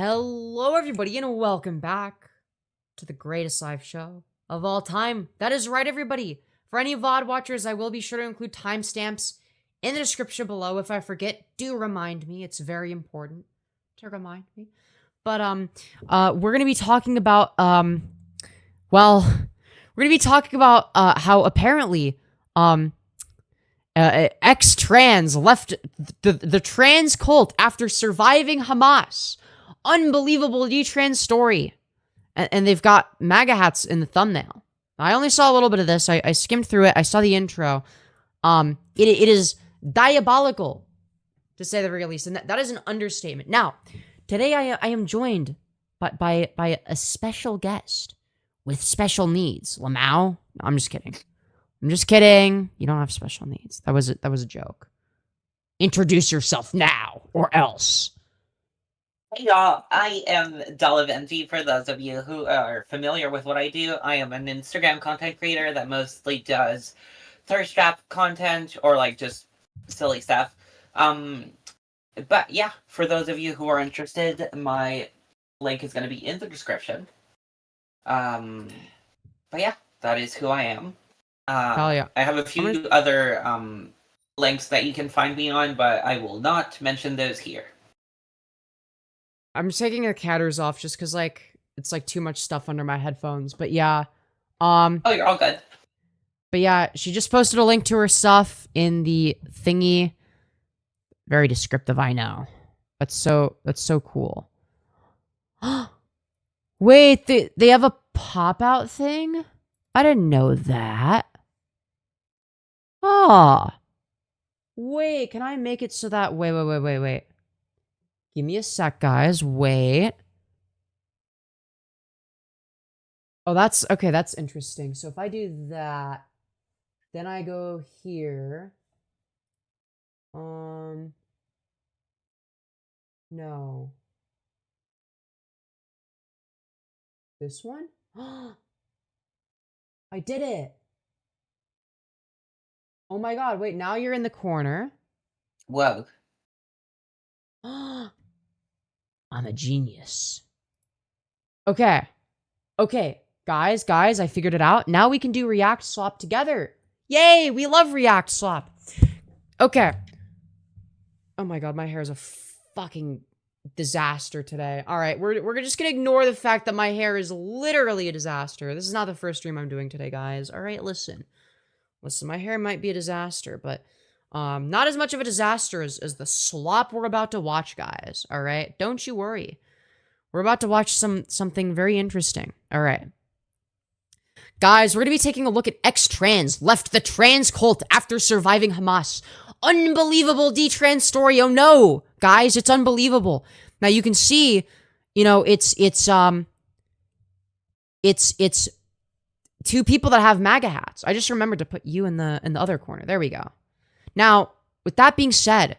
Hello, everybody, and welcome back to the greatest live show of all time. That is right, everybody. For any VOD watchers, I will be sure to include timestamps in the description below. If I forget, do remind me. It's very important to remind me. But we're gonna be talking about how apparently ex-trans left the trans cult after surviving Hamas. Unbelievable Detrans story. And they've got MAGA hats in the thumbnail. I only saw a little bit of this. I skimmed through it. I saw the intro. It is diabolical, to say the very least. And that is an understatement. Now, today I am joined by a special guest with special needs. Lamau? No, I'm just kidding. I'm just kidding. You don't have special needs. That was a joke. Introduce yourself now, or else. Hey y'all, I am Dollaventi. For those of you who are familiar with what I do, I am an Instagram content creator that mostly does thirst trap content or like just silly stuff. But yeah, for those of you who are interested, my link is going to be in the description. But yeah, that is who I am. Hell yeah. I have a few other links that you can find me on, but I will not mention those here. I'm just taking the catters off just because, like, it's, like, too much stuff under my headphones. But, yeah. Oh, you're all good. But, yeah, she just posted a link to her stuff in the thingy. Very descriptive, I know. That's so cool. Wait, they have a pop-out thing? I didn't know that. Oh. Wait, can I make it so that... Wait. Give me a sec, guys. Wait. Oh, that's... Okay, that's interesting. So if I do that, then I go here. No. This one? I did it! Oh my god, wait, now you're in the corner. Whoa. I'm a genius. Okay. Guys, I figured it out. Now we can do React Swap together. Yay, we love React Swap. Okay. Oh my god, my hair is a fucking disaster today. All right, we're just gonna ignore the fact that my hair is literally a disaster. This is not the first stream I'm doing today, guys. All right, listen, my hair might be a disaster, but not as much of a disaster as the slop we're about to watch, guys. All right, don't you worry. We're about to watch something very interesting. All right, guys, we're gonna be taking a look at ex-trans left the trans cult after surviving Hamas. Unbelievable Detrans story. Oh no, guys, it's unbelievable. Now you can see, you know, it's two people that have MAGA hats. I just remembered to put you in the other corner. There we go. Now, with that being said,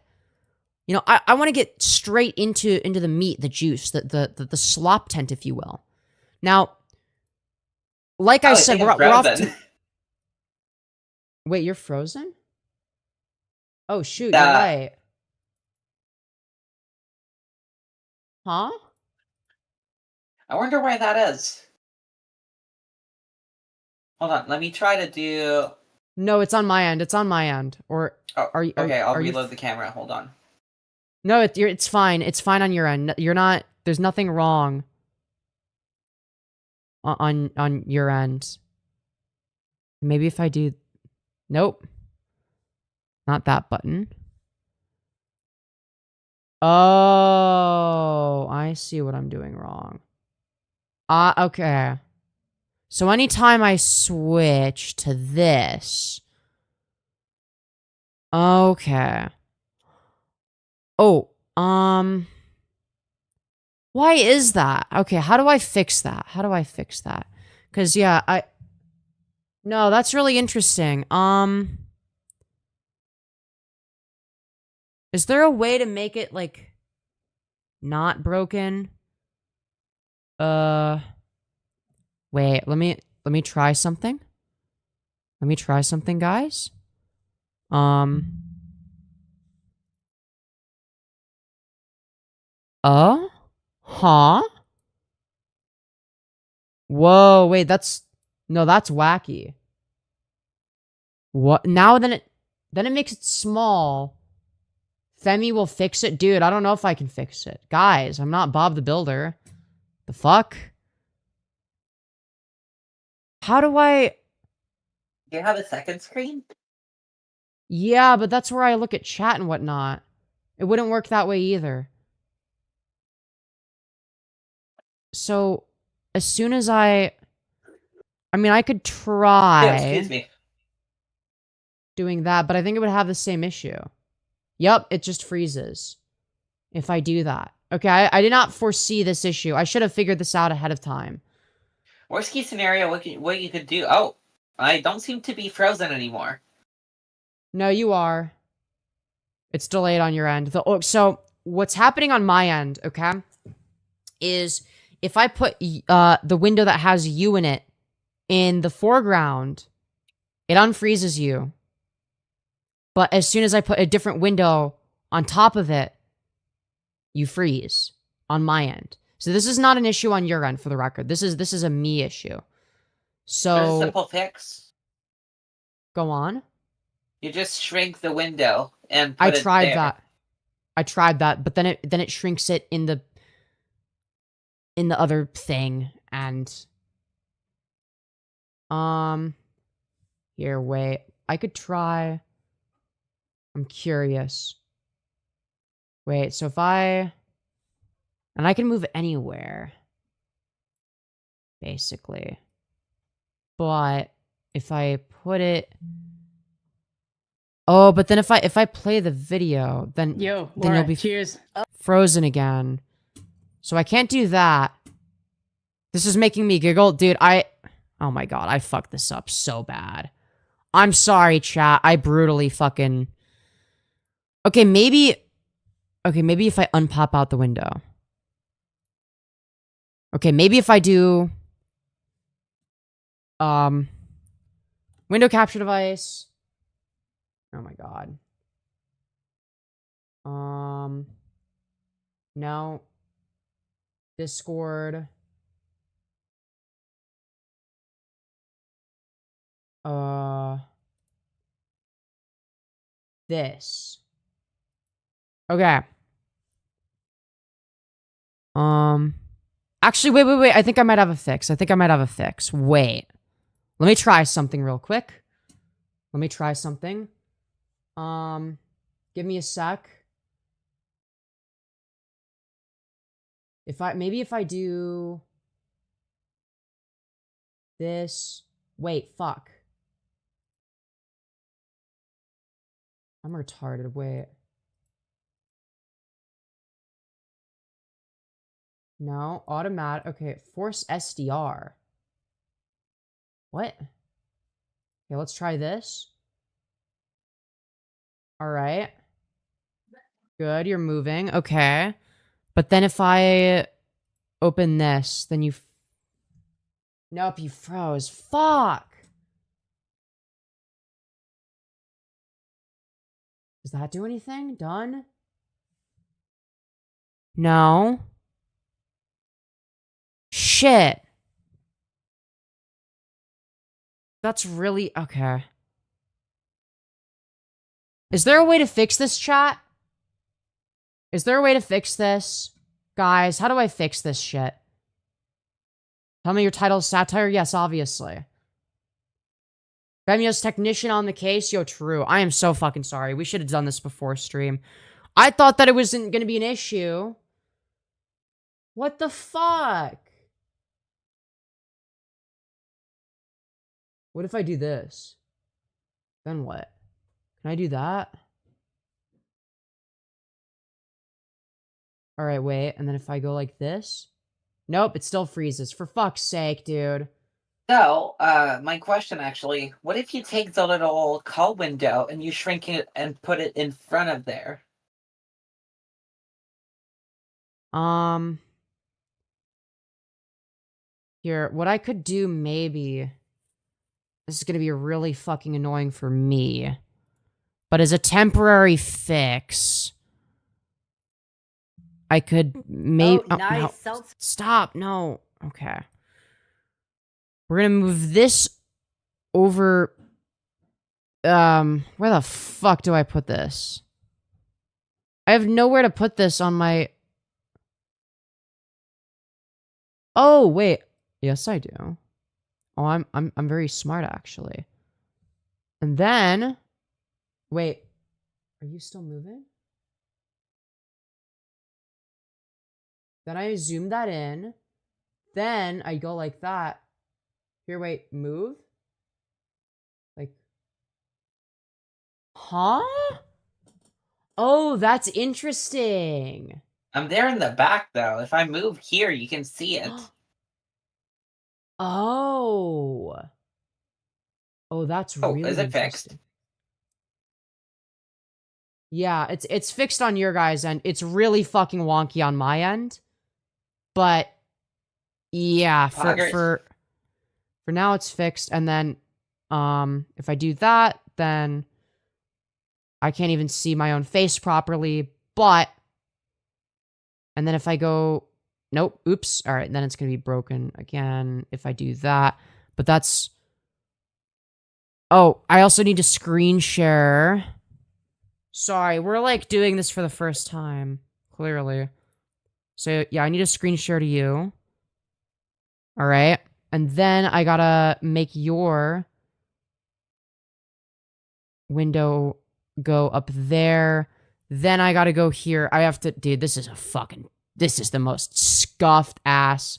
you know, I want to get straight into the meat, the juice, the slop tent, if you will. Now, like I said, we're off to... Wait, you're frozen? Oh, shoot, you're right. Huh? I wonder why that is. Hold on, let me try to do... No, it's on my end. It's on my end. Or are you... Okay, I'll reload the camera. Hold on. No, it's fine. It's fine on your end. You're not... There's nothing wrong on your end. Maybe if I do... Nope. Not that button. Oh, I see what I'm doing wrong. Okay. So anytime I switch to this... Okay. Oh, why is that? Okay, how do I fix that? Because, yeah, No, that's really interesting. Is there a way to make it, like, not broken? Wait, let me try something. Guys. Huh? Whoa, wait, that's wacky. What? Now then it makes it small. Femi will fix it. Dude, I don't know if I can fix it. Guys, I'm not Bob the Builder. The fuck? How do I... Do you have a second screen? Yeah, but that's where I look at chat and whatnot. It wouldn't work that way either. So, as soon as I mean, I could try... Yeah, excuse me. Doing that, but I think it would have the same issue. Yep, it just freezes. If I do that. Okay, I did not foresee this issue. I should have figured this out ahead of time. Worst case scenario, what you could do... Oh, I don't seem to be frozen anymore. No, you are. It's delayed on your end. So, what's happening on my end, okay, is if I put the window that has you in it in the foreground, it unfreezes you. But as soon as I put a different window on top of it, you freeze on my end. So this is not an issue on your end, for the record. This is a me issue. So There's a simple fix. Go on. You just shrink the window and put I it tried there. that. I tried that, but then it shrinks it in the other thing, and here, wait. I could try. I'm curious. Wait, so if I can move anywhere, basically. But if I put it... Oh, but then if I play the video, then Yo, then Laura, you'll be cheers. frozen again. So I can't do that. This is making me giggle. Dude, oh my god, I fucked this up so bad. I'm sorry, chat. I brutally fucking... Okay, maybe if I unpop out the window. Okay, maybe if I do... Window capture device. Oh my god. No. Discord. This. Okay. Actually, wait. I think I might have a fix. Wait. Let me try something real quick. Give me a sec. Maybe if I do this... Wait, fuck. I'm retarded, wait. No, automatic. Okay, force SDR. What? Okay, let's try this. Alright. Good, you're moving. Okay. But then if I open this, then you... Nope, you froze. Fuck! Does that do anything? Done? No. Shit. That's really... Okay. Is there a way to fix this, chat? Is there a way to fix this? Guys, how do I fix this shit? Tell me your title is satire? Yes, obviously. Femyoz technician on the case? Yo, true. I am so fucking sorry. We should have done this before stream. I thought that it wasn't gonna be an issue. What the fuck? What if I do this? Then what? Can I do that? Alright, wait. And then if I go like this? Nope, it still freezes. For fuck's sake, dude. So, my question actually, what if you take the little call window and you shrink it and put it in front of there? Here, what I could do maybe... This is gonna be really fucking annoying for me. But as a temporary fix... I could maybe... Oh, nice. no. Seltzer. Stop. No. Okay. We're gonna move this over... where the fuck do I put this? I have nowhere to put this on my... Oh, wait. Yes, I do. Oh, I'm very smart, actually. And then... Wait. Are you still moving? Then I zoom that in. Then I go like that. Here, wait. Move? Like... Huh? Oh, that's interesting. I'm there in the back, though. If I move here, you can see it. Oh. Oh, that's Oh, really is it fixed? interesting. Yeah, it's fixed on your guys' end. It's really fucking wonky on my end. But yeah, for now it's fixed. And then if I do that, then I can't even see my own face properly. But and then if I go nope, oops. All right, then it's going to be broken again if I do that. But that's... Oh, I also need to screen share. Sorry, we're like doing this for the first time, clearly. So yeah, I need to screen share to you. All right. And then I gotta make your window go up there. Then I gotta go here. I have to... Dude, this is the most scuffed ass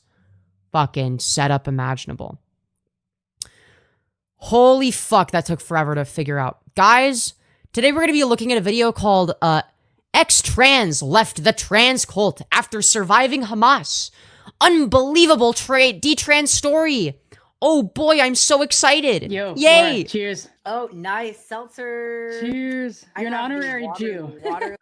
fucking setup imaginable. Holy fuck, that took forever to figure out. Guys, today we're going to be looking at a video called Ex-Trans Left the Trans Cult After Surviving Hamas. Unbelievable detrans story. Oh boy, I'm so excited. Yo, yay. Laura, cheers. Oh, nice. Seltzer. Cheers. You're an honorary Jew. Water.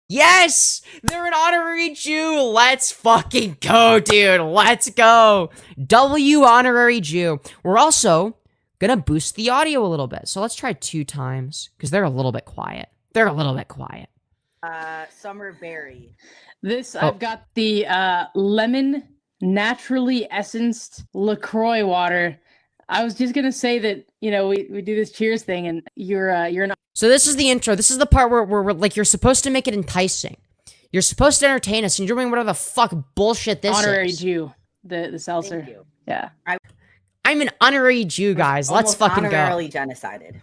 Yes! They're an honorary Jew! Let's fucking go, dude! Let's go! W honorary Jew. We're also gonna boost the audio a little bit. So let's try 2 times, because they're a little bit quiet. Summer berry. This, I've got the lemon naturally essenced LaCroix water. I was just gonna say that, you know, we do this cheers thing, and you're an... So this is the intro. This is the part where we're like, you're supposed to make it enticing. You're supposed to entertain us, and you're doing whatever the fuck bullshit this honorary is. Jew, the seltzer. Thank you. Yeah. I'm an honorary Jew, guys. Let's fucking go. Honorarily genocided.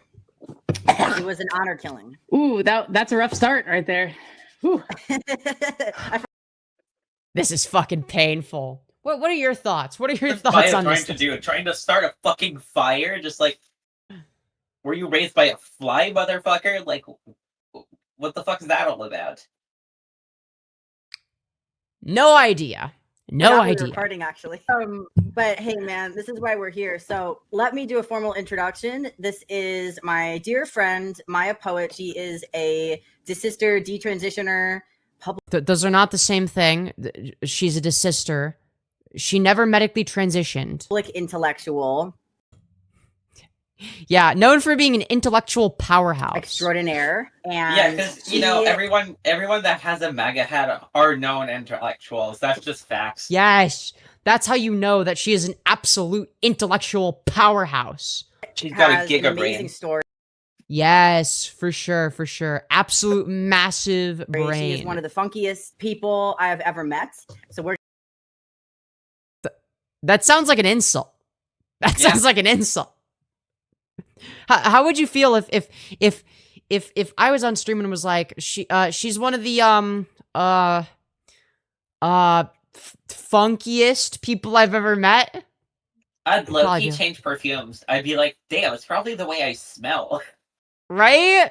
It was an honor killing. Ooh, that's a rough start right there. Ooh. This is fucking painful. What are your thoughts? What are your What's thoughts Maya on trying this? to do? Trying to start a fucking fire? Just like, were you raised by a fly, motherfucker? Like, what the fuck is that all about? No idea. No idea. Recording, actually. But hey, man, this is why we're here. So let me do a formal introduction. This is my dear friend, Maya Poet. She is a desister, detransitioner. Those are not the same thing. She's a desister. She never medically transitioned. Public intellectual. Yeah, known for being an intellectual powerhouse. Extraordinaire. And Yeah, because, you know, everyone that has a MAGA hat are known intellectuals. That's just facts. Yes, that's how you know that she is an absolute intellectual powerhouse. She's got a has an giga amazing brain. story. Yes, for sure, for sure. Absolute massive brain. She is one of the funkiest people I have ever met. So we're... That sounds like an insult. That sounds like an insult. How would you feel if I was on stream and was like, she's one of the funkiest people I've ever met? I'd low-key change perfumes. I'd be like, damn, it's probably the way I smell. Right?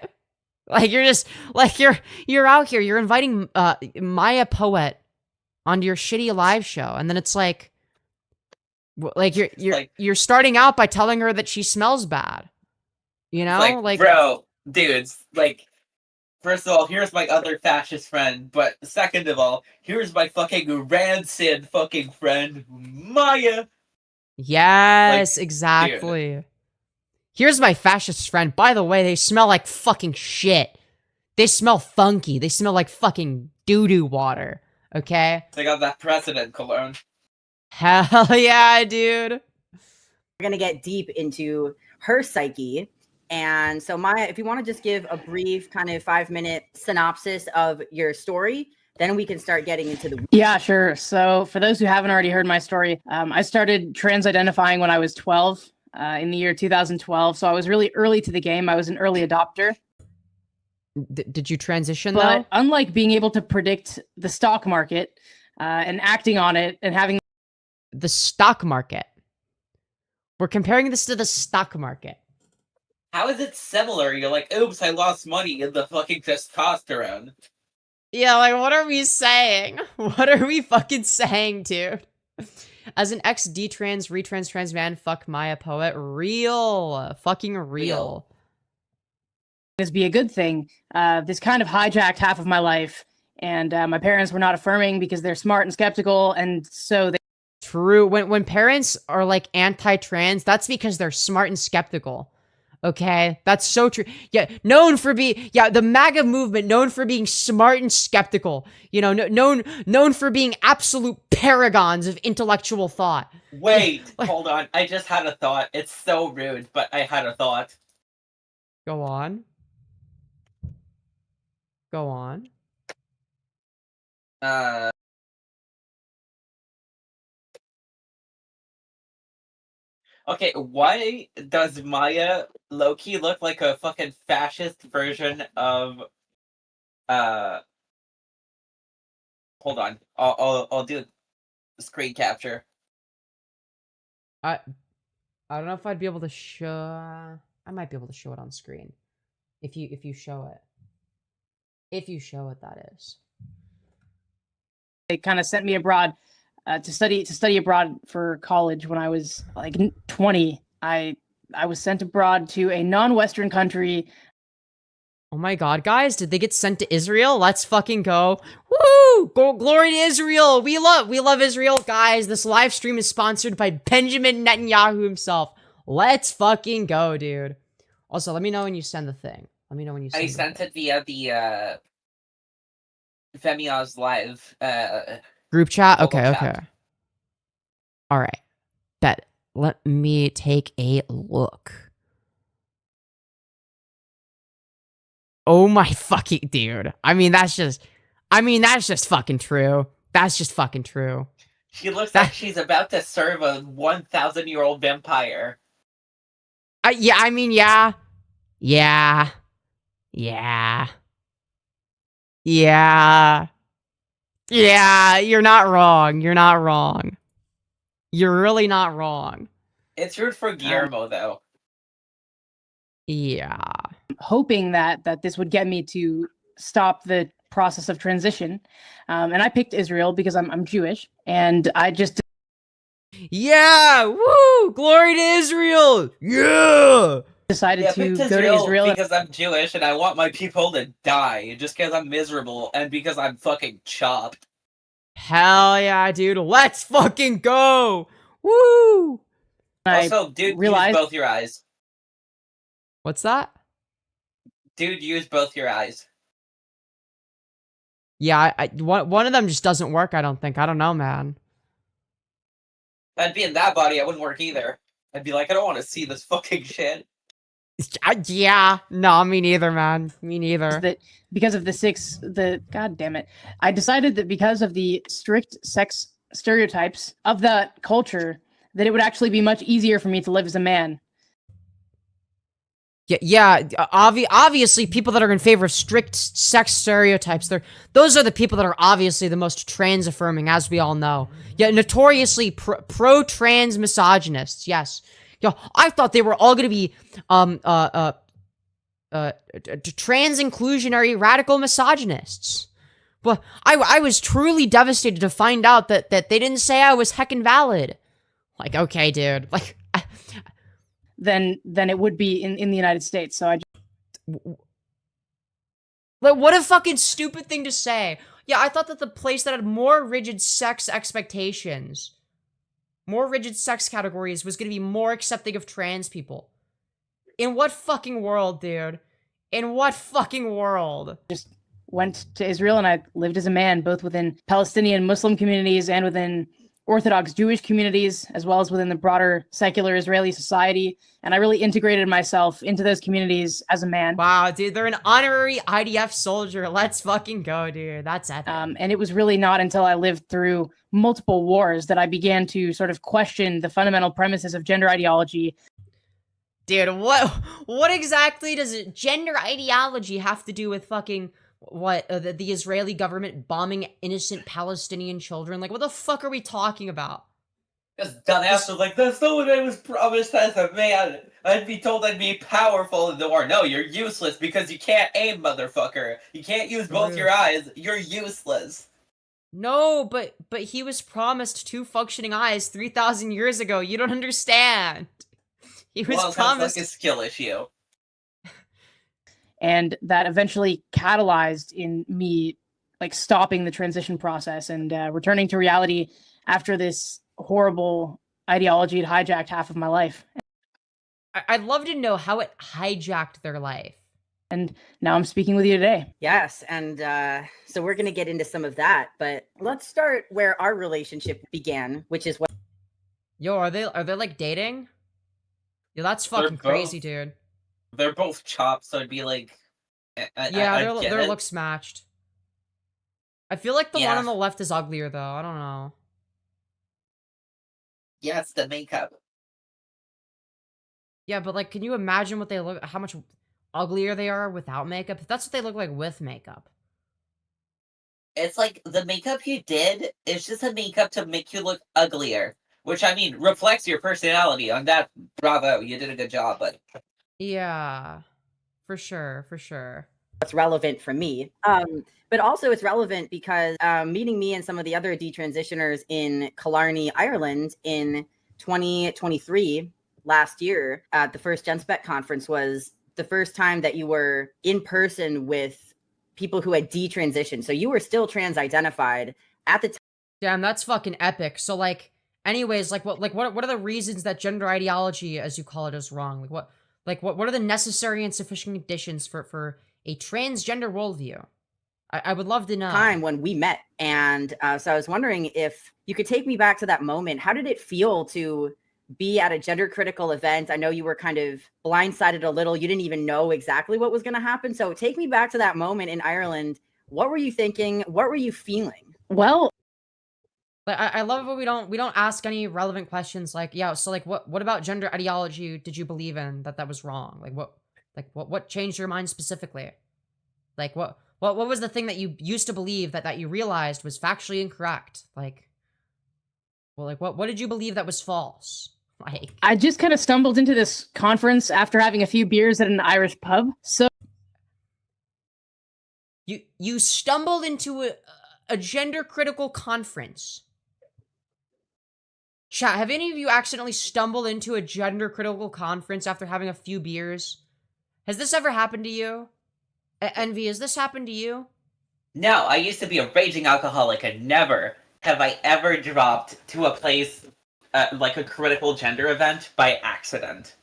Like you're just like you're out here, you're inviting Maya Poet onto your shitty live show, and then it's like you're starting out by telling her that she smells bad. You know? Like, bro, dudes, like, first of all, here's my other fascist friend, but second of all, here's my fucking rancid fucking friend, Maya. Yes, like, exactly. Dude. Here's my fascist friend. By the way, they smell like fucking shit. They smell funky. They smell like fucking doo-doo water. Okay? They got that precedent, Cologne. Hell yeah, dude. We're going to get deep into her psyche. And so, Maya, if you want to just give a brief kind of 5-minute synopsis of your story, then we can start getting into the. Yeah, sure. So for those who haven't already heard my story, I started trans-identifying when I was 12, in the year 2012. So I was really early to the game. I was an early adopter. Did you transition, But though? unlike being able to predict the stock market and acting on it and having The stock market. We're comparing this to the stock market. How is it similar? You're like, oops, I lost money in the fucking testosterone. Yeah, like, what are we saying? What are we fucking saying, dude? As an ex-detrans, retrans trans man, fuck Maya poet, real. Fucking real. this be a good thing, this kind of hijacked half of my life. And my parents were not affirming because they're smart and skeptical. And so they True. When parents are like anti-trans, that's because they're smart and skeptical. Okay, that's so true. Yeah, the MAGA movement known for being smart and skeptical. You know, known for being absolute paragons of intellectual thought. Wait, hold on. I just had a thought. It's so rude, but I had a thought. Go on. Go on. Okay, why does Maya low-key look like a fucking fascist version of hold on. I'll do screen capture. I don't know if I'd be able to show. I might be able to show it on screen. If you show it. If you show it, that is. they kind of sent me abroad to study abroad for college when I was like 20. I was sent abroad to a non-Western country. Oh my god, guys, did they get sent to Israel? Let's fucking go. Woo! Glory to Israel. We love Israel, guys. This live stream is sponsored by Benjamin Netanyahu himself. Let's fucking go, dude. Also, let me know when you send the thing. Let me know when you send I sent it via the Femyoz live group chat. global Okay, chat. okay. All right. Bet. Let me take a look. Oh my fucking dude. I mean, that's just fucking true. That's just fucking true. She looks like she's about to serve a 1,000-year-old vampire. Yeah, I mean, yeah. Yeah. Yeah. Yeah. Yeah, you're not wrong. You're not wrong. You're really not wrong. It's rude for Guillermo, though. Yeah. Hoping that this would get me to stop the process of transition. And I picked Israel because I'm Jewish, and I just Yeah! Woo! Glory to Israel! Yeah! decided Yeah, to picked go to Israel. because I'm Jewish and I want my people to die just because I'm miserable and because I'm fucking chopped. Hell yeah, dude. Let's fucking go! Woo! Also, dude, realized- use both your eyes. What's that? Dude, use both your eyes. Yeah, one of them just doesn't work, I don't think. I don't know, man. I'd be in that body, I wouldn't work either. I'd be like, I don't want to see this fucking shit. Yeah. No, me neither, man. Me neither. that because of god damn it, I decided that because of the strict sex stereotypes of that culture, that it would actually be much easier for me to live as a man. Yeah, obviously, people that are in favor of strict sex stereotypes, those are the people that are obviously the most trans-affirming, as we all know. Yeah, notoriously pro-trans misogynists, yes. Yeah, I thought they were all gonna be, trans-inclusionary radical misogynists. But I was truly devastated to find out that they didn't say I was heckin' valid. Like, okay, dude, like... Than it would be in the United States. So I just... Like, what a fucking stupid thing to say. Yeah, I thought that the place that had more rigid sex expectations, more rigid sex categories, was gonna be more accepting of trans people. In what fucking world, dude? In what fucking world? Just went to Israel and I lived as a man, both within Palestinian Muslim communities and within Orthodox Jewish communities, as well as within the broader secular Israeli society. And I really integrated myself into those communities as a man. Wow, dude, they're an honorary IDF soldier. Let's fucking go, dude. That's epic. And it was really not until I lived through multiple wars that I began to sort of question the fundamental premises of gender ideology. Dude, what exactly does gender ideology have to do with fucking what the Israeli government bombing innocent Palestinian children? Like, what the fuck are we talking about? Because dumbass was like, that's not what I was promised as a man. I'd be told I'd be powerful in the war. No, you're useless because you can't aim, motherfucker. You can't use both your eyes. You're useless. No, but he was promised 2 functioning eyes 3,000 years ago. You don't understand. He was promised. Sounds like a skill issue. And that eventually catalyzed in me, like, stopping the transition process and returning to reality after this horrible ideology had hijacked half of my life. I'd love to know how it hijacked their life. And now I'm speaking with you today. Yes, and so we're going to get into some of that, but let's start where our relationship began, which is what... Yo, are they like dating? Yo, that's fucking crazy, dude. They're both chopped, so it'd be like... Their looks matched. I feel like the one on the left is uglier, though. I don't know. Yeah, it's the makeup. Yeah, but, like, can you imagine what they look... how much uglier they are without makeup? That's what they look like with makeup. It's like, the makeup you did is just a makeup to make you look uglier. Which, I mean, reflects your personality. On that, bravo, you did a good job, but... Yeah, for sure, for sure. What's relevant for me. But also it's relevant because meeting me and some of the other detransitioners in Killarney, Ireland in 2023, last year, at the first GenSpec conference was the first time that you were in person with people who had detransitioned. So you were still trans-identified at the time. Damn, that's fucking epic. So, like, anyways, what are the reasons that gender ideology, as you call it, is wrong? What are the necessary and sufficient conditions for a transgender worldview? I would love to know. Time when we met. And so I was wondering if you could take me back to that moment. How did it feel to be at a gender critical event? I know you were kind of blindsided a little. You didn't even know exactly what was going to happen. So take me back to that moment in Ireland. What were you thinking? What were you feeling? Well, but I love it when we don't ask any relevant questions like, yeah, so like what about gender ideology did you believe in that was wrong? What changed your mind specifically? Like what was the thing that you used to believe that you realized was factually incorrect? Like, well, like what did you believe that was false? Like, I just kind of stumbled into this conference after having a few beers at an Irish pub. So you stumbled into a gender critical conference. Chat, have any of you accidentally stumbled into a gender critical conference after having a few beers? Has this ever happened to you? Envy, has this happened to you? No, I used to be a raging alcoholic, and never have I ever dropped to a place like a critical gender event by accident.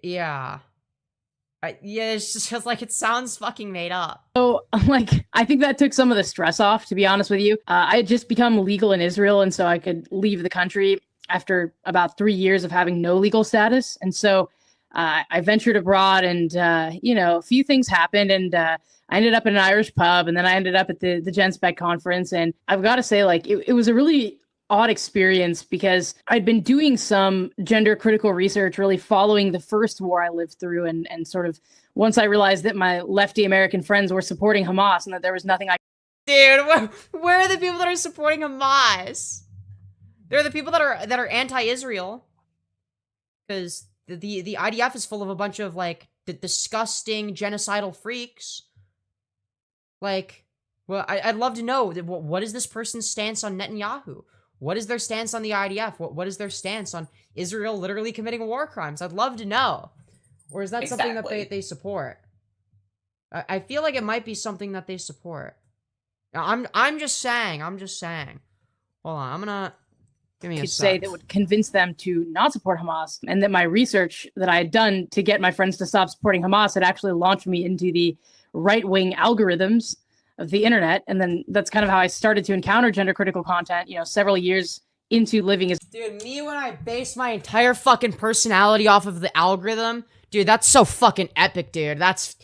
Yeah. Yeah, it's just like it sounds fucking made up. So, like, I think that took some of the stress off, to be honest with you. I had just become legal in Israel, and so I could leave the country after about 3 years of having no legal status. And so I ventured abroad, and, a few things happened, and I ended up in an Irish pub, and then I ended up at the GenSpec conference. And I've got to say, like, it was a really odd experience because I'd been doing some gender critical research really following the first war I lived through, and sort of once I realized that my lefty American friends were supporting Hamas and that there was nothing I... Dude, where are the people that are supporting Hamas? They're the people that are anti-Israel. Because the IDF is full of a bunch of, like, the disgusting genocidal freaks. Like, well, I'd love to know, what is this person's stance on Netanyahu? What is their stance on the IDF? What is their stance on Israel literally committing war crimes? I'd love to know. Or is that something that they support? I feel like it might be something that they support. I'm just saying. Hold on, I'm gonna... Give me a say that would convince them to not support Hamas, and that my research that I had done to get my friends to stop supporting Hamas had actually launched me into the right-wing algorithms of the internet. And then that's kind of how I started to encounter gender critical content, several years into living as Dude, me when I base my entire fucking personality off of the algorithm, dude, that's so fucking epic, dude. That's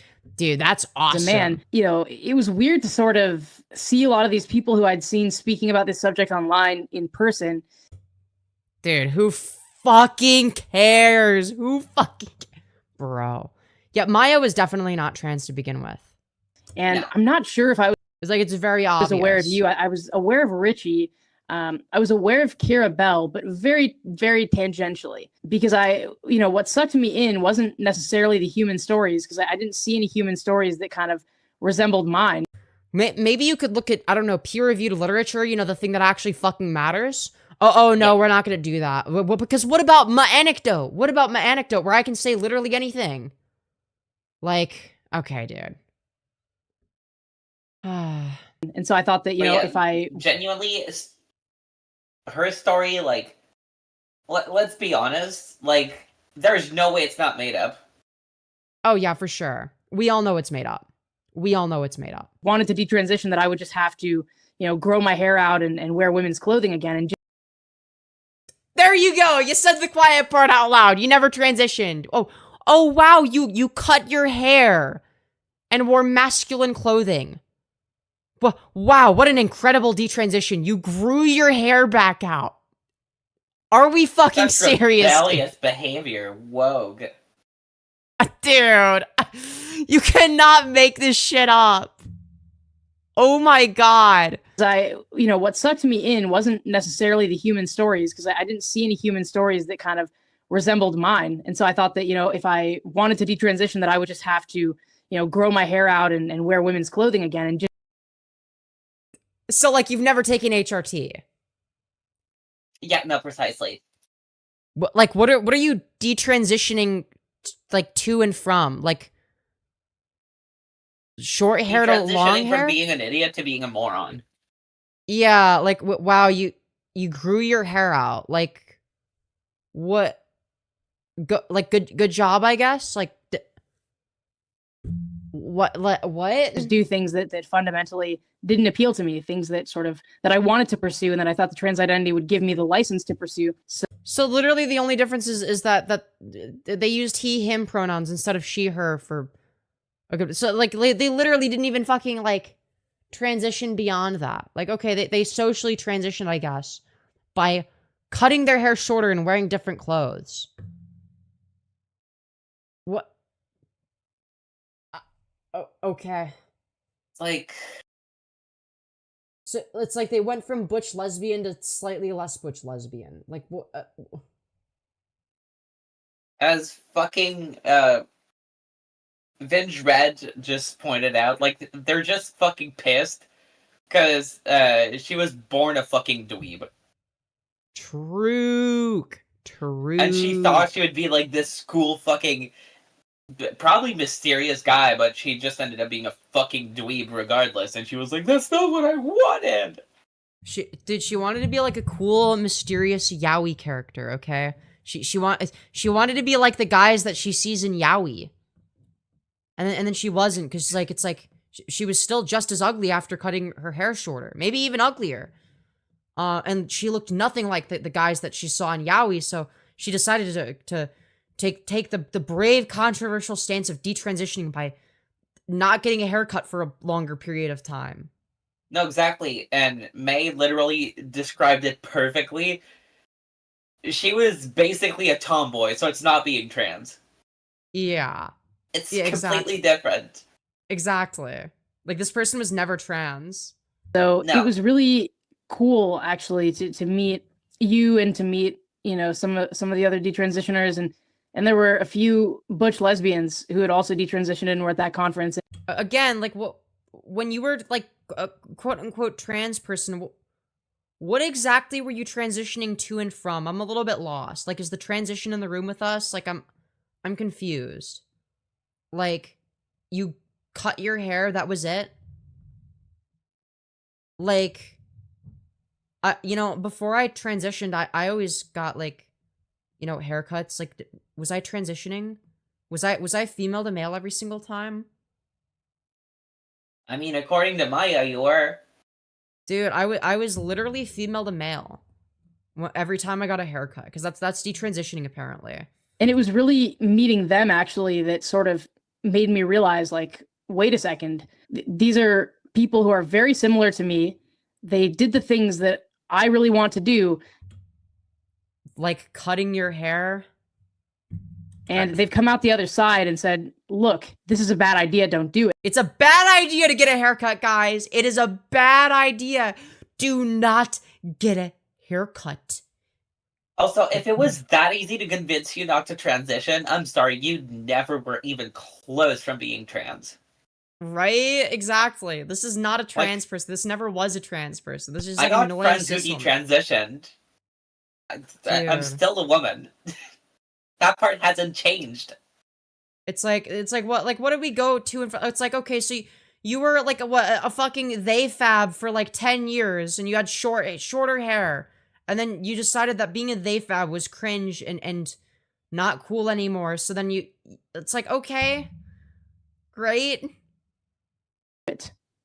awesome. a man, it was weird to sort of see a lot of these people who I'd seen speaking about this subject online in person. Dude, who fucking cares? Bro. Yeah, Maya was definitely not trans to begin with. And No. I'm not sure if I It's like, it's very obvious. was aware of you. I was aware of Richie. I was aware of Kira Bell, but very, very tangentially, because what sucked me in wasn't necessarily the human stories, because I didn't see any human stories that kind of resembled mine. Maybe you could look at, I don't know, peer-reviewed literature, the thing that actually fucking matters. Oh no, we're not gonna do that. Because what about my anecdote? What about my anecdote where I can say literally anything? Like, okay, dude. And so I thought that, if I genuinely, her story, like, let's be honest, like, there's no way it's not made up. Oh yeah, for sure. We all know it's made up. wanted to detransition, that I would just have to, grow my hair out and wear women's clothing again. And There you go. You said the quiet part out loud. You never transitioned. Oh wow, you cut your hair and wore masculine clothing. Wow, what an incredible detransition. You grew your hair back out. Are we fucking That's serious? rebellious behavior. Whoa. Dude, you cannot make this shit up. Oh my god. What sucked me in wasn't necessarily the human stories, because I didn't see any human stories that kind of resembled mine. And so I thought that, if I wanted to detransition, that I would just have to, grow my hair out and wear women's clothing again. And So, like, you've never taken HRT? Yeah, no, precisely. What are you detransitioning, like, to and from? Like, short hair to long Transitioning hair? from being an idiot to being a moron. Yeah, like, wow, you grew your hair out. Like, what? Good job, I guess? Like, what? just do things that fundamentally didn't appeal to me, things that I wanted to pursue, and that I thought the trans identity would give me the license to pursue. So literally the only difference is that they used he, him pronouns instead of she, her for... Okay, so, like, they literally didn't even fucking, like, transition beyond that. Like, okay, they socially transitioned, I guess, by cutting their hair shorter and wearing different clothes. What? Okay. It's like... So it's like they went from butch lesbian to slightly less butch lesbian. Like, what? As fucking, Vinge Red just pointed out, like, they're just fucking pissed because, she was born a fucking dweeb. True. And she thought she would be, like, this cool fucking, probably mysterious guy, but she just ended up being a fucking dweeb regardless, and she was like, that's not what I wanted! She wanted to be, like, a cool, mysterious yaoi character, okay? She wanted to be like the guys that she sees in yaoi. And then she wasn't, because she was still just as ugly after cutting her hair shorter. Maybe even uglier. And she looked nothing like the guys that she saw in yaoi, so she decided to take the brave, controversial stance of detransitioning by not getting a haircut for a longer period of time. No, exactly. And May literally described it perfectly. She was basically a tomboy, so it's not being trans. Yeah. It's Yeah, completely different. Exactly. Like, this person was never trans. So No. it was really cool, actually, to meet you and to meet, some of the other detransitioners, and there were a few butch lesbians who had also detransitioned and were at that conference. Again, like, when you were, like, a quote-unquote trans person, what exactly were you transitioning to and from? I'm a little bit lost. Like, is the transition in the room with us? Like, I'm confused. Like, you cut your hair, that was it? Like, before I transitioned, I always got, like, haircuts. Like, was I transitioning? Was I female to male every single time? I mean, according to Maya, you were. Dude, I was literally female to male every time I got a haircut, because that's detransitioning apparently. And it was really meeting them actually that sort of made me realize, like, wait a second, these are people who are very similar to me. They did the things that I really want to do. Like cutting your hair. And they've come out the other side and said, look, this is a bad idea. Don't do it. It's a bad idea to get a haircut, guys. It is a bad idea. Do not get a haircut. Also, if it was that easy to convince you not to transition, I'm sorry, you never were even close from being trans. Right? Exactly. This is not a trans person. This never was a trans person. This is I like got an friends who cis woman. detransitioned. I'm Dude. still a woman. That part hasn't changed. It's like what did we go to? It's like, okay, so you were like a fucking they fab for like 10 years and you had shorter hair. And then you decided that being a they fab was cringe and not cool anymore. So then it's like, okay, great.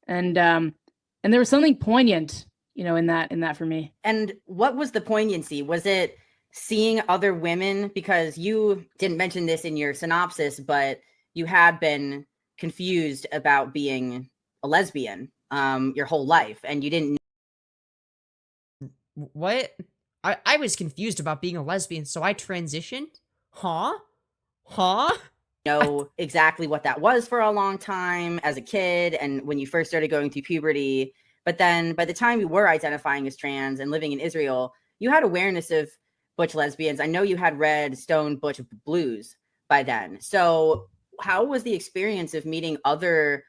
And there was something poignant, you know, in that for me. And what was the poignancy? Was it seeing other women? Because you didn't mention this in your synopsis, but you had been confused about being a lesbian your whole life, and you didn't. What? I was confused about being a lesbian, so I transitioned? Huh? Know exactly what that was for a long time as a kid and when you first started going through puberty. But then by the time you were identifying as trans and living in Israel, you had awareness of butch lesbians. I know you had read Stone Butch Blues by then. So how was the experience of meeting other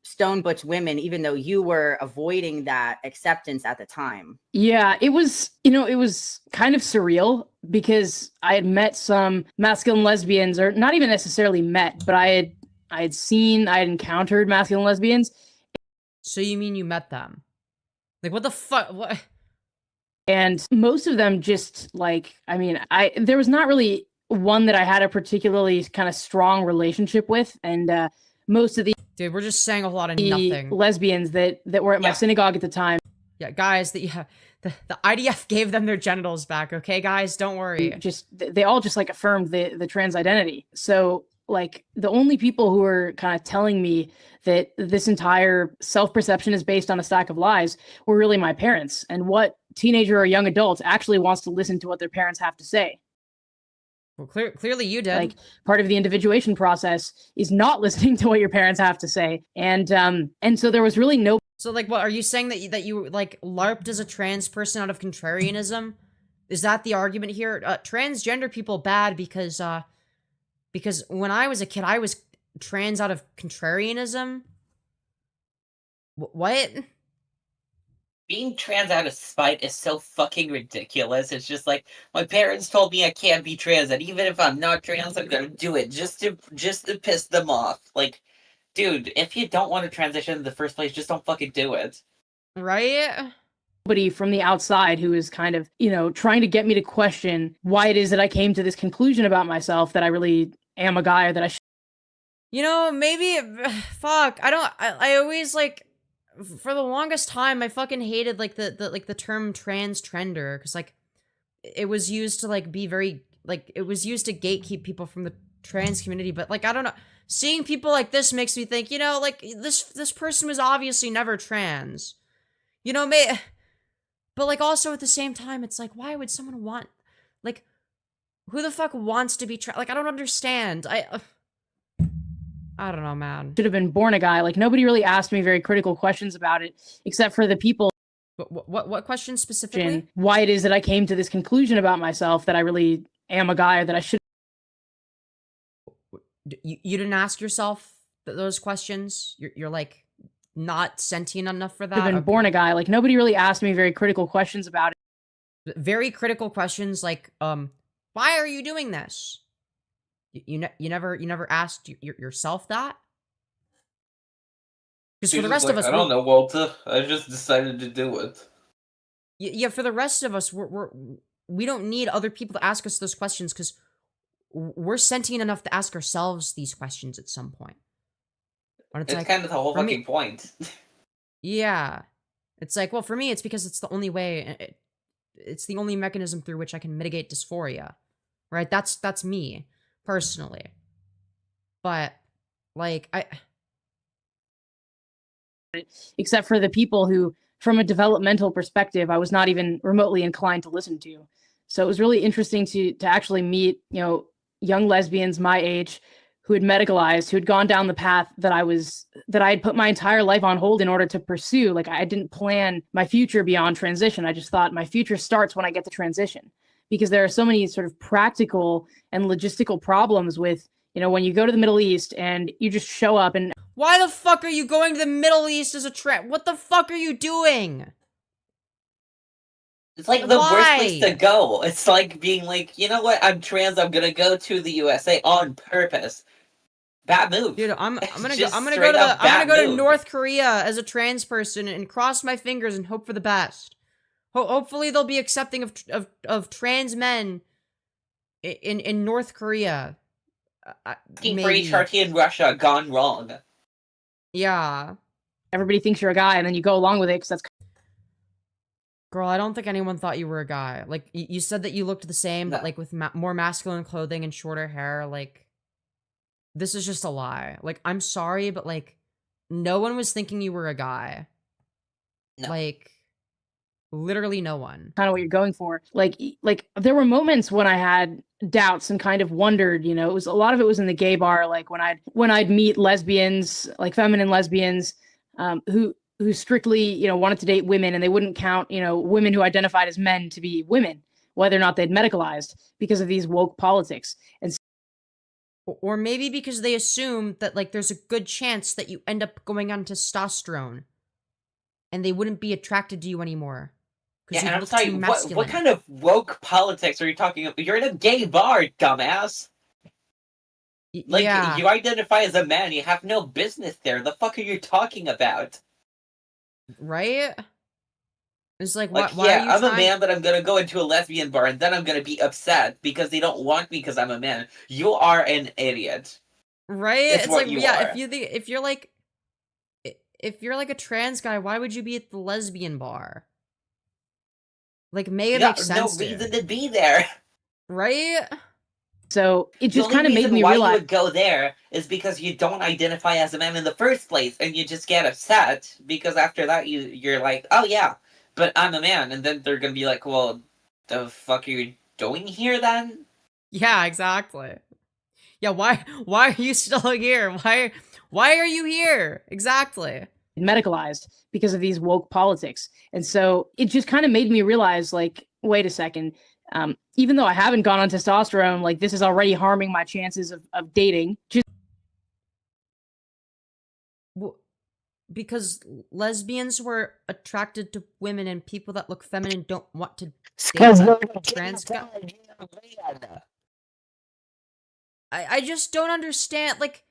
stone butch women, even though you were avoiding that acceptance at the time? Yeah, it was, you know, it was kind of surreal because I had met some masculine lesbians, or not even necessarily met, but I had encountered masculine lesbians. So you mean you met them? Like, what the fuck? What? And most of them just like, I mean, there was not really one that I had a particularly kind of strong relationship with. And most of the Dude, we're just saying a lot of nothing. Lesbians that were at my synagogue at the time. Yeah, guys, the IDF gave them their genitals back, okay, guys? Don't worry. They all just like affirmed the trans identity. So like the only people who are kind of telling me that this entire self-perception is based on a stack of lies were really my parents. And what teenager or young adult actually wants to listen to what their parents have to say? Well, clearly you did. Like part of the individuation process is not listening to what your parents have to say. And so there was really no. So like, what are you saying that you like LARPed as a trans person out of contrarianism? Is that the argument here? Transgender people bad because when I was a kid, I was trans out of contrarianism. What? Being trans out of spite is so fucking ridiculous. It's just like, my parents told me I can't be trans, and even if I'm not trans, I'm gonna do it just to piss them off. Like, dude, if you don't want to transition in the first place, just don't fucking do it. Right? Somebody from the outside who is kind of, you know, trying to get me to question why it is that I came to this conclusion about myself, that I really am a guy, or that I should. You know, maybe, fuck, I always, like, for the longest time, I fucking hated, like, the term transgender, because, like, it was used to, like, be very, like, it was used to gatekeep people from the trans community, but, like, I don't know, seeing people like this makes me think, you know, like, this person was obviously never trans, you know, but, like, also at the same time, it's like, why would someone want, like, who the fuck wants to be trans? Like, I don't understand. I don't know, man. Should have been born a guy. Like, nobody really asked me very critical questions about it, except for the people. What questions specifically? Why it is that I came to this conclusion about myself, that I really am a guy, or that I should. You didn't ask yourself those questions? You're like not sentient enough for that? Should have been born a guy. Like, nobody really asked me very critical questions about it. Very critical questions like, why are you doing this? You never asked yourself that? Because for the rest of us, I don't know, Walter. I just decided to do it. Yeah, for the rest of us, we don't need other people to ask us those questions because we're sentient enough to ask ourselves these questions at some point. When It's like, kind of the whole for me- fucking point. yeah. It's like, well, for me, it's because it's the only way, it's the only mechanism through which I can mitigate dysphoria, right? That's me, personally. But, like, except for the people who, from a developmental perspective, I was not even remotely inclined to listen to. So it was really interesting to actually meet, you know, young lesbians my age who had medicalized, who had gone down the path that I had put my entire life on hold in order to pursue. Like, I didn't plan my future beyond transition. I just thought my future starts when I get to transition, because there are so many sort of practical and logistical problems with, you know, when you go to the Middle East and you just show up and why the fuck are you going to the Middle East as a trans? What the fuck are you doing? It's like the worst Why? place to go. It's like being like, you know what? I'm trans. I'm gonna go to the USA on purpose. Bad move. Dude, I'm gonna go. Just I'm gonna straight go to up I'm gonna bad go to move. North Korea as a trans person and cross my fingers and hope for the best. Hopefully they'll be accepting of trans men in North Korea. Fucking Maybe. free Turkey and Russia gone wrong. Yeah. everybody thinks you're a guy and then you go along with it because that's Girl, I don't think anyone thought you were a guy. Like, you said that you looked the same, but No. like with more masculine clothing and shorter hair. Like, this is just a lie. Like, I'm sorry, but like, no one was thinking you were a guy. No. Like, literally no one. kind of what you're going for. Like there were moments when I had doubts and kind of wondered, you know, it was a lot of it was in the gay bar, like when I'd meet lesbians, like feminine lesbians, who strictly, you know, wanted to date women, and they wouldn't count, you know, women who identified as men to be women, whether or not they'd medicalized, because of these woke politics. And Or maybe because they assume that like there's a good chance that you end up going on testosterone and they wouldn't be attracted to you anymore. Yeah, you and I'm look sorry, too what masculine. kind of woke politics are you talking about? You're in a gay bar, dumbass. Like, yeah. you identify as a man, you have no business there. The fuck are you talking about? Right? It's like, Like, why yeah, are you I'm trying- a man, but I'm gonna go into a lesbian bar, and then I'm gonna be upset because they don't want me because I'm a man. You are an idiot. Right? It's It's what like, you yeah, are. if you're like a trans guy, why would you be at the lesbian bar? Like, it Yeah, makes sense. no dude. reason to be there. Right? so it The just only kind of made reason me why realize you would go there is because you don't identify as a man in the first place, and you just get upset because after that you're like, oh yeah, but I'm a man, and then they're gonna be like, well, the fuck are you doing here then? Yeah, exactly. Yeah, why are you still here? Why are you here? Exactly. medicalized because of these woke politics. And so it just kind of made me realize, like, wait a second, even though I haven't gone on testosterone, like this is already harming my chances of dating. Just Because lesbians were attracted to women and people that look feminine don't want to date a trans guy. I just don't understand. Like,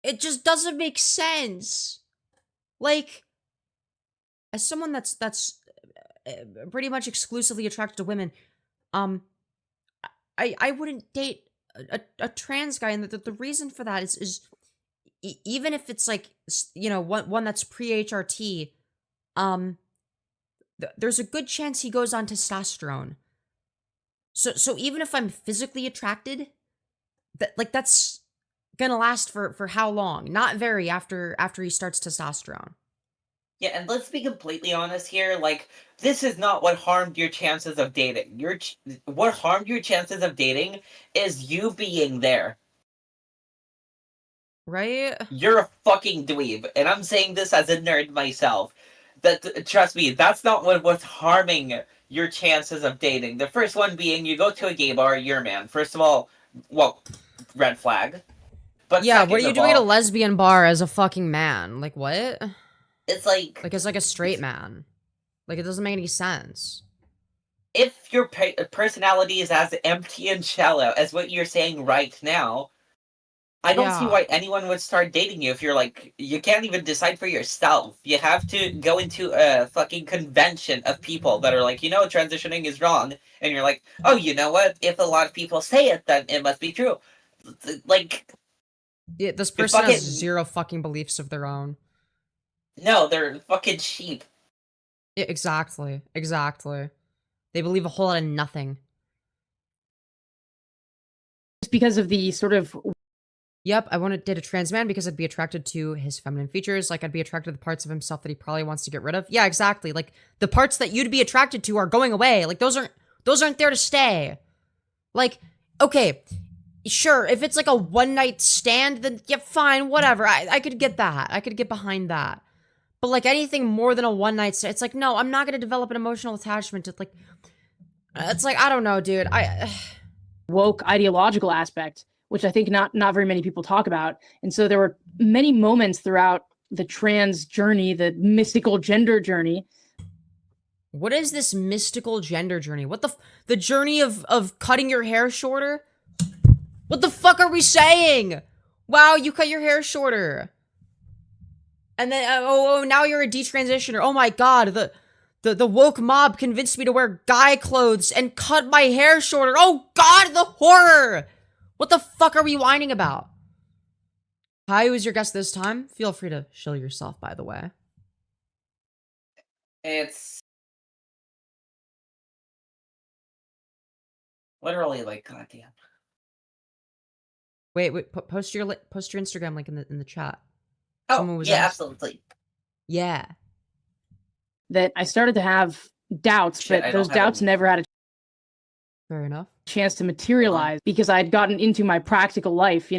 it just doesn't make sense. Like, as someone that's pretty much exclusively attracted to women, I wouldn't date a trans guy, and the reason for that is even if it's like, you know, one that's pre-HRT, there's a good chance he goes on testosterone. So even if I'm physically attracted, that's gonna last for how long? Not very after he starts testosterone. Yeah, and let's be completely honest here. Like, this is not what harmed your chances of dating. What harmed your chances of dating is you being there. Right? You're a fucking dweeb, and I'm saying this as a nerd myself. That, trust me, that's not what's harming your chances of dating. The first one being, you go to a gay bar, you're a man. First of all, well, red flag. But Yeah, what are you second of doing at a all, lesbian bar as a fucking man? Like, what? it's like Like, as like a straight man. Like, it doesn't make any sense. if your personality is as empty and shallow as what you're saying right now, I don't see Yeah. why anyone would start dating you if you're like, you can't even decide for yourself. You have to go into a fucking convention of people that are like, you know, transitioning is wrong. And you're like, oh, you know what? If a lot of people say it, then it must be true. Like, Yeah, this You're person has fucking- zero fucking beliefs of their own. No, they're fucking sheep. Yeah, exactly. Exactly. They believe a whole lot of nothing. Just because of the sort of Yep, I want to date a trans man because I'd be attracted to his feminine features. Like, I'd be attracted to the parts of himself that he probably wants to get rid of. Yeah, exactly. Like, the parts that you'd be attracted to are going away. Like, those aren't there to stay. Like, okay, sure, if it's like a one-night stand, then yeah, fine, whatever. I could get that. I could get behind that. But, like, anything more than a one-night stand, it's like, no, I'm not going to develop an emotional attachment to, like, it's like, I don't know, dude. woke ideological aspect, which I think not very many people talk about. And so there were many moments throughout the trans journey, the mystical gender journey. What is this mystical gender journey? What the journey of cutting your hair shorter? What the fuck are we saying? Wow, you cut your hair shorter. And then, now you're a detransitioner. Oh my god, the woke mob convinced me to wear guy clothes and cut my hair shorter. Oh god, the horror! What the fuck are we whining about? Hi, who's your guest this time? Feel free to shill yourself, by the way. It's literally like, goddamn. Wait, post your Instagram link in the chat. Oh, Someone was yeah, asking. absolutely. Yeah. That I started to have doubts, Shit, I but don't those have doubts any. never had a Fair enough. chance to materialize because I'd gotten into my practical life,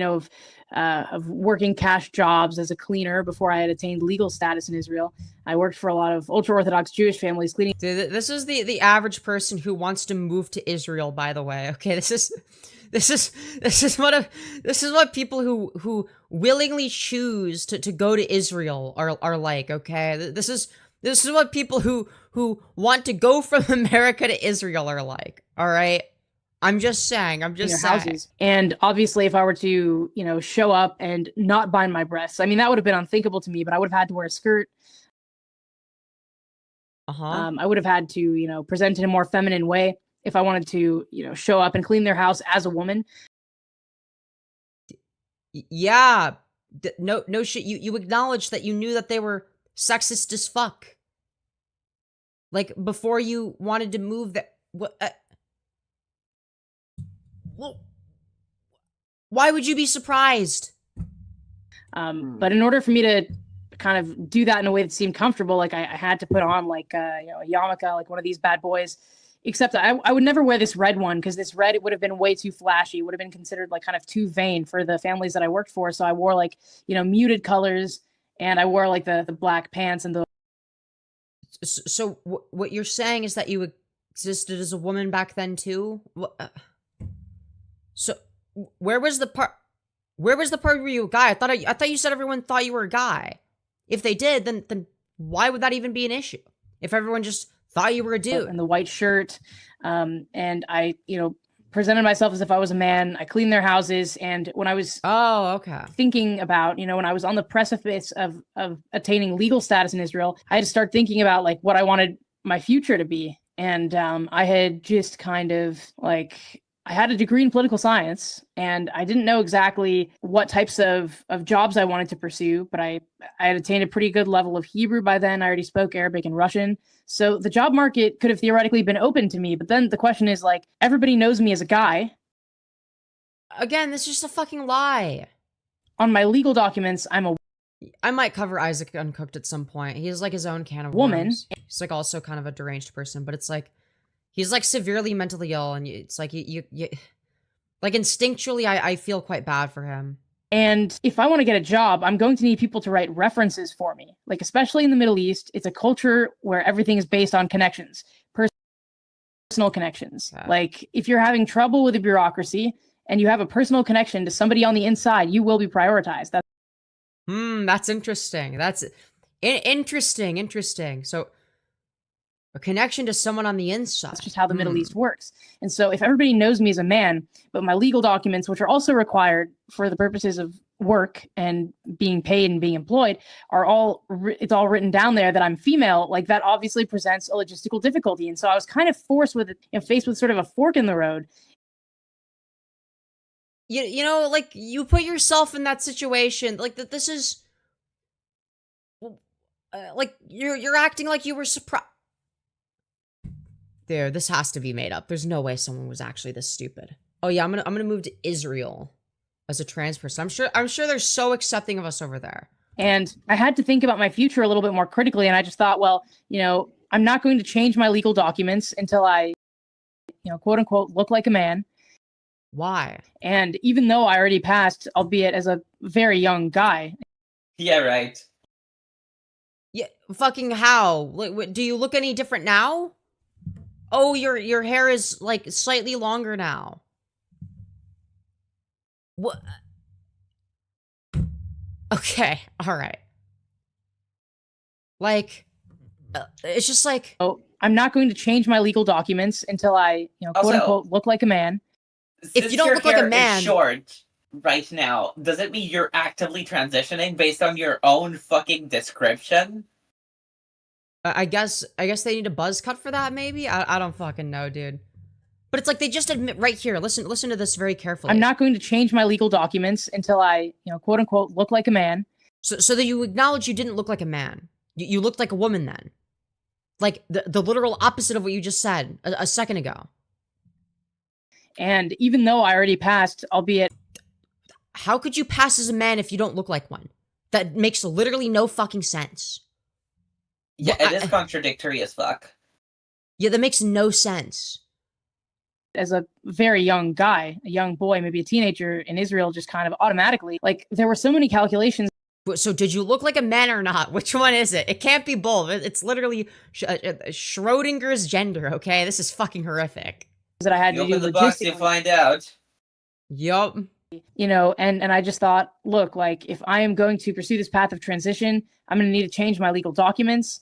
of working cash jobs as a cleaner before I had attained legal status in Israel. I worked for a lot of ultra-Orthodox Jewish families cleaning. Dude, this is the average person who wants to move to Israel, by the way. Okay, this is what people who willingly choose to go to Israel are like, okay? This is what people who want to go from America to Israel are like. All right? I'm just saying. Their houses. And obviously, if I were to, show up and not bind my breasts, I mean, that would have been unthinkable to me, but I would have had to wear a skirt. I would have had to, present in a more feminine way if I wanted to, show up and clean their house as a woman. Yeah. No shit. You acknowledged that you knew that they were sexist as fuck. Like, before you wanted to move that... Well, why would you be surprised? But in order for me to kind of do that in a way that seemed comfortable, like I had to put on like a yarmulke, like one of these bad boys. Except I would never wear this red one because this red, it would have been way too flashy. It would have been considered like kind of too vain for the families that I worked for. So I wore like muted colors, and I wore like the black pants and the. So what you're saying is that you existed as a woman back then too? So where was the part where you were a guy? I thought you said everyone thought you were a guy. If they did, then why would that even be an issue? If everyone just thought you were a dude. And the white shirt. And I, presented myself as if I was a man. I cleaned their houses. And when I was thinking about, when I was on the precipice of attaining legal status in Israel, I had to start thinking about like what I wanted my future to be. And I had just kind of like, I had a degree in political science, and I didn't know exactly what types of jobs I wanted to pursue, but I had attained a pretty good level of Hebrew by then. I already spoke Arabic and Russian. So the job market could have theoretically been open to me. But then the question is, like, everybody knows me as a guy. Again, this is just a fucking lie. On my legal documents, I might cover Isaac Uncooked at some point. He's like his own can of woman. worms. He's like also kind of a deranged person, but it's like, he's like severely mentally ill, and it's like you like instinctually, I feel quite bad for him. And if I want to get a job, I'm going to need people to write references for me. Like, especially in the Middle East, it's a culture where everything is based on connections, personal connections. Yeah. Like, if you're having trouble with the bureaucracy and you have a personal connection to somebody on the inside, you will be prioritized. That's interesting. That's interesting. So, a connection to someone on the inside. That's just how the Middle East works. And so if everybody knows me as a man, but my legal documents, which are also required for the purposes of work and being paid and being employed, are it's all written down there that I'm female, like that obviously presents a logistical difficulty. And so I was kind of faced with sort of a fork in the road. you know, like, you put yourself in that situation. Like, that this is... like, you're acting like you were surprised. There, this has to be made up. There's no way someone was actually this stupid. Oh yeah, I'm gonna move to Israel as a trans person. I'm sure they're so accepting of us over there. And I had to think about my future a little bit more critically. And I just thought, well, you know, I'm not going to change my legal documents until I, you know, quote unquote, look like a man. Why? And even though I already passed, albeit as a very young guy. Yeah, right. Yeah, fucking how? Like, do you look any different now? Oh, your hair is, like, slightly longer now. What? Okay, alright. Like, it's just like... Oh, I'm not going to change my legal documents until I, you know, quote unquote, look like a man. If you don't look like a man... is short right now, does it mean you're actively transitioning based on your own fucking description? I guess they need a buzz cut for that, maybe? I don't fucking know, dude. But it's like they just admit right here. Listen to this very carefully. I'm not going to change my legal documents until I, you know, quote unquote, look like a man. So that you acknowledge you didn't look like a man. You looked like a woman then. Like the literal opposite of what you just said a second ago. And even though I already passed, albeit... How could you pass as a man if you don't look like one? That makes literally no fucking sense. Yeah, it is contradictory as fuck. Yeah, that makes no sense. As a very young guy, a young boy, maybe a teenager in Israel, just kind of automatically, like, there were so many calculations. So did you look like a man or not? Which one is it? It can't be both. It's literally Schrodinger's gender, okay? This is fucking horrific. That I had You to do open the box, you find out. Yup. You know, and I just thought, look, like, if I am going to pursue this path of transition, I'm going to need to change my legal documents.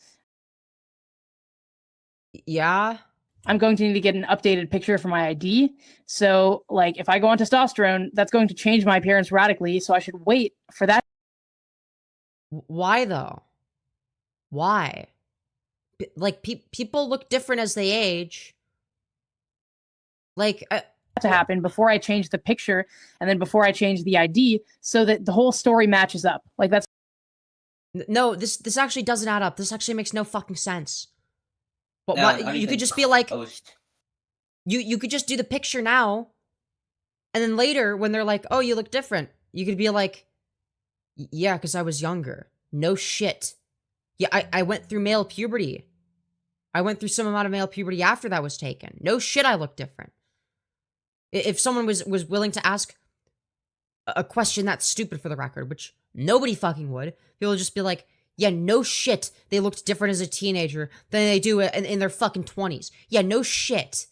Yeah. I'm going to need to get an updated picture for my ID. So, like, if I go on testosterone, that's going to change my appearance radically. So I should wait for that. Why, though? Why? Like, people look different as they age. Like... to happen before I change the picture and then before I change the ID so that the whole story matches up. Like, that's... No, this actually doesn't add up. This actually makes no fucking sense. But No, what, you could just be like... You could just do the picture now. And then later, when they're like, oh, you look different. You could be like, yeah, because I was younger. No shit. Yeah, I went through male puberty. I went through some amount of male puberty after that was taken. No shit, I look different. If someone was willing to ask a question that's stupid for the record, which nobody fucking would, people would just be like, yeah, no shit, they looked different as a teenager than they do in their fucking 20s. Yeah, no shit.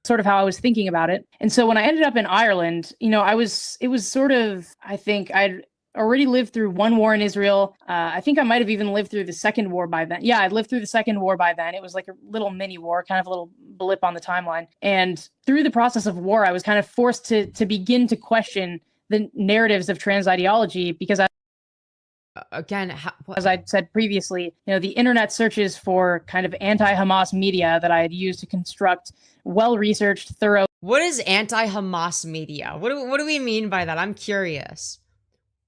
Sort of how I was thinking about it. And so when I ended up in Ireland, you know, it was sort of, I think I'd already lived through one war in Israel. I think I might have even lived through the second war by then. Yeah, I'd lived through the second war by then. It was like a little mini war, kind of a little blip on the timeline. And through the process of war, I was kind of forced to begin to question the narratives of trans ideology because again, as I said previously, you know, the internet searches for kind of anti-Hamas media that I had used to construct well-researched, thorough. What is anti-Hamas media? What do we mean by that? I'm curious.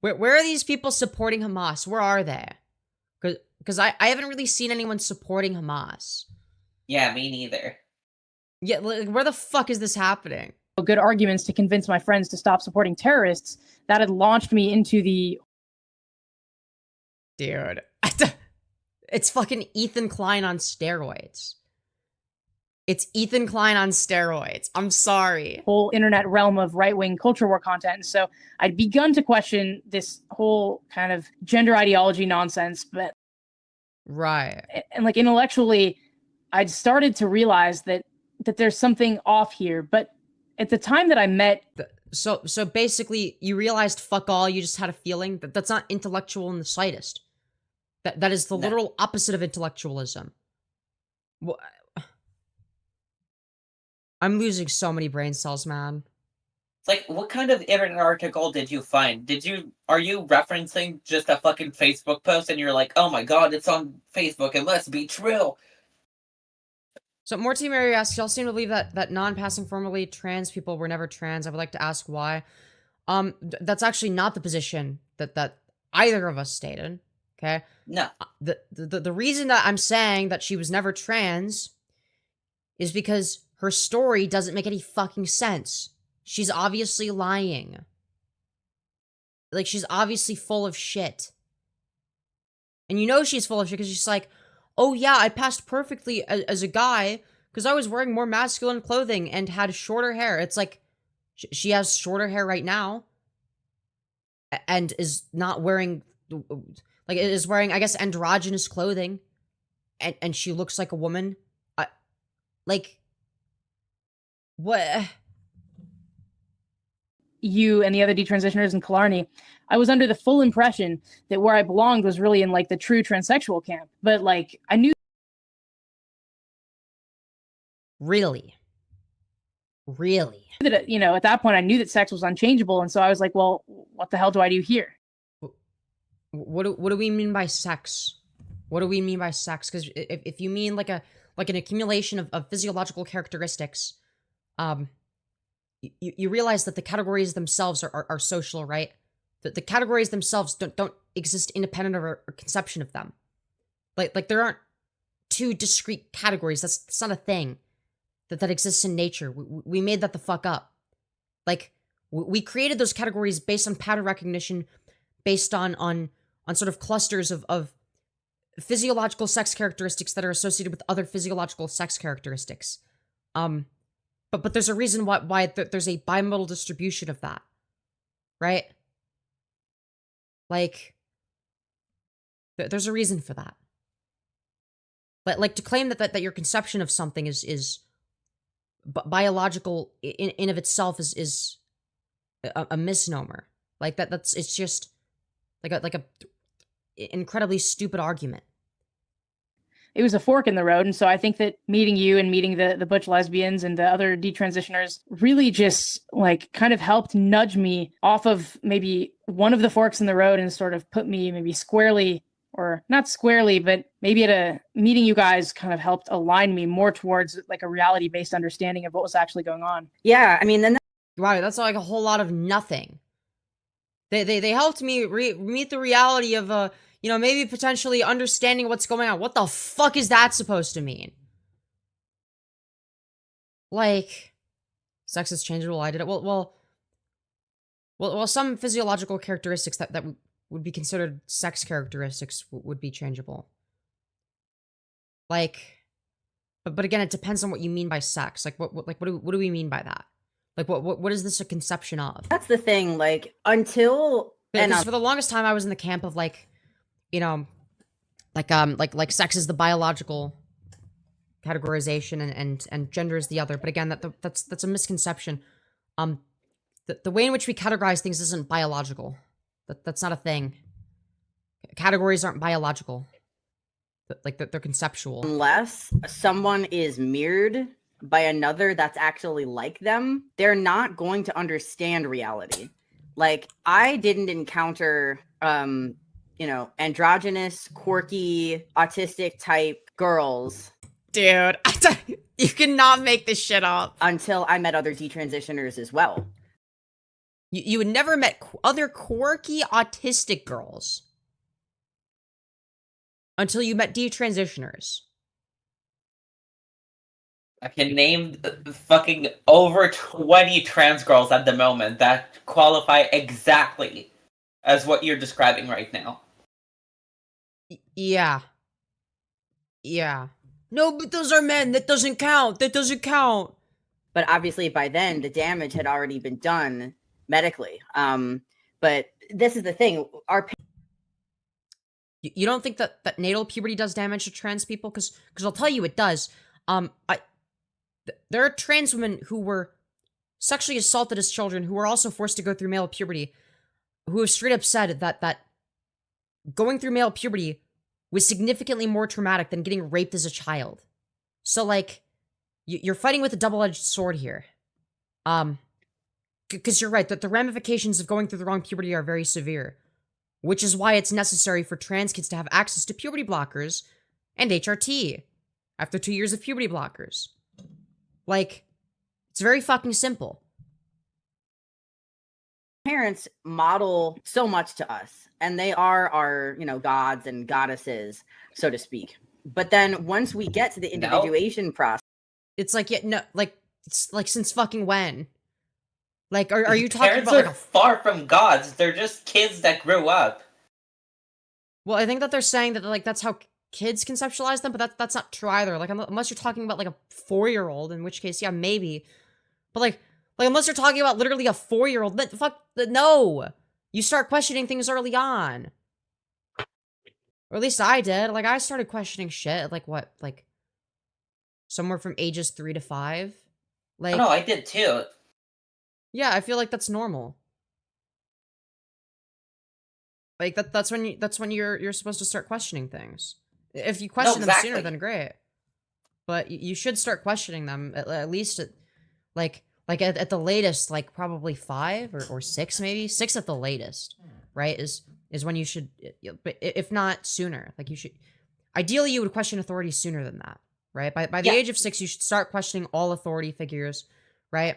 Where are these people supporting Hamas? Where are they? Because I haven't really seen anyone supporting Hamas. Yeah, me neither. Yeah, like, where the fuck is this happening? Good arguments to convince my friends to stop supporting terrorists that had launched me into the... Dude. It's fucking Ethan Klein on steroids. It's Ethan Klein on steroids. I'm sorry. Whole internet realm of right-wing culture war content. And so I'd begun to question this whole kind of gender ideology nonsense, but... Right. And like intellectually, I'd started to realize that there's something off here. But at the time that I met... So basically, you realized fuck all, you just had a feeling that that's not intellectual in the slightest. That is the literal opposite of intellectualism. I'm losing so many brain cells, man. It's like, what kind of internet article did you find? Are you referencing just a fucking Facebook post and you're like, oh my god, it's on Facebook, it must be true. So Morty Mary asks, y'all seem to believe that non-passing formerly trans people were never trans. I would like to ask why. That's actually not the position that either of us stated. Okay. No. The reason that I'm saying that she was never trans is because her story doesn't make any fucking sense. She's obviously lying. Like, she's obviously full of shit. And you know she's full of shit because she's like, oh yeah, I passed perfectly as a guy because I was wearing more masculine clothing and had shorter hair. It's like, she has shorter hair right now and is not wearing, like, is wearing, I guess, androgynous clothing. And she looks like a woman. Like, what? You and the other detransitioners in Killarney, I was under the full impression that where I belonged was really in like the true transsexual camp. But like, I knew. Really? That, you know, at that point, I knew that sex was unchangeable. And so I was like, well, what the hell do I do here? What do we mean by sex? What do we mean by sex? Because if you mean like an accumulation of physiological characteristics, you realize that the categories themselves are social, right? That the categories themselves don't exist independent of our conception of them. Like there aren't two discrete categories. That's not a thing that exists in nature. We made that the fuck up. Like, we created those categories based on pattern recognition, based on sort of clusters of physiological sex characteristics that are associated with other physiological sex characteristics. But there's a reason why there's a bimodal distribution of that, right? Like, there's a reason for that. But like, to claim that your conception of something is biological in of itself is a misnomer. Like it's just like a incredibly stupid argument. It was a fork in the road. And so I think that meeting you and meeting the butch lesbians and the other detransitioners really just like kind of helped nudge me off of maybe one of the forks in the road and sort of put me maybe squarely, or not squarely, but maybe at a meeting you guys kind of helped align me more towards like a reality-based understanding of what was actually going on. Yeah, I mean, then Wow, that's like a whole lot of nothing. They helped me meet the reality of maybe potentially understanding what's going on. What the fuck is that supposed to mean? Like, sex is changeable. I did it. Well, some physiological characteristics that would be considered sex characteristics would be changeable. Like, but again, it depends on what you mean by sex. Like, what do we mean by that? Like, what is this a conception of? that's the thing. Like, until Because for the longest time, I was in the camp of like, like sex is the biological categorization and gender is the other. But again, that's a misconception. The way in which we categorize things isn't biological. That's not a thing. Categories aren't biological. They're conceptual. unless someone is mirrored by another that's actually like them, they're not going to understand reality. Like, I didn't encounter androgynous, quirky, autistic type girls, Dude, you cannot make this shit up. until I met other detransitioners as well. You had never met other quirky autistic girls until you met detransitioners. I can name fucking over 20 trans girls at the moment that qualify exactly as what you're describing right now. Yeah. No, but those are men. That doesn't count. But obviously by then the damage had already been done medically. But this is the thing. You don't think that natal puberty does damage to trans people? Because I'll tell you it does. There are trans women who were sexually assaulted as children who were also forced to go through male puberty, who have straight up said that going through male puberty was significantly more traumatic than getting raped as a child. So, like, you're fighting with a double-edged sword here. Because you're right, that the ramifications of going through the wrong puberty are very severe, which is why it's necessary for trans kids to have access to puberty blockers and HRT after 2 years of puberty blockers. Like, it's very fucking simple. Parents model so much to us, and they are our, gods and goddesses, so to speak. But then once we get to the individuation process, it's like, yeah, no, like, it's like, since fucking when? Like, are you talking Parents about are like far from gods. They're just kids that grew up. well, I think that they're saying that like that's how kids conceptualize them, but that's not true either. Like, unless you're talking about like a 4-year-old, in which case, yeah, maybe. But like unless you're talking about literally a 4-year-old, but no. You start questioning things early on. Or at least I did. Like, I started questioning shit like what, like somewhere from ages 3 to 5. Like, No, I did too. yeah, I feel like that's normal. Like that's when you're supposed to start questioning things. If you question them sooner, then great. But you should start questioning them at least at at the latest, like probably 5 or 6, maybe 6 at the latest, right? Is when you should, but if not sooner, like you should. Ideally, you would question authority sooner than that, right? By the age of 6, you should start questioning all authority figures, right?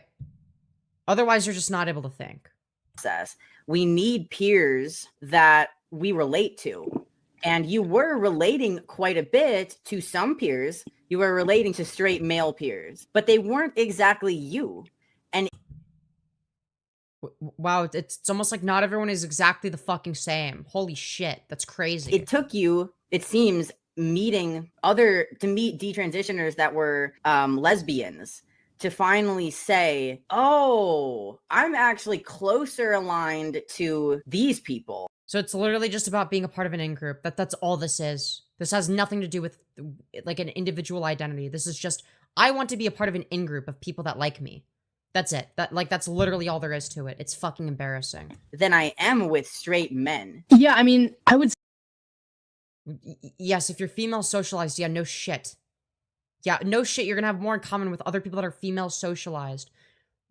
Otherwise, you're just not able to think. We need peers that we relate to. And you were relating quite a bit to some peers. You were relating to straight male peers, but they weren't exactly you. And wow, it's almost like not everyone is exactly the fucking same. Holy shit, that's crazy. It took you, it seems, meet detransitioners that were lesbians to finally say, oh, I'm actually closer aligned to these people. So it's literally just about being a part of an in-group. That's all this is. This has nothing to do with like an individual identity. This is just, I want to be a part of an in-group of people that like me. That's it. That's literally all there is to it. It's fucking embarrassing. Than I am with straight men. Yeah, I mean, I would. Yes, if you're female socialized, yeah, no shit. Yeah, no shit, you're gonna have more in common with other people that are female socialized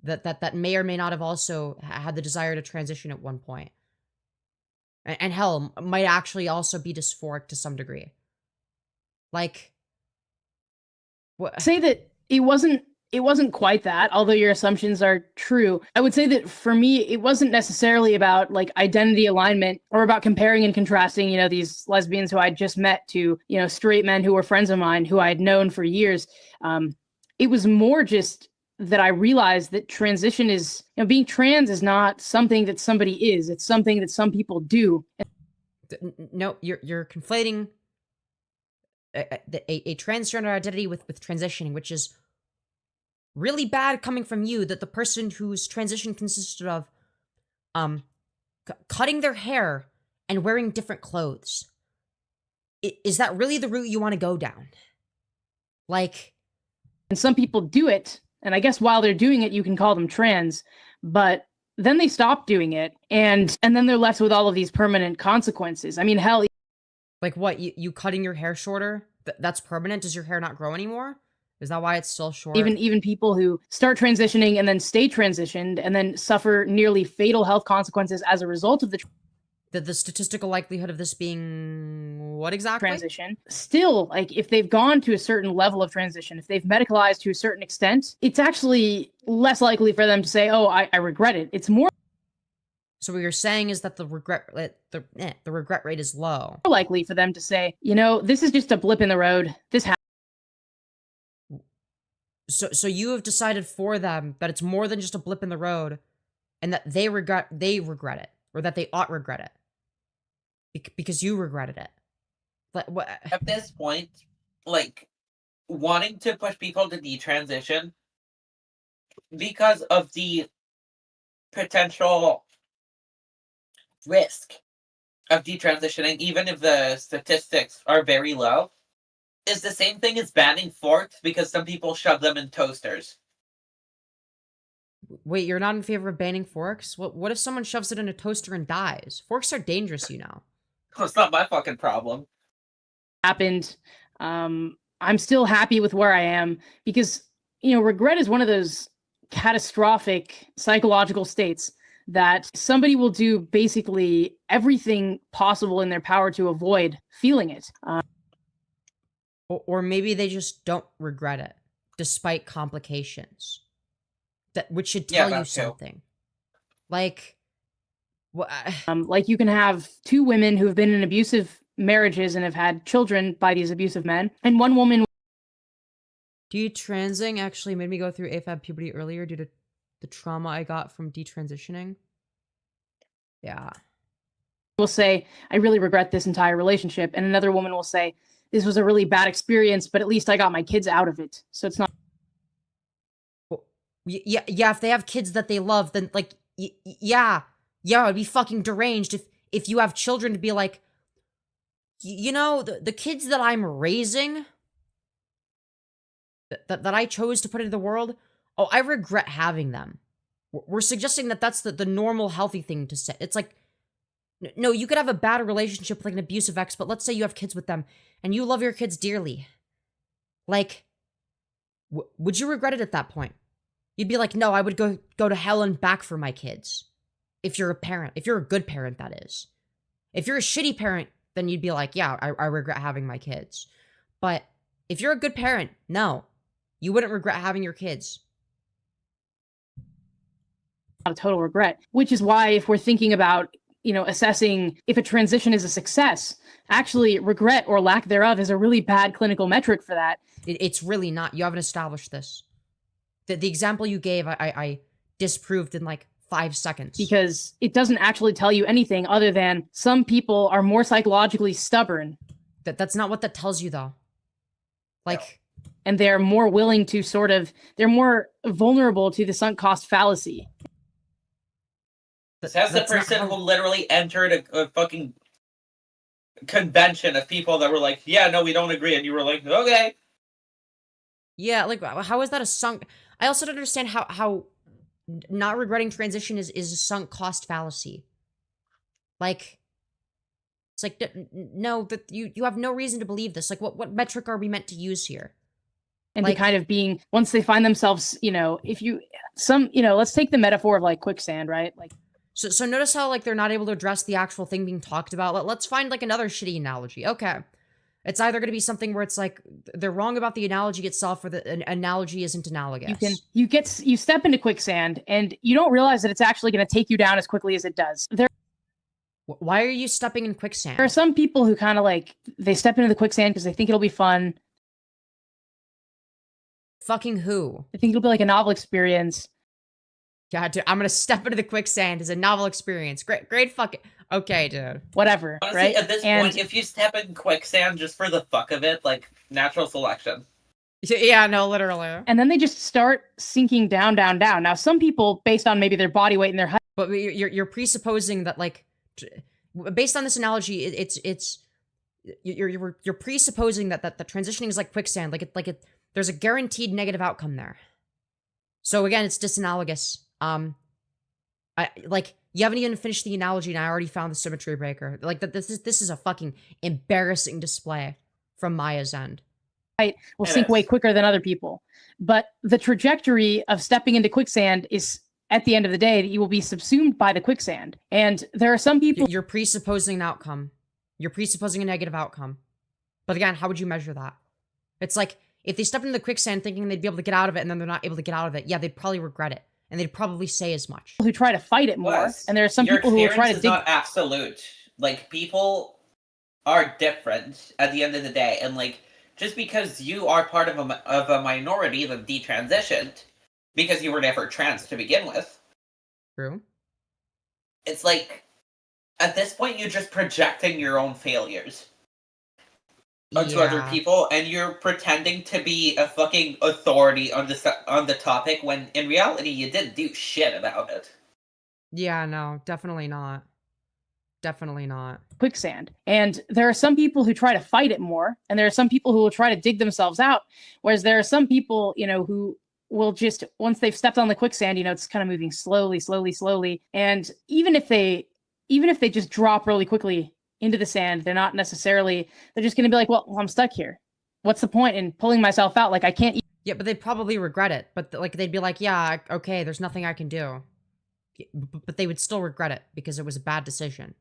that may or may not have also had the desire to transition at one point. And hell, might actually also be dysphoric to some degree. Like, say that it wasn't quite that, although your assumptions are true. I would say that for me, it wasn't necessarily about like identity alignment or about comparing and contrasting, these lesbians who I'd just met to, straight men who were friends of mine who I had known for years. It was more just that I realized that transition is, being trans is not something that somebody is. It's something that some people do. No, you're conflating a transgender identity with transitioning, which is really bad coming from you, that the person whose transition consisted of cutting their hair and wearing different clothes. Is that really the route you want to go down? Like, and some people do it, and I guess while they're doing it, you can call them trans, but then they stop doing it, and then they're left with all of these permanent consequences. I mean, hell. Like what, you cutting your hair shorter? That's permanent? Does your hair not grow anymore? Is that why it's still short? Even people who start transitioning and then stay transitioned and then suffer nearly fatal health consequences as a result of the statistical likelihood of this being what exactly? Transition. Still, like if they've gone to a certain level of transition, if they've medicalized to a certain extent, it's actually less likely for them to say, oh, I regret it. It's more. So what you're saying is that the regret rate is low. More likely for them to say, this is just a blip in the road. This happened. So you have decided for them that it's more than just a blip in the road, and that they regret it, or that they ought regret it, because you regretted it. But what? At this point, like wanting to push people to detransition because of the potential risk of detransitioning, even if the statistics are very low, is the same thing as banning forks because some people shove them in toasters. Wait, you're not in favor of banning forks? What if someone shoves it in a toaster and dies? Forks are dangerous, It's not my fucking problem. Happened. I'm still happy with where I am because, regret is one of those catastrophic psychological states that somebody will do basically everything possible in their power to avoid feeling it. Or maybe they just don't regret it, despite complications. Which should tell you something. Like, Well, Like you can have two women who have been in abusive marriages and have had children by these abusive men, and one woman. Detransing actually made me go through AFAB puberty earlier due to the trauma I got from detransitioning. Yeah. Will say, I really regret this entire relationship. And another woman will say, this was a really bad experience, but at least I got my kids out of it. So it's not. Well, yeah, if they have kids that they love, then like, yeah, it'd be fucking deranged if you have children to be like, you know, the kids that I'm raising, that I chose to put into the world, oh, I regret having them. We're suggesting that that's the normal, healthy thing to say. It's like, no, you could have a bad relationship with like an abusive ex, but let's say you have kids with them and you love your kids dearly. Like, would you regret it at that point? You'd be like, no, I would go to hell and back for my kids. If you're a parent, if you're a good parent, that is. If you're a shitty parent, then you'd be like, yeah, I regret having my kids. But if you're a good parent, no, you wouldn't regret having your kids. Not a total regret, which is why if we're thinking about, you know, assessing if a transition is a success, actually regret or lack thereof is a really bad clinical metric for that. It's really not. You haven't established this. The example you gave, I disproved in like 5 seconds. Because it doesn't actually tell you anything other than some people are more psychologically stubborn. That's not what that tells you, though. Like, and they're more willing to they're more vulnerable to the sunk cost fallacy. Says the person who literally entered a fucking convention of people that were like, yeah, no, we don't agree. And you were like, okay. Yeah, like, how is that a sunk... I also don't understand how not regretting transition is a sunk cost fallacy. Like, it's like, no, that you have no reason to believe this. Like, what metric are we meant to use here? And like, to kind of being, once they find themselves, you know, let's take the metaphor of like quicksand, right? Like, So notice how, like, they're not able to address the actual thing being talked about. Let's find, like, another shitty analogy. Okay. It's either going to be something where it's, like, they're wrong about the analogy itself or the analogy isn't analogous. You step into quicksand and you don't realize that it's actually going to take you down as quickly as it does. Why are you stepping in quicksand? There are some people who kind of, like, they step into the quicksand because they think it'll be fun. Fucking who? I think it'll be, like, a novel experience. God, dude, I'm gonna step into the quicksand as a novel experience. Great fucking... Okay, dude. Whatever, Honestly, right? at this point, if you step in quicksand just for the fuck of it, like, natural selection. Yeah, no, literally. And then they just start sinking down, down, down. Now, some people, based on maybe their body weight and their height... But you're presupposing that, like... Based on this analogy, you're presupposing that the transitioning is like quicksand. There's a guaranteed negative outcome there. So again, it's disanalogous. You haven't even finished the analogy and I already found the symmetry breaker. Like, this is a fucking embarrassing display from Maya's end. Will sink way quicker than other people. But the trajectory of stepping into quicksand is, at the end of the day, that you will be subsumed by the quicksand. And there are some people... You're presupposing an outcome. You're presupposing a negative outcome. But again, how would you measure that? It's like, if they step into the quicksand thinking they'd be able to get out of it and then they're not able to get out of it, yeah, they'd probably regret it. And they'd probably say as much. Who try to fight it more. Plus, and there are some people who will try to dig... Your experience is not absolute. Like, people are different at the end of the day. And, like, just because you are part of a minority that detransitioned, because you were never trans to begin with. True. It's like, at this point, you're just projecting your own failures onto other people, and you're pretending to be a fucking authority on the topic when in reality you didn't do shit about it. Yeah, no, definitely not. Definitely not. Quicksand. And there are some people who try to fight it more, and there are some people who will try to dig themselves out, whereas there are some people, you know, who will just, once they've stepped on the quicksand, you know, it's kind of moving slowly, slowly, slowly. And even if they just drop really quickly into the sand, they're just going to be like, well, I'm stuck here. What's the point in pulling myself out? Like, I can't... Yeah, but they'd probably regret it. But like, they'd be like, yeah, okay, there's nothing I can do. But they would still regret it because it was a bad decision.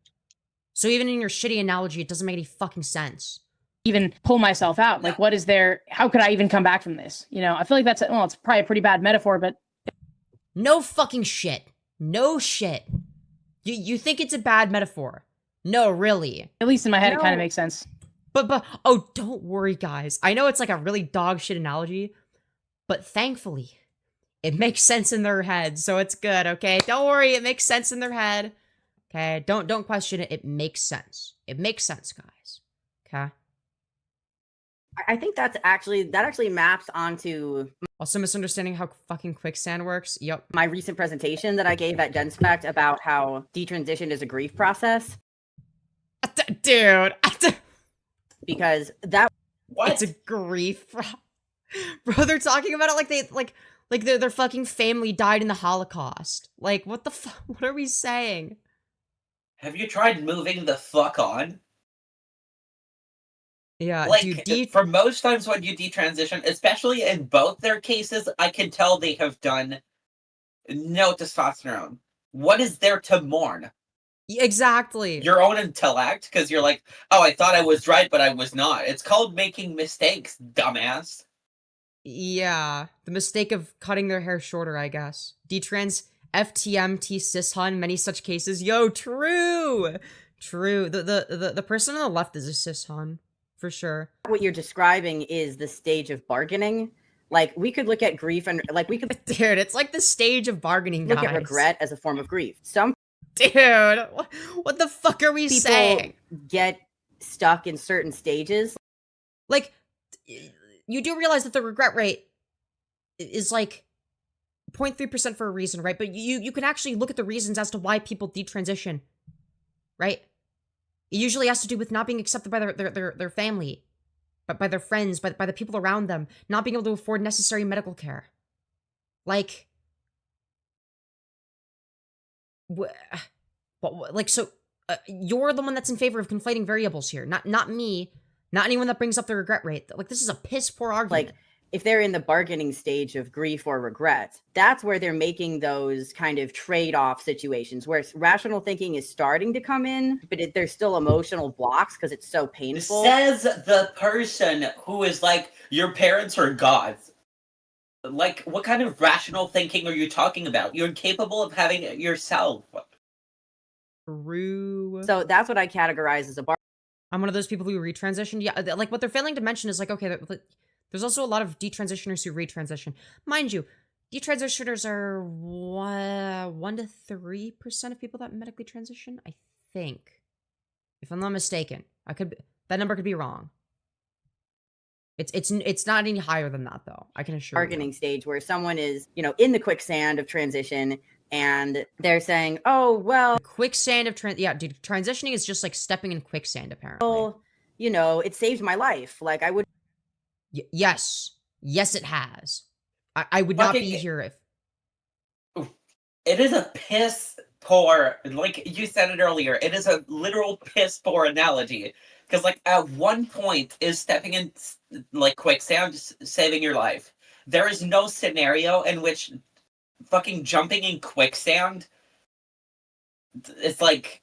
So even in your shitty analogy, it doesn't make any fucking sense. Even pull myself out. Like, what is there? How could I even come back from this? You know, I feel like it's probably a pretty bad metaphor, but... No fucking shit. No shit. You think it's a bad metaphor? No, really. At least in my head, it kind No. of makes sense. But oh, don't worry, guys. I know it's like a really dog shit analogy, but thankfully, it makes sense in their head, so it's good. Okay, don't worry, it makes sense in their head. Okay, don't question it. It makes sense. It makes sense, guys. Okay. I think that actually maps onto Also misunderstanding how fucking quicksand works. Yep. my recent presentation that I gave at GenSpect about how detransition is a grief process, Dude, because that What? it's a grief, bro. They're talking about it like they like their fucking family died in the Holocaust. Like, what the fuck? What are we saying? Have you tried moving the fuck on? Yeah, Like, dude. for most times when you detransition, especially in both their cases, I can tell they have done no testosterone. What is there to mourn? Exactly. Your own intellect? Because you're like, oh, I thought I was right, but I was not. It's called making mistakes, dumbass. Yeah, the mistake of cutting their hair shorter, I guess. Detrans, FTMT, cishun, many such cases. Yo, true. The person on the left is a cishun, for sure. what you're describing is the stage of bargaining. Like, we could look at grief and like we could Dude, it's like the stage of bargaining, look guys. at regret as a form of grief. Some Dude, what the fuck are we people saying? get stuck in certain stages. Like, you do realize that the regret rate is like 0.3% for a reason, right? But you can actually look at the reasons as to why people detransition, right? It usually has to do with not being accepted by their family, but by their friends, by the people around them, not being able to afford necessary medical care. Like, so you're the one that's in favor of conflating variables here, not me, not anyone that brings up the regret rate. Like, this is a piss poor argument. Like, if they're in the bargaining stage of grief or regret, that's where they're making those kind of trade-off situations where rational thinking is starting to come in, but there's still emotional blocks because it's so painful. Says the person who is like, your parents are gods. Like, what kind of rational thinking are you talking about? You're incapable of having it yourself. True. So that's what I categorize as a I'm one of those people who retransitioned. Yeah, like what they're failing to mention is like, okay, there's also a lot of detransitioners who retransition. Mind you, detransitioners are 1 to 3% of people that medically transition, I think. If I'm not mistaken. That number could be wrong. It's not any higher than that though. I can assure bargaining you. stage where someone is, in the quicksand of transition and they're saying, "Oh, well, Quicksand of dude, transitioning is just like stepping in quicksand apparently. well, it saved my life. Like, I would Yes, it has. I would not be here if. It is a piss poor, like you said it earlier, it is a literal piss poor analogy. Because, like, at one point, is stepping in, like, quicksand saving your life? There is no scenario in which fucking jumping in quicksand, it's like...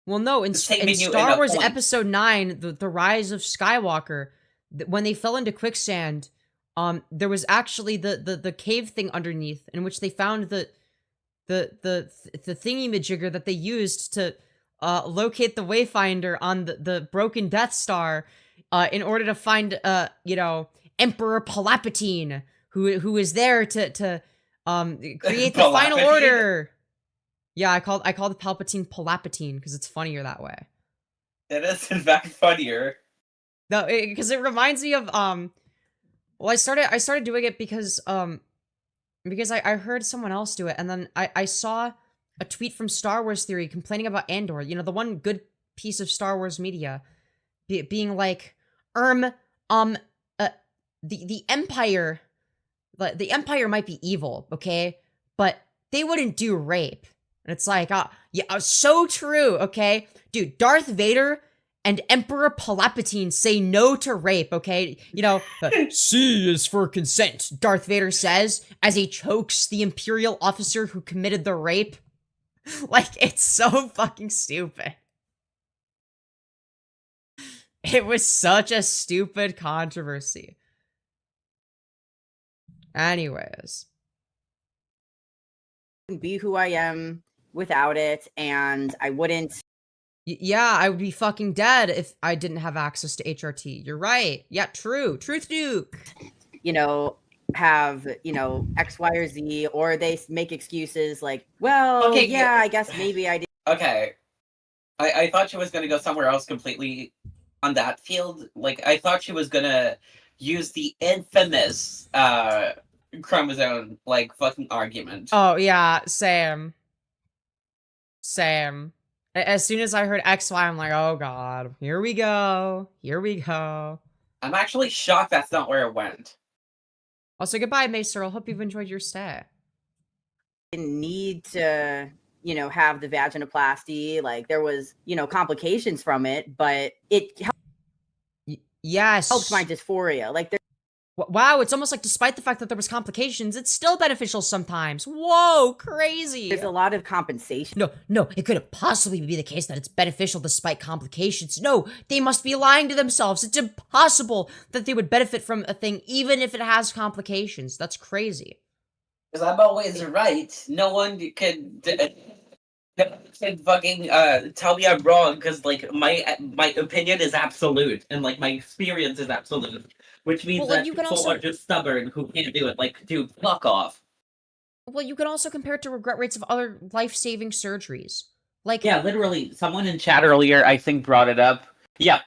Well, no, in Star Wars Episode 9, the Rise of Skywalker, when they fell into quicksand, there was actually the cave thing underneath, in which they found the thingy-majigger that they used to locate the Wayfinder on the broken Death Star, in order to find Emperor Palpatine, who is there to create the Final Order. Yeah, I called Palpatine Palpatine because it's funnier that way. It is in fact funnier. No, because it reminds me of well, I started doing it because I heard someone else do it, and then I saw a tweet from Star Wars Theory complaining about Andor, the one good piece of Star Wars media, being like, the Empire, the Empire might be evil, okay, but they wouldn't do rape. And it's like, yeah, so true, okay? Dude, Darth Vader and Emperor Palpatine say no to rape, okay? C is for consent, Darth Vader says, as he chokes the Imperial officer who committed the rape. Like, it's so fucking stupid. It was such a stupid controversy. Anyways. be who I am without it, and I wouldn't. Yeah, I would be fucking dead if I didn't have access to HRT. You're right. Yeah, true. Truth Duke. Have X, Y, or Z, or they make excuses like, well, Okay, yeah, I guess maybe I did. Okay. I thought she was gonna go somewhere else completely on that field. Like, I thought she was gonna use the infamous chromosome, like, fucking argument. Oh, yeah, same. Same. As soon as I heard XY, I'm like, oh god, here we go. Here we go. I'm actually shocked that's not where it went. Also, goodbye, Maester. I hope you've enjoyed your stay. Didn't need to, have the vaginoplasty. Like, there was, complications from it, but it Yes. helped my dysphoria. Like, wow, it's almost like despite the fact that there was complications, it's still beneficial sometimes. Whoa, crazy. there's a lot of compensation. No, it couldn't possibly be the case that it's beneficial despite complications. No, they must be lying to themselves. It's impossible that they would benefit from a thing even if it has complications. That's crazy. Because I'm always right. No one can fucking tell me I'm wrong, because, like, my opinion is absolute, and, like, my experience is absolute. Which means that people are just stubborn who can't do it. Like, dude, fuck off. Well, you can also compare it to regret rates of other life-saving surgeries. Like, yeah, literally, someone in chat earlier, I think, brought it up. Yeah.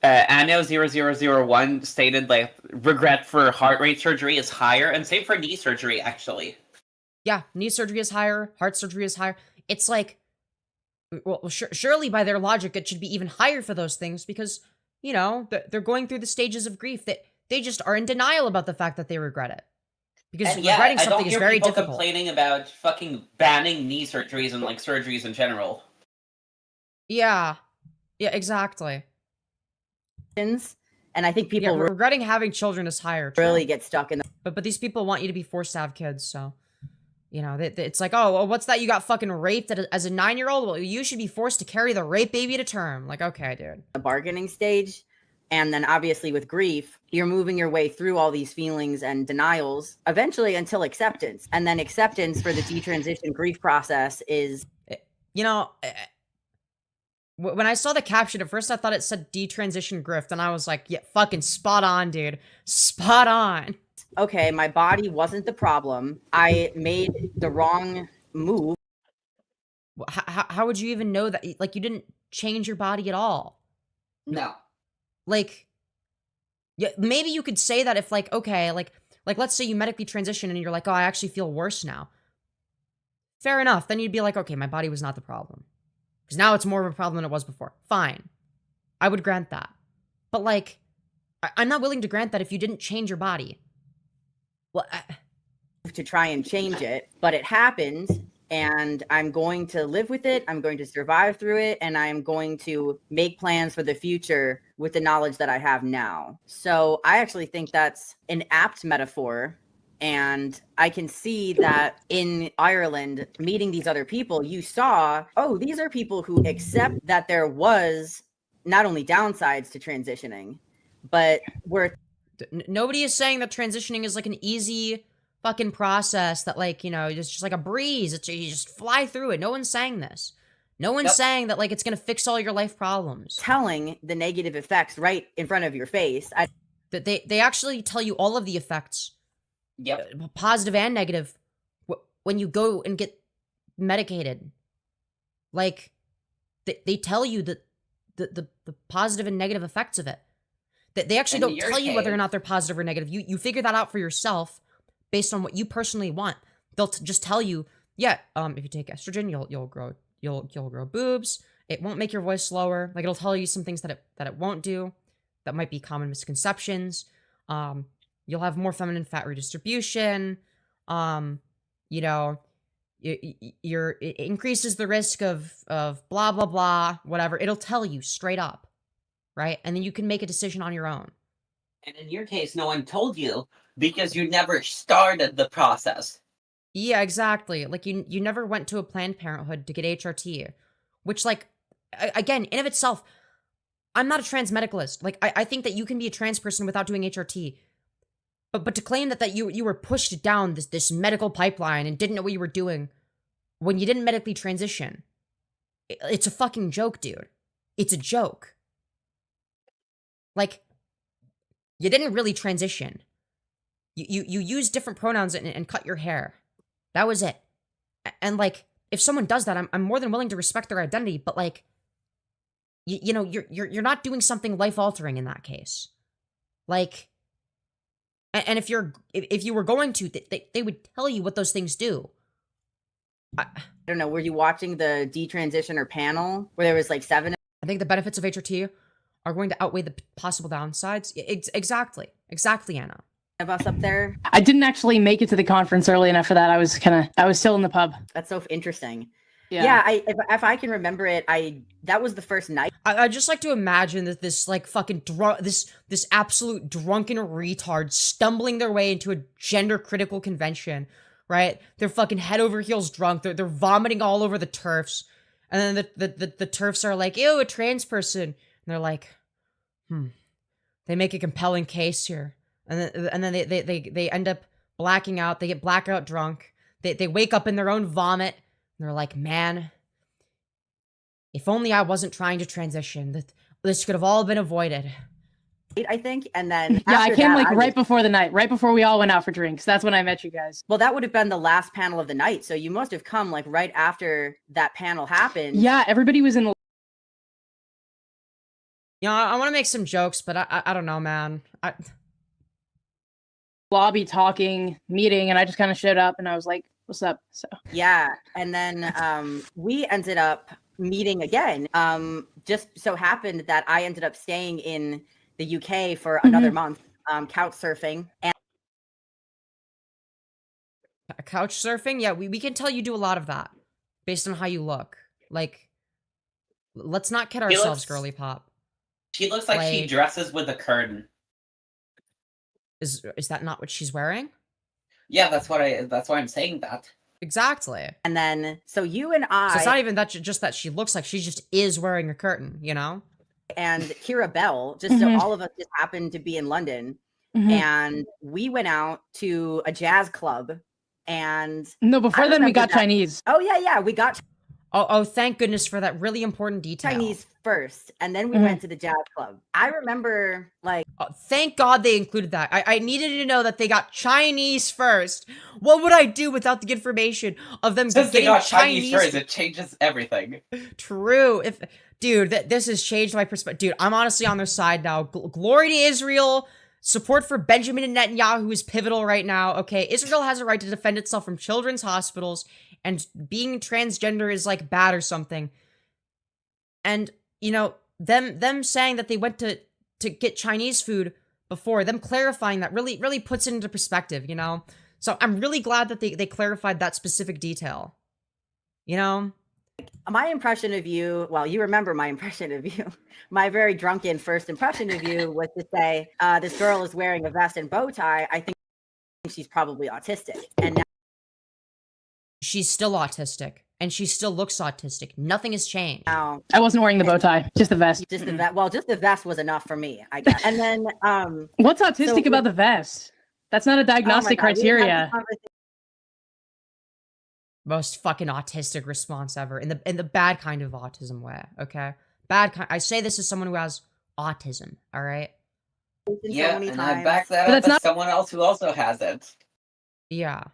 Anno0001 stated, like, regret for heart rate surgery is higher, and same for knee surgery, actually. Yeah, knee surgery is higher, heart surgery is higher. It's like, well, surely by their logic, it should be even higher for those things because, they're going through the stages of grief that they just are in denial about the fact that they regret it. Because regretting something is very difficult. I don't hear people complaining about fucking banning knee surgeries and, like, surgeries in general. Yeah, exactly. And I think people regretting having children is higher. Really get stuck in the. But these people want you to be forced to have kids, so. It's like, oh, what's that? You got fucking raped as a 9-year-old? Well, you should be forced to carry the rape baby to term. Like, okay, dude. The bargaining stage. And then obviously with grief, you're moving your way through all these feelings and denials, eventually until acceptance. And then acceptance for the detransition grief process is. When I saw the caption, at first I thought it said detransition grift. And I was like, yeah, fucking spot on, dude. Spot on. Okay, my body wasn't the problem. I made the wrong move. How would you even know that? Like, you didn't change your body at all. No. Like, yeah, maybe you could say that if, like, okay, like let's say you medically transition and you're like, oh, I actually feel worse now. Fair enough. Then you'd be like, okay, my body was not the problem. Because now it's more of a problem than it was before. Fine. I would grant that. But, like, I'm not willing to grant that if you didn't change your body. Well, to try and change it, but it happened, and I'm going to live with it. I'm going to survive through it, and I'm going to make plans for the future with the knowledge that I have now. So I actually think that's an apt metaphor, and I can see that in Ireland, meeting these other people, you saw, oh, these are people who accept that there was not only downsides to transitioning, but nobody is saying that transitioning is like an easy fucking process that, like, it's just like a breeze. You just fly through it. No one's saying this. No one's saying that, like, it's gonna fix all your life problems. Telling the negative effects right in front of your face. That they actually tell you all of the effects. Yep. Positive and negative. When you go and get medicated. Like, they tell you that the positive and negative effects of it. They actually don't tell you whether or not they're positive or negative. You figure that out for yourself based on what you personally want. They'll just tell you, yeah, if you take estrogen, you'll grow boobs. It won't make your voice lower. Like, it'll tell you some things that it won't do. That might be common misconceptions. You'll have more feminine fat redistribution. It increases the risk of blah blah blah, whatever. It'll tell you straight up. Right? And then you can make a decision on your own. And in your case, no one told you because you never started the process. Yeah, exactly. Like, you never went to a Planned Parenthood to get HRT, which, like, again, in of itself, I'm not a trans medicalist. Like, I think that you can be a trans person without doing HRT. But to claim that you were pushed down this medical pipeline and didn't know what you were doing, when you didn't medically transition. It's a fucking joke, dude. It's a joke. Like, you didn't really transition. You used different pronouns and cut your hair. That was it. And like, if someone does that, I'm more than willing to respect their identity, but like, you know, you're not doing something life-altering in that case. Like, and if you were going to, they would tell you what those things do. I don't know. Were you watching the detransitioner panel where there was like 7? I think the benefits of HRT are going to outweigh the possible downsides. Exactly, Anna. Of us up there. I didn't actually make it to the conference early enough for that. I was still in the pub. That's so interesting. Yeah, if I can remember it, that was the first night. I just like to imagine that this like fucking this absolute drunken retard stumbling their way into a gender critical convention, right? They're fucking head over heels drunk. They're vomiting all over the turfs, and then the turfs are like, ew, a trans person, and they're like, they make a compelling case here, and then they end up blacking out. They get blackout drunk. They wake up in their own vomit. And they're like, man, if only I wasn't trying to transition, this could have all been avoided. I think, and then yeah, I came like right before the night, right before we all went out for drinks. That's when I met you guys. Well, that would have been the last panel of the night, so you must have come like right after that panel happened. Yeah, everybody was in the. You know, I want to make some jokes, but I don't know, man. Lobby talking, meeting, and I just kind of showed up, and I was like, what's up? So yeah, and then we ended up meeting again. Just so happened that I ended up staying in the UK for another month, couch surfing. And couch surfing? Yeah, we can tell you do a lot of that based on how you look. Like, let's not kid ourselves, girly pop. She looks like she dresses with a curtain. Is that not what she's wearing? Yeah, that's why I'm saying that. Exactly. And then, so you and I... So it's not even that just that she looks like, she just is wearing a curtain, you know? And Kira Bell, just so all of us just happened to be in London. And we went out to a jazz club. And... No, before then we got Chinese. Oh, yeah, we got... Oh, thank goodness for that really important detail. Chinese first, and then we went to the jazz club. I remember, like... thank God they included that. I needed to know that they got Chinese first. What would I do without the information of them Since getting they got Chinese first? It changes everything. True. Dude, this has changed my perspective. Dude, I'm honestly on their side now. Glory to Israel. Support for Benjamin Netanyahu is pivotal right now. Okay, Israel has a right to defend itself from children's hospitals, and being transgender is like bad or something. And you know, them saying that they went to get Chinese food before, them clarifying that really puts it into perspective, you know? So I'm really glad that they clarified that specific detail. You know? My impression of you, well, you remember my impression of you. My very drunken first impression of you was to say, this girl is wearing a vest and bow tie. I think she's probably autistic. And now she's still autistic. And she still looks autistic. Nothing has changed. Now, I wasn't wearing the bow tie, just the vest. Just the vest. Well, just the vest was enough for me, I guess. And then, what's autistic about the vest? That's not a diagnostic criteria. Most fucking autistic response ever, in the bad kind of autism way. Okay, bad kind. I say this as someone who has autism. All right. Yeah, and I back that up as someone else who also has it. Yeah.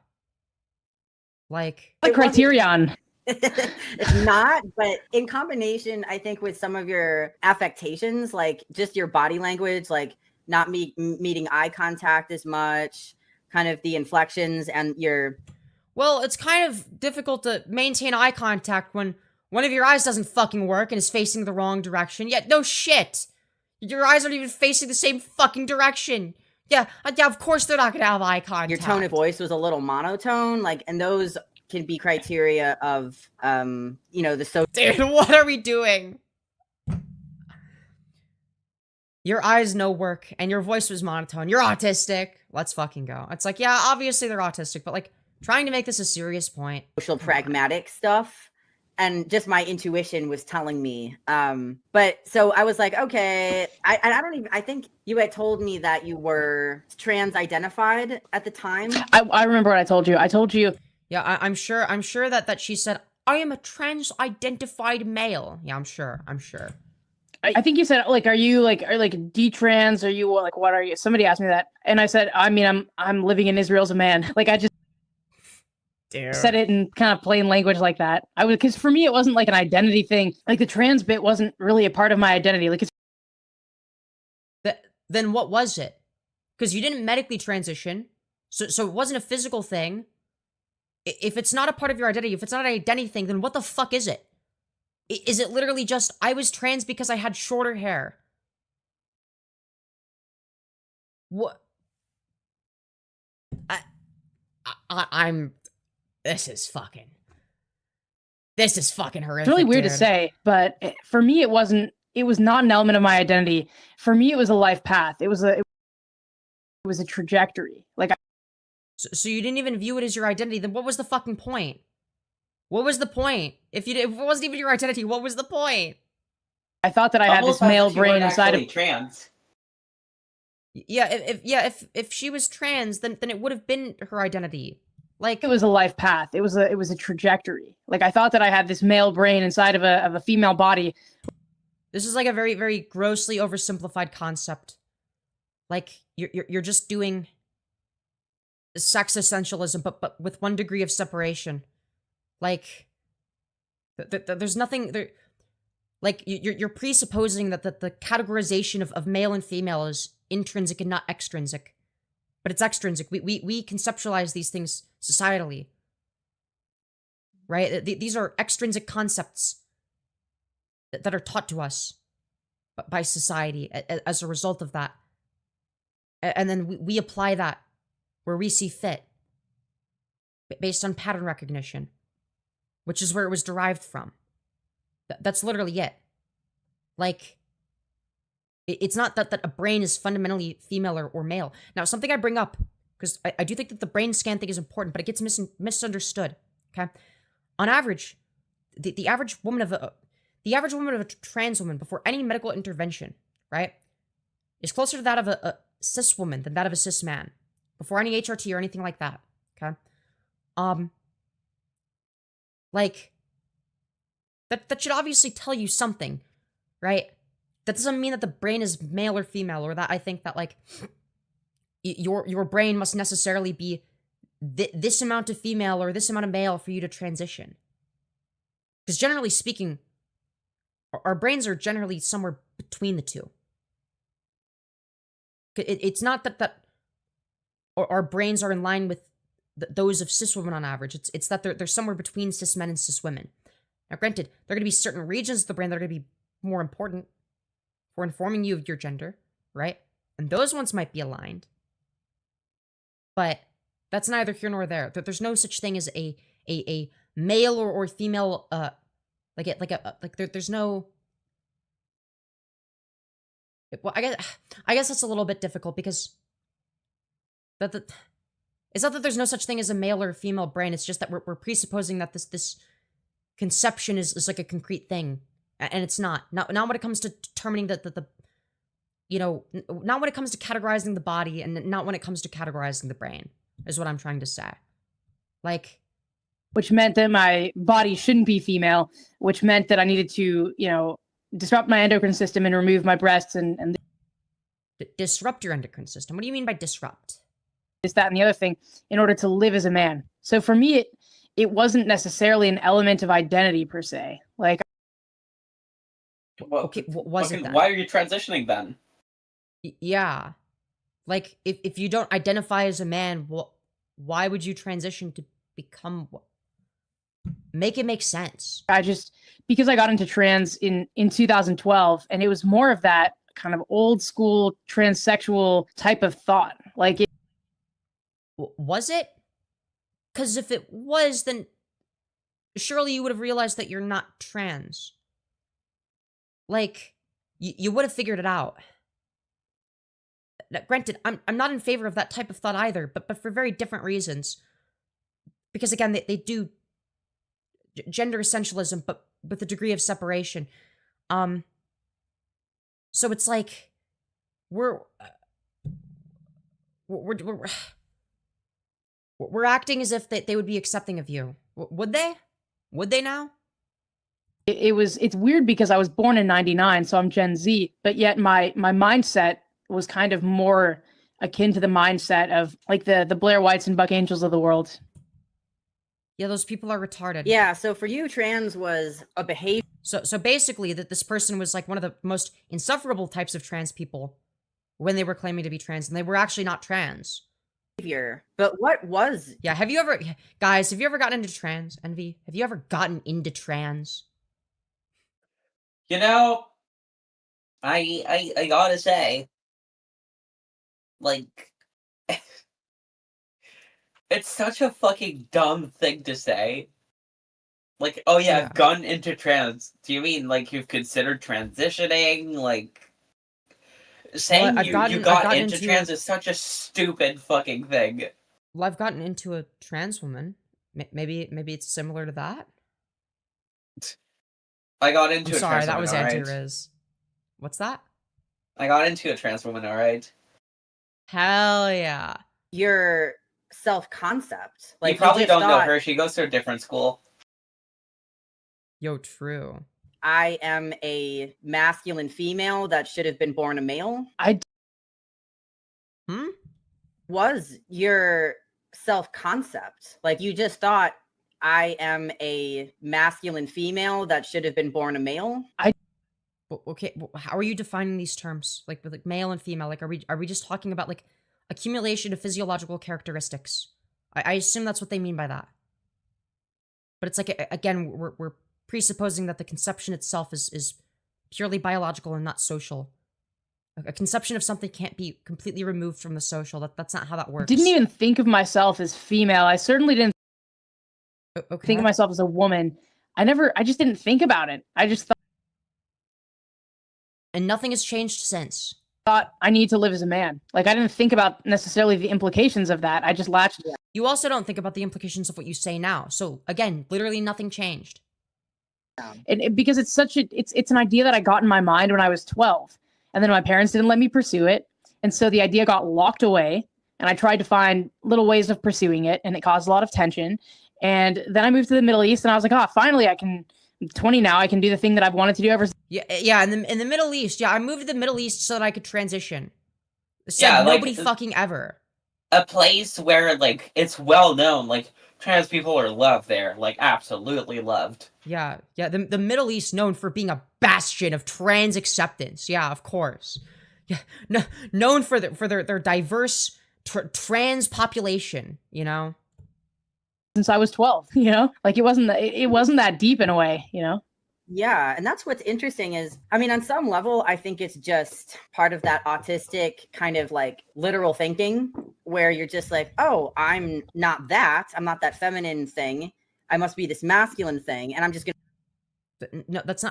Like the criterion. It's not, but in combination, I think with some of your affectations, like just your body language, like not meeting eye contact as much, kind of the inflections and your... Well, it's kind of difficult to maintain eye contact when one of your eyes doesn't fucking work and is facing the wrong direction. Yeah, no shit. Your eyes aren't even facing the same fucking direction. Yeah, of course they're not gonna have eye contact. Your tone of voice was a little monotone, like, and those can be criteria of, you know, the social... Dude, what are we doing? Your eyes no work, and your voice was monotone. You're autistic. Let's fucking go. It's like, yeah, obviously they're autistic, but like, trying to make this a serious point. Social pragmatic stuff. And just my intuition was telling me. But so I was like, okay, I think you had told me that you were trans identified at the time. I remember what I told you. I told you Yeah, I'm sure that she said, I am a trans-identified male. Yeah, I'm sure. I think you said like, are you like detrans? Are you like, what are you? Somebody asked me that, and I said, I mean, I'm living in Israel as a man. Like I just said it in kind of plain language like that. I would, because for me it wasn't like an identity thing. Like the trans bit wasn't really a part of my identity. Like it's Then what was it? Because you didn't medically transition, so it wasn't a physical thing. If it's not a part of your identity, if it's not an identity thing, then what the fuck is it? Is it literally just, I was trans because I had shorter hair? What? I'm... This is fucking horrific. It's really weird dude. to say, but for me, it wasn't. It was not an element of my identity. For me, it was a life path. It was a trajectory. Like, so you didn't even view it as your identity. Then what was the fucking point? What was the point? If it wasn't even your identity, what was the point? I thought that I had this male brain inside of trans. Yeah, if she was trans, then it would have been her identity. Like it was a life path. It was a trajectory. Like I thought that I had this male brain inside of a female body. This is like a very, very grossly oversimplified concept. Like you're just doing sex essentialism, but with one degree of separation. Like there's nothing there. Like you're presupposing that the categorization of male and female is intrinsic and not extrinsic. But it's extrinsic. We conceptualize these things societally. Right? These are extrinsic concepts that are taught to us by society as a result of that. And then we apply that where we see fit based on pattern recognition, which is where it was derived from. That's literally it. Like, it's not that a brain is fundamentally female or male. Now, something I bring up, because I do think that the brain scan thing is important, but it gets misunderstood, okay? On average, the average woman of a trans woman before any medical intervention, right, is closer to that of a cis woman than that of a cis man before any HRT or anything like that, okay? Like, that should obviously tell you something, right? That doesn't mean that the brain is male or female, or that I think that, like, your brain must necessarily be this amount of female or this amount of male for you to transition. Because generally speaking, our brains are generally somewhere between the two. It's not that our brains are in line with those of cis women on average. It's that they're somewhere between cis men and cis women. Now, granted, there are going to be certain regions of the brain that are going to be more important for informing you of your gender, right? And those ones might be aligned. But that's neither here nor there. There's no such thing as a male or female there's no. Well, I guess that's a little bit difficult because it's not that there's no such thing as a male or a female brain. It's just that we're presupposing that this conception is like a concrete thing, and it's not. Not when it comes to determining the not when it comes to categorizing the body, and not when it comes to categorizing the brain, is what I'm trying to say. Like, which meant that my body shouldn't be female, which meant that I needed to, disrupt my endocrine system and remove my breasts and disrupt your endocrine system. What do you mean by disrupt? This, that, and the other thing in order to live as a man. So for me, it wasn't necessarily an element of identity per se. Like, well, okay, what was it then? Why are you transitioning then? Yeah, like if you don't identify as a man, why would you transition to become? Make it make sense. Because I got into trans in 2012, and it was more of that kind of old school transsexual type of thought. Like, was it? Because if it was, then surely you would have realized that you're not trans. Like, you would have figured it out. Now, granted, I'm not in favor of that type of thought either, but for very different reasons. Because again, they do gender essentialism, but with a degree of separation. So it's like we're We're acting as if they would be accepting of you. Would they? Would they now? It's weird because I was born in 99, so I'm Gen Z, but yet my mindset was kind of more akin to the mindset of like the Blair Whites and Buck Angels of the world. Yeah, those people are retarded. Yeah, so for you, trans was a behavior. So basically, that this person was like one of the most insufferable types of trans people when they were claiming to be trans, and they were actually not trans. But what was? Yeah, have you ever, guys? Have you ever gotten into trans? Envy? Have you ever gotten into trans? You know, I gotta say, like, it's such a fucking dumb thing to say. Like, oh yeah, Yeah. I've gotten into trans. Do you mean like you've considered transitioning? Like, saying I've you gotten got into into- trans is such a stupid fucking thing. Well, I've gotten into a trans woman. Maybe it's similar to that. I got into I'm a sorry, trans that woman, was alright? anti-Riz. What's that? I got into a trans woman, alright? Hell yeah. Your self-concept. Like you probably just don't know thought, her. She goes to a different school. Yo, true. I am a masculine female that should have been born a male. Hmm? Was your self-concept. Like you just thought, I am a masculine female that should have been born a male. Okay, how are you defining these terms? Like with like male and female? Like are we just talking about like accumulation of physiological characteristics? I assume that's what they mean by that. But it's like again, we're presupposing that the conception itself is purely biological and not social. A conception of something can't be completely removed from the social. That's not how that works. Didn't even think of myself as female. I certainly didn't Okay. think of myself as a woman. I just didn't think about it. I just And nothing has changed since. thought I need to live as a man. Like I didn't think about necessarily the implications of that. I just latched. You also don't think about the implications of what you say now. So again, literally nothing changed. Because it's it's an idea that I got in my mind when I was 12, and then my parents didn't let me pursue it, and so the idea got locked away. And I tried to find little ways of pursuing it, and it caused a lot of tension. And then I moved to the Middle East, and I was like, finally, I'm 20 now. I can do the thing that I've wanted to do ever since. Yeah. In the Middle East, yeah, I moved to the Middle East so that I could transition. Said Yeah, like, nobody fucking ever. A place where, like, it's well known, like, trans people are loved there. Like, absolutely loved. Yeah. The Middle East known for being a bastion of trans acceptance. Yeah, of course. Yeah, known for their diverse trans population. You know. Since I was 12, like it wasn't that deep in a way, Yeah, and that's what's interesting is, I mean, on some level, I think it's just part of that autistic kind of like literal thinking where you're just like, oh, I'm not that feminine thing. I must be this masculine thing. And I'm just gonna. No, that's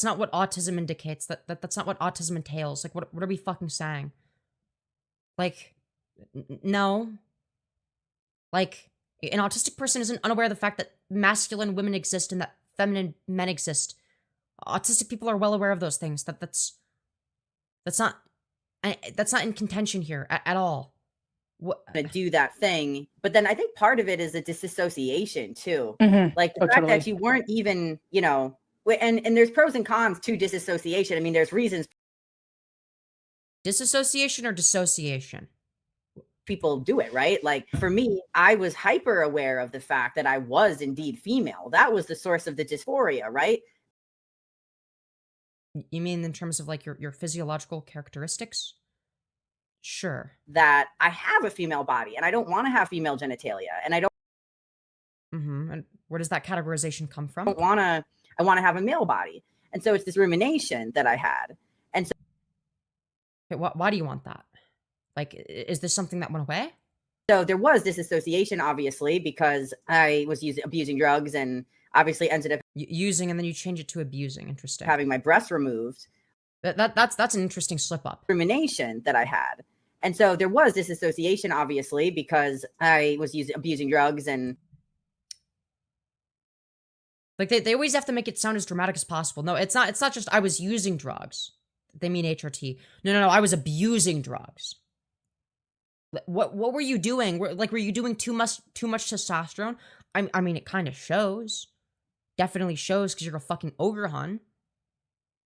not what autism indicates. That's not what autism entails. Like, what are we fucking saying? Like, no. Like, an autistic person isn't unaware of the fact that masculine women exist and that feminine men exist. Autistic people are well aware of those things. That's not in contention here at all. To do that thing, but then I think part of it is a disassociation too. Mhm. Like the Oh, fact totally. that you weren't even, and there's pros and cons to disassociation. I mean, there's reasons Disassociation or dissociation? people do it, right? Like for me, I was hyper aware of the fact that I was indeed female. That was the source of the dysphoria, right? You mean in terms of like your physiological characteristics? Sure. That I have a female body and I don't want to have female genitalia, and I don't And where does that categorization come from? want to. I want to have a male body, and so it's this rumination that I had. And so, Okay, why do you want that? Like, is this something that went away? so there was disassociation, obviously, because I was abusing drugs, and obviously ended up Using and then you change it to abusing. Interesting. having my breasts removed. That's an interesting slip up. Rumination that I had. And so there was disassociation, obviously, because I was abusing drugs, and Like they always have to make it sound as dramatic as possible. No, it's not just I was using drugs. They mean HRT. No, I was abusing drugs. What were you doing? Were you doing too much testosterone? I mean, it kind of shows. Definitely shows because you're a fucking ogre, hun.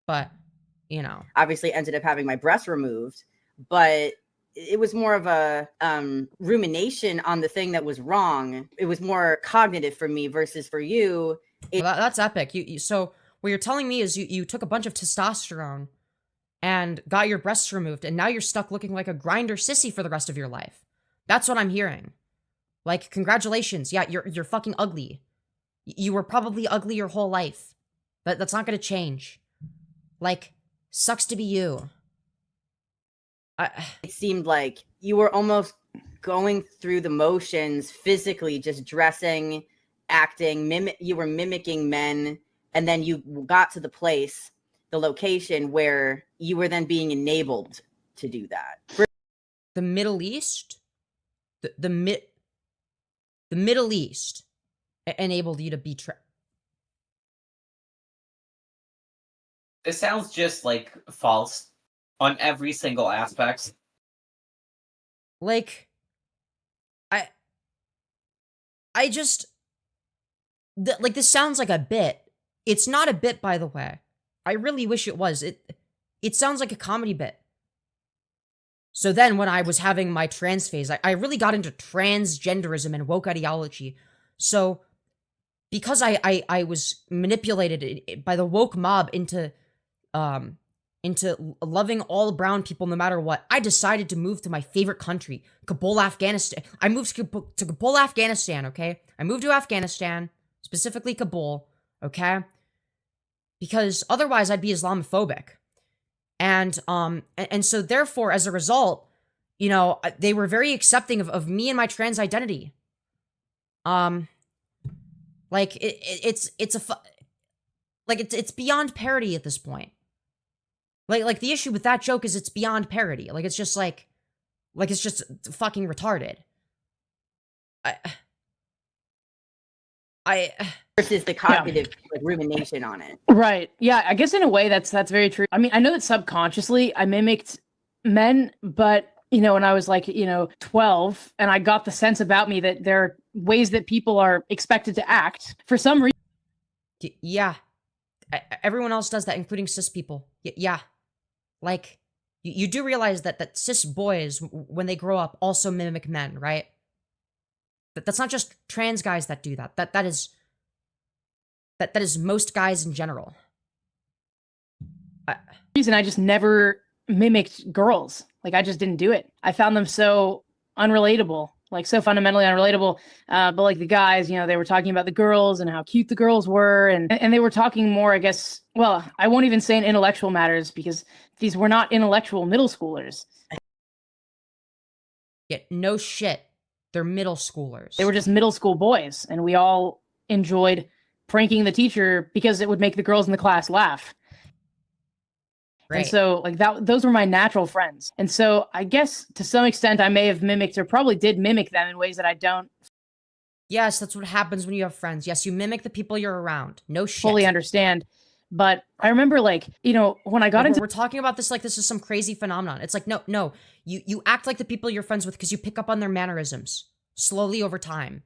But, you know. Obviously ended up having my breast removed, but it was more of a rumination on the thing that was wrong. It was more cognitive for me versus for you. Well, that's epic. So what you're telling me is you took a bunch of testosterone and got your breasts removed, and now you're stuck looking like a grinder sissy for the rest of your life. That's what I'm hearing. Like, congratulations. Yeah, you're fucking ugly. You were probably ugly your whole life. But that's not gonna change. Like, sucks to be you. It seemed like you were almost going through the motions physically, just dressing, acting, you were mimicking men, and then you got to the location where you were then being enabled to do that. The Middle East? The Middle East enabled you to be This sounds just like false on every single aspect. Like, I just, like, this sounds like a bit. It's not a bit, by the way. I really wish it was. It sounds like a comedy bit. So then when I was having my trans phase, I really got into transgenderism and woke ideology. So because I was manipulated by the woke mob into loving all brown people no matter what, I decided to move to my favorite country, Kabul, Afghanistan. I moved to Kabul, Afghanistan, okay? I moved to Afghanistan, specifically Kabul, okay? Because otherwise I'd be Islamophobic. And so therefore, as a result, you know, they were very accepting of me and my trans identity. Like, it's beyond parody at this point. Like the issue with that joke is it's beyond parody. Like, it's just like it's just fucking retarded. Versus the cognitive like, rumination on it. Right. Yeah, I guess in a way that's very true. I mean, I know that subconsciously I mimicked men, but you know, when I was like, 12, and I got the sense about me that there are ways that people are expected to act for some reason. Yeah. Everyone else does that, including cis people. Yeah. Like, you do realize that cis boys, when they grow up, also mimic men, right? That's not just trans guys that do that. That is most guys in general. Reason I just never mimicked girls. Like, I just didn't do it. I found them so unrelatable, like so fundamentally unrelatable. But like the guys, they were talking about the girls and how cute the girls were. And they were talking more, I guess, well, I won't even say in intellectual matters because these were not intellectual middle schoolers. Yeah, no shit. They're middle schoolers. They were just middle school boys. And we all enjoyed pranking the teacher because it would make the girls in the class laugh. Right. And so like those were my natural friends. And so I guess to some extent I may have mimicked or probably did mimic them in ways that I don't. Yes, that's what happens when you have friends. Yes, you mimic the people you're around. No shit. Fully understand. But I remember like, when I got into. We're talking about this like this is some crazy phenomenon. It's like, no. You act like the people you're friends with because you pick up on their mannerisms slowly over time.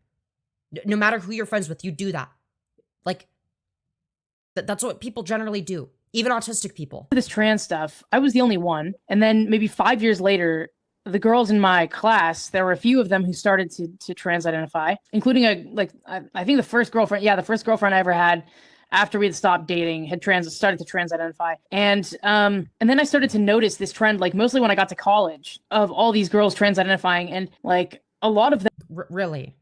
No matter who you're friends with, you do that. Like, that's what people generally do. Even autistic people. This trans stuff, I was the only one. And then maybe 5 years later, the girls in my class, there were a few of them who started to trans identify, including I think the first girlfriend I ever had after we had stopped dating had started to trans identify. And then I started to notice this trend, like mostly when I got to college, of all these girls trans identifying, and like a lot of them. Really?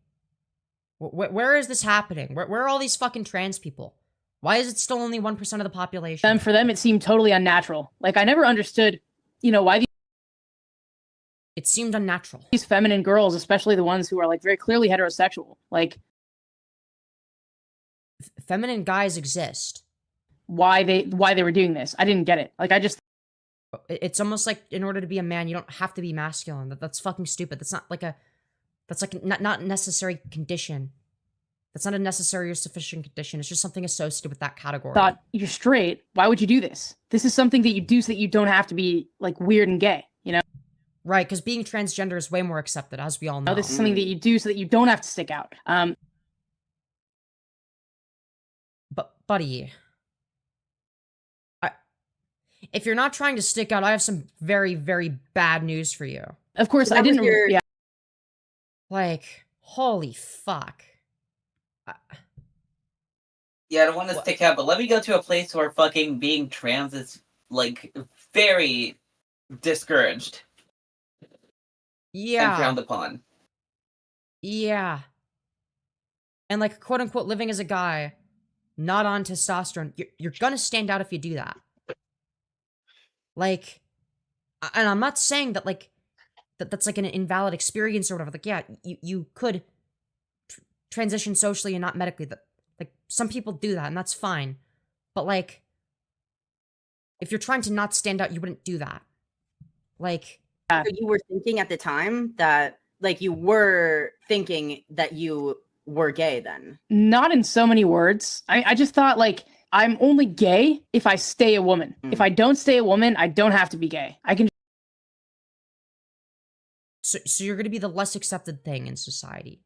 Where is this happening? Where are all these fucking trans people? Why is it still only 1% of the population? And for them, it seemed totally unnatural. Like, I never understood, why it seemed unnatural. These feminine girls, especially the ones who are, like, very clearly heterosexual, like... Feminine guys exist. Why they were doing this. I didn't get it. Like, I just... It's almost like, in order to be a man, you don't have to be masculine. That's fucking stupid. That's not necessary condition. That's not a necessary or sufficient condition. It's just something associated with that category. Thought, you're straight. Why would you do this? This is something that you do so that you don't have to be like weird and gay, Right, because being transgender is way more accepted, as we all know. This is something that you do so that you don't have to stick out. But, buddy, if you're not trying to stick out, I have some very, very bad news for you. Of course, So I that was didn't. your- Yeah, Like, holy fuck. Yeah, I don't want to What? stick out, but let me go to a place where fucking being trans is, like, very discouraged and Yeah. frowned upon. Yeah. And, like, quote unquote, living as a guy, not on testosterone, you're gonna stand out if you do that. Like, and I'm not saying that, like, that's like an invalid experience or whatever. Like, yeah, you could transition socially and not medically. That, like, some people do that, and that's fine. But, like, if you're trying to not stand out, you wouldn't do that. Like, So you were thinking at the time that, like, you were thinking that you were gay then? not in so many words. I just thought, like, I'm only gay if I stay a woman. If I don't stay a woman, I don't have to be gay. I can so you're gonna be the less accepted thing in society.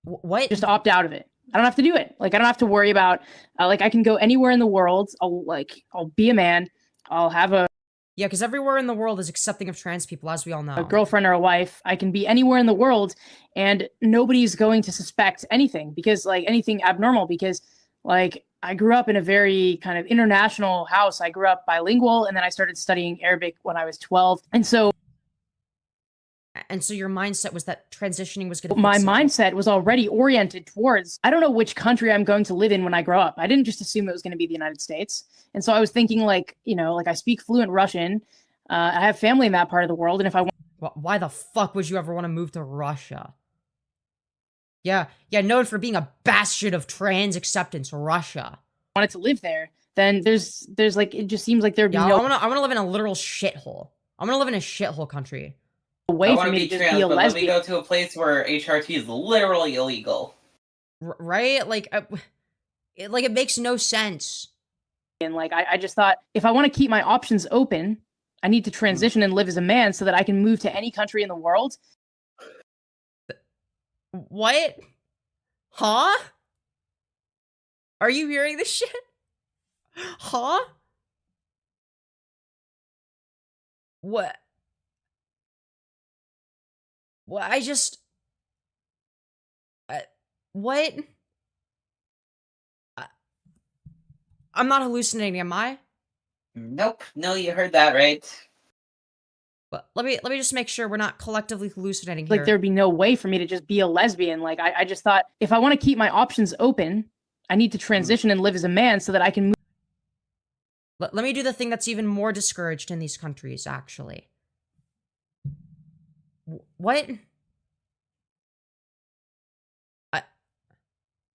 What? just opt out of it. I don't have to do it. Like, I don't have to worry about, like, I can go anywhere in the world. I'll be a man. I'll have a Yeah, because everywhere in the world is accepting of trans people, as we all know. girlfriend or a wife. I can be anywhere in the world and nobody's going to suspect anything because, like, anything abnormal, because, like, I grew up in a very kind of international house. I grew up bilingual, and then I started studying Arabic when I was 12. And so your mindset was that transitioning was gonna my fix it. mindset was already oriented towards, I don't know which country I'm going to live in when I grow up. I didn't just assume it was going to be the United States. And so I was thinking, like, you know, like, I speak fluent Russian. I have family in that part of the world. And if I Why the fuck would you ever want to move to Russia? Yeah, known for being a bastion of trans acceptance, Russia. wanted to live there, then there's like, it just seems like there'd be Yeah, no I wanna live in a literal shithole. I'm gonna live in a shithole country. way I for want to me be to just trans, be a but let me lesbian. go to a place where HRT is literally illegal. Right? Like, it makes no sense. And, like, I just thought, if I want to keep my options open, I need to transition and live as a man so that I can move to any country in the world. What? Huh? Are you hearing this shit? Huh? What? What? What? I'm not hallucinating, am I? Nope. No, you heard that right. But let me just make sure we're not collectively hallucinating Like, here. there'd be no way for me to just be a lesbian. Like, I just thought, if I want to keep my options open, I need to transition and live as a man so that I can move. Let me do the thing that's even more discouraged in these countries, actually. What?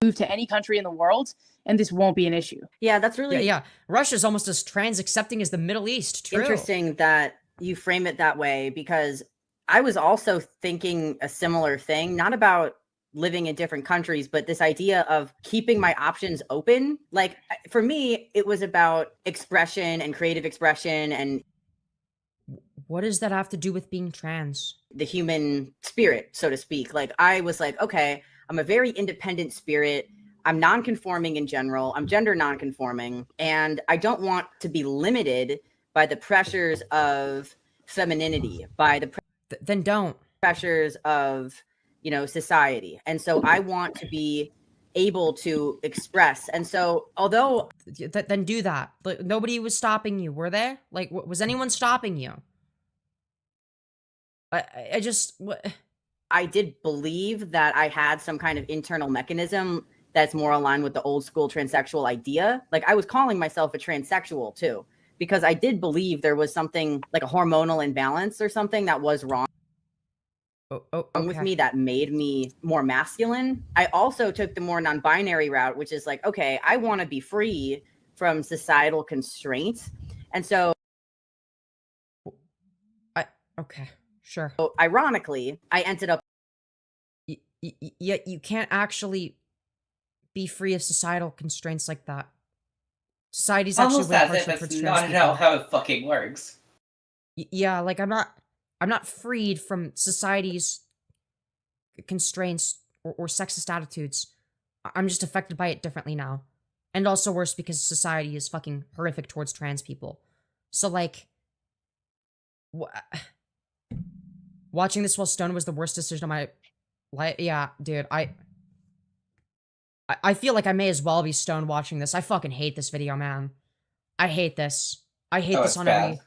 Move to any country in the world, and this won't be an issue. Yeah, that's really Yeah. Russia's almost as trans accepting as the Middle East. True. interesting that you frame it that way, because I was also thinking a similar thing, not about living in different countries, but this idea of keeping my options open. Like, for me, it was about expression and creative expression and What does that have to do with being trans? the human spirit, so to speak. Like, I was like, okay, I'm a very independent spirit. I'm non-conforming in general. I'm gender non-conforming, and I don't want to be limited by the pressures of femininity, by the Then don't. pressures of, you know, society. And so I want to be able to express. And so, although Then do that. Like, nobody was stopping you, were there? Like, was anyone stopping you? I just what? I did believe that I had some kind of internal mechanism that's more aligned with the old school transsexual idea, like, I was calling myself a transsexual too, because I did believe there was something like a hormonal imbalance or something that was wrong Okay. with me that made me more masculine. I also took the more non-binary route, which is like, okay, I want to be free from societal constraints. And so Okay, sure. ironically, I ended up Yeah, you can't actually be free of societal constraints like that. Society's actually Almost way as harsher if towards it's trans not people. how it fucking works. Yeah, like I'm not freed from society's constraints or sexist attitudes. I'm just affected by it differently now. And also worse because society is fucking horrific towards trans people. So like watching this while stoned was the worst decision of my life. Yeah, dude, I feel like I may as well be stoned watching this. I fucking hate this video, man. I hate this. I hate Oh, this it's on bad. every.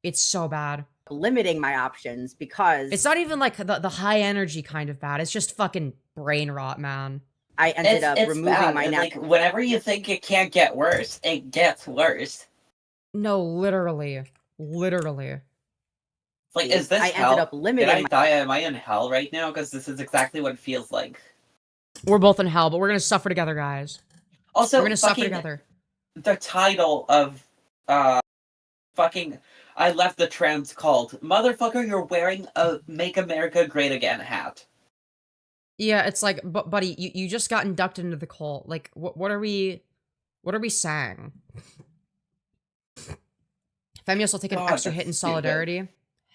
It's so bad. Limiting my options because It's not even like the high energy kind of bad. It's just fucking brain rot, man. I ended up It's removing bad. my And, natural. like, whenever you think it can't get worse, it gets worse. No, literally. Literally. Like, is this I hell? ended up limiting Did I my die? Am I in hell right now? Because this is exactly what it feels like. We're both in hell, but we're gonna suffer together, guys. Also, We're gonna suffer fucking together. the title of fucking I left the trans cult. Motherfucker, you're wearing a Make America Great Again hat. Yeah, it's like, buddy, you just got inducted into the cult. Like, what are we saying? Femyoz will take an God, extra hit in that's stupid. solidarity.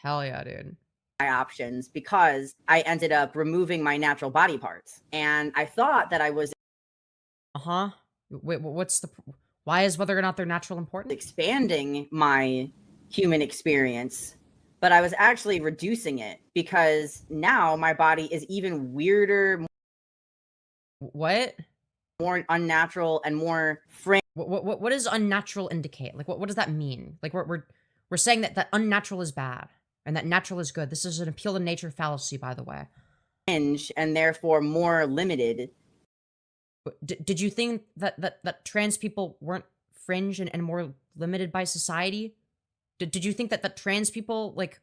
Hell yeah, dude. options because I ended up removing my natural body parts. And I thought that I was Uh-huh. Wait, why is whether or not they're natural important? expanding my human experience, but I was actually reducing it because now my body is even weirder, What? more unnatural, and more frame. What does unnatural indicate? Like, what does that mean? Like, we're saying that unnatural is bad and that natural is good. This is an appeal to nature fallacy, by the way. And therefore more limited. Did you think that trans people weren't fringe and more limited by society? Did you think that trans people like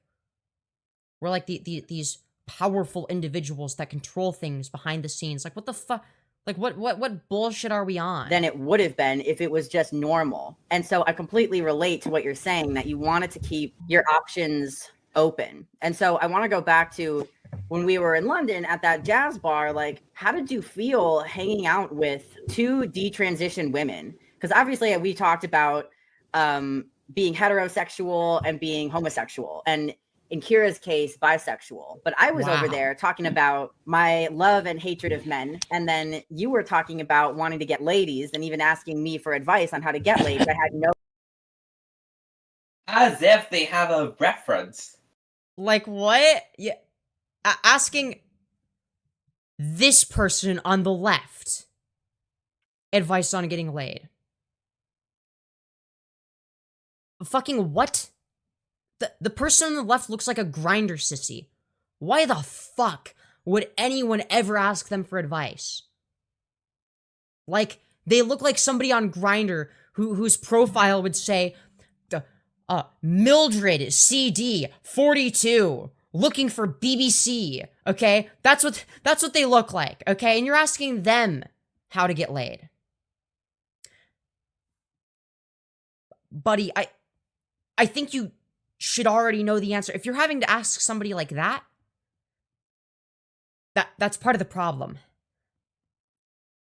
were like these powerful individuals that control things behind the scenes? Like, what the fuck? Like, what bullshit are we on? Than it would have been if it was just normal. And so I completely relate to what you're saying, that you wanted to keep your options open. And so I want to go back to when we were in London at that jazz bar. Like, how did you feel hanging out with two detransitioned women? Because obviously we talked about being heterosexual and being homosexual, and in Kira's case, bisexual. But I was over there talking about my love and hatred of men. And then you were talking about wanting to get ladies and even asking me for advice on how to get ladies. I had no. As if they have a reference. Like, what? Yeah. Asking this person on the left advice on getting laid. Fucking what? The person on the left looks like a grinder sissy. Why the fuck would anyone ever ask them for advice? Like, they look like somebody on Grindr whose profile would say, Mildred CD 42 looking for BBC. Okay, that's what they look like. Okay, and you're asking them how to get laid, buddy. I think you should already know the answer. If you're having to ask somebody like that's part of the problem.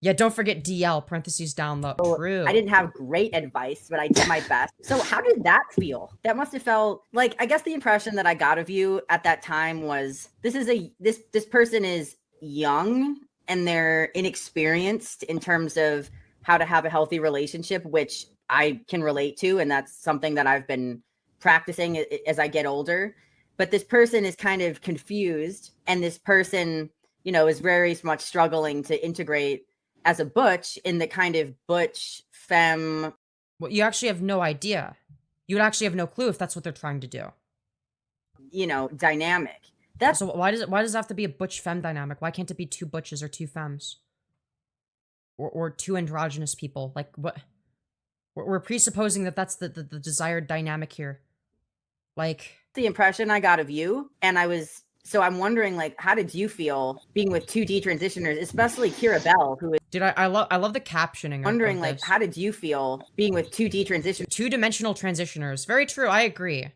Yeah, don't forget DL, parentheses down low. True. I didn't have great advice, but I did my best. So how did that feel? That must have felt like, I guess the impression that I got of you at that time was this person is young and they're inexperienced in terms of how to have a healthy relationship, which I can relate to. And that's something that I've been practicing as I get older. But this person is kind of confused, and this person, is very much struggling to integrate as a butch in the kind of butch femme. Well, you actually have no idea. You would actually have no clue if that's what they're trying to do. Dynamic. So why does it have to be a butch femme dynamic? Why can't it be two butches or two femmes? Or two androgynous people? Like, what? We're presupposing that that's the desired dynamic here. Like, the impression I got of you, and I'm wondering, like, how did you feel being with two detransitioners, especially Kira Bell, who is I love the captioning. Wondering, of like, this. how did you feel being with two detransitioners? Two-dimensional transitioners. Very true. I agree.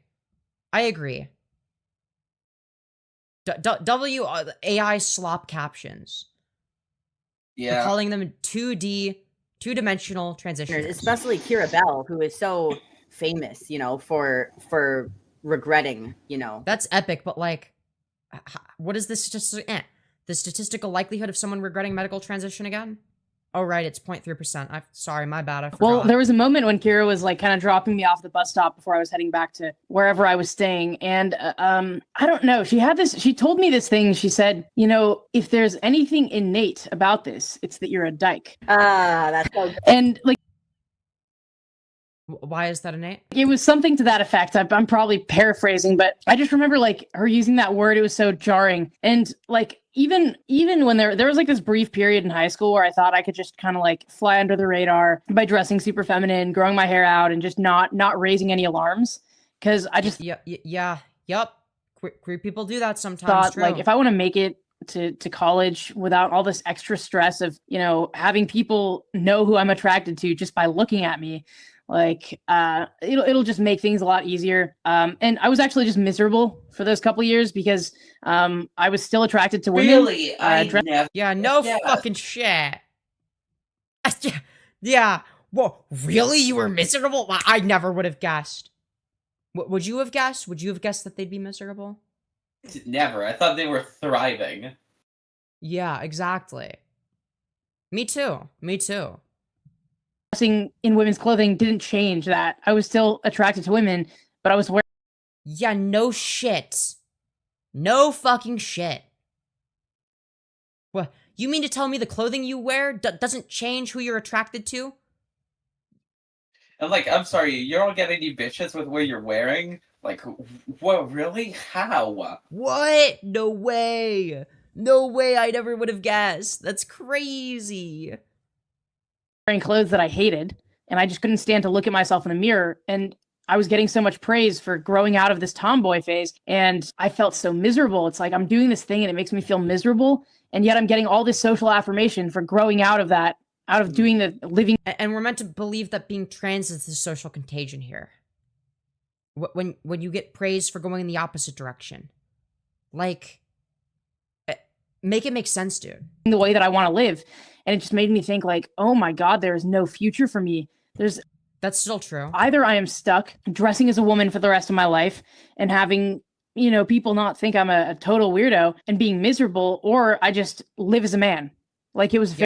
AI slop captions. Yeah. We're calling them 2D, two-dimensional transitioners. Especially Kira Bell, who is so famous, for regretting, you know. That's epic, but like, what is this? Just the statistical likelihood of someone regretting medical transition again? Oh, right, it's 0.3%. I'm sorry, my bad. I forgot. Well, there was a moment when Kira was like kind of dropping me off the bus stop before I was heading back to wherever I was staying. And I don't know. She told me this thing. She said, you know, if there's anything innate about this, it's that you're a dyke. That's so good. And like, why is that innate? it was something to that effect. I'm probably paraphrasing, but I just remember like her using that word. It was so jarring. And like, even when there was like this brief period in high school where I thought I could just kind of like fly under the radar by dressing super feminine, growing my hair out, and just not raising any alarms. Cause I just Yep. Queer people do that sometimes. thought like, if I want to make it to college without all this extra stress of, you know, having people know who I'm attracted to just by looking at me, like it'll just make things a lot easier. And I was actually just miserable for those couple years because I was still attracted to women. Really? Never. Yeah, no fucking shit. Yeah. Whoa, really? You were miserable? I never would have guessed. Would you have guessed? Would you have guessed that they'd be miserable? Never. I thought they were thriving. Yeah, exactly. Me too. Dressing in women's clothing didn't change that. I was still attracted to women, but I was wearing. Yeah, no shit. No fucking shit. What? You mean to tell me the clothing you wear doesn't change who you're attracted to? I'm like, I'm sorry, you don't get any bitches with what you're wearing? Like, what, really? How? What? No way. No way, I never would have guessed. That's crazy. Wearing clothes that I hated, and I just couldn't stand to look at myself in a mirror. And I was getting so much praise for growing out of this tomboy phase, and I felt so miserable. It's like I'm doing this thing and it makes me feel miserable, and yet I'm getting all this social affirmation for growing out of that, out of doing the living. And we're meant to believe that being trans is the social contagion here. When you get praised for going in the opposite direction. Like, make it make sense, dude. The way that I want to live. And it just made me think like, oh my God, there is no future for me. That's still true. Either I am stuck dressing as a woman for the rest of my life and having, you know, people not think I'm a total weirdo and being miserable, or I just live as a man. Like it was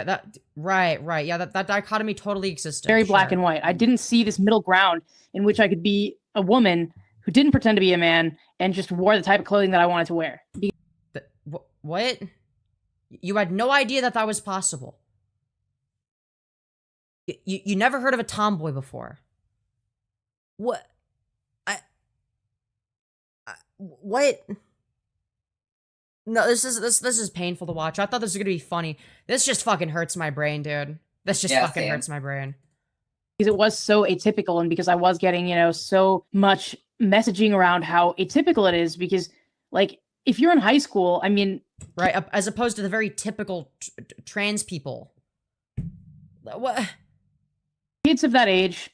right. Yeah, that dichotomy totally existed. Very black and white. I didn't see this middle ground in which I could be a woman who didn't pretend to be a man and just wore the type of clothing that I wanted to wear. What? You had no idea that was possible. You never heard of a tomboy before. What? What? No, this is painful to watch. I thought this was gonna be funny. This just fucking hurts my brain, dude. This just fucking hurts my brain. Because it was so atypical, and because I was getting, you know, so much messaging around how atypical it is. Because, like, if you're in high school, I mean, right, as opposed to the very typical trans people. What? Kids of that age,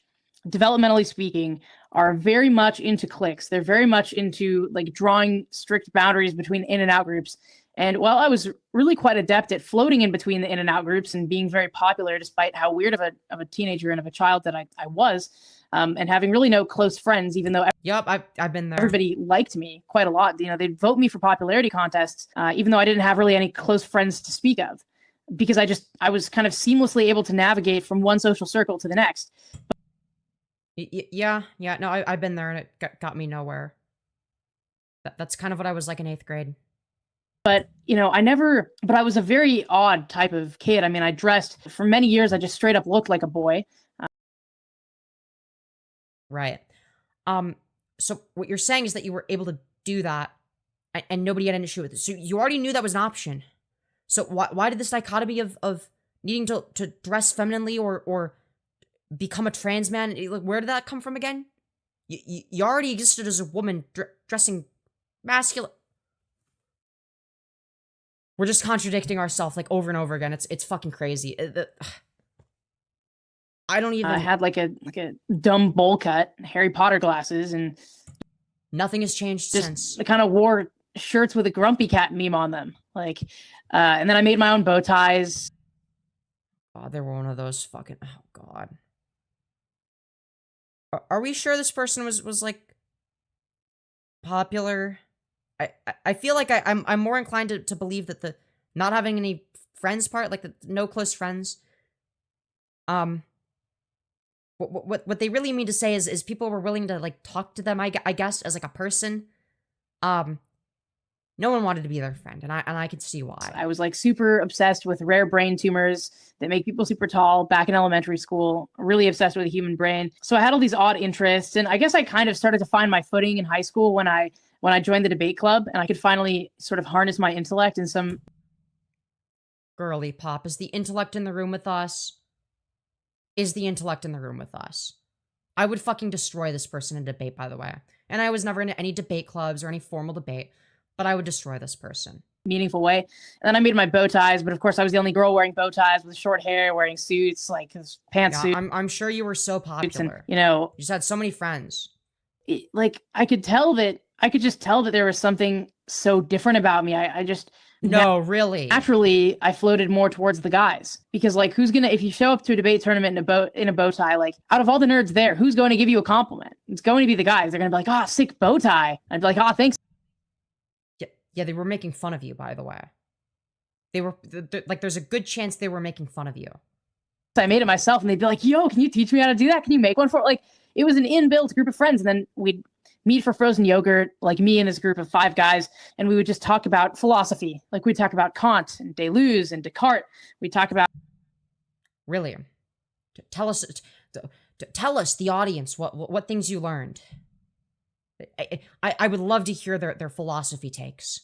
developmentally speaking, are very much into cliques. They're very much into like drawing strict boundaries between in and out groups. And while I was really quite adept at floating in between the in and out groups and being very popular, despite how weird of a teenager and of a child that I was, and having really no close friends, even though I've been there. Everybody liked me quite a lot. You know, they'd vote me for popularity contests, even though I didn't have really any close friends to speak of, because I was kind of seamlessly able to navigate from one social circle to the next. Yeah, no, I've been there, and it got me nowhere. That's kind of what I was like in 8th grade. But, you know, but I was a very odd type of kid. I mean, I dressed, for many years, I just straight up looked like a boy. Right. So what you're saying is that you were able to do that, and nobody had an issue with it. So you already knew that was an option. So why did this dichotomy of needing to dress femininely or become a trans man, like, where did that come from again? You already existed as a woman dressing masculine. We're just contradicting ourselves like over and over again. It's fucking crazy. I don't even. I had like a dumb bowl cut, Harry Potter glasses, and nothing has changed since. I kind of wore shirts with a grumpy cat meme on them, like, and then I made my own bow ties. Oh, they were one of those fucking. Oh God. Are we sure this person was like popular. I feel like I'm more inclined to believe that the not having any friends part, like the no close friends. What they really mean to say is people were willing to like talk to them. I guess as like a person. No one wanted to be their friend, and I could see why. I was like super obsessed with rare brain tumors that make people super tall back in elementary school, really obsessed with the human brain. So I had all these odd interests, and I guess I kind of started to find my footing in high school when I joined the debate club, and I could finally sort of harness my intellect in some girly pop. Is the intellect in the room with us? Is the intellect in the room with us? I would fucking destroy this person in debate, by the way. And I was never in any debate clubs or any formal debate, but I would destroy this person. Meaningful way. And then I made my bow ties, but of course I was the only girl wearing bow ties with short hair, wearing suits, like pantsuits. I'm sure you were so popular. And, you know, you just had so many friends. Like I could just tell that there was something so different about me. I just no, really. Naturally, I floated more towards the guys because, like, if you show up to a debate tournament in a bow tie, like, out of all the nerds there, who's going to give you a compliment? It's going to be the guys. They're going to be like, "Oh, sick bow tie." I'd be like, "Oh, thanks." Yeah, they were making fun of you, by the way. They were like, there's a good chance they were making fun of you. I made it myself, and they'd be like, "Yo, can you teach me how to do that? Can you make one for it?" Like, it was an inbuilt group of friends, and then we'd meet for frozen yogurt, like me and this group of 5 guys, and we would just talk about philosophy. Like we'd talk about Kant and Deleuze and Descartes. We'd talk about really. Tell us, the audience, what things you learned. I would love to hear their philosophy takes.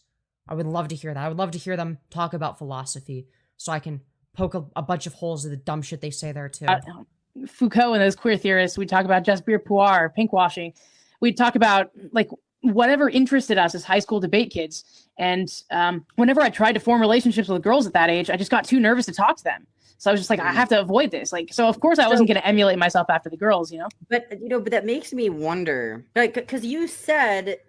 I would love to hear that. I would love to hear them talk about philosophy, so I can poke a bunch of holes in the dumb shit they say there too. Foucault and those queer theorists. We'd talk about Jasper Purr, pinkwashing. We'd talk about like whatever interested us as high school debate kids. And whenever I tried to form relationships with girls at that age, I just got too nervous to talk to them. So I was just like, I have to avoid this. Like, so of course I wasn't going to emulate myself after the girls, you know? But that makes me wonder, like, because you said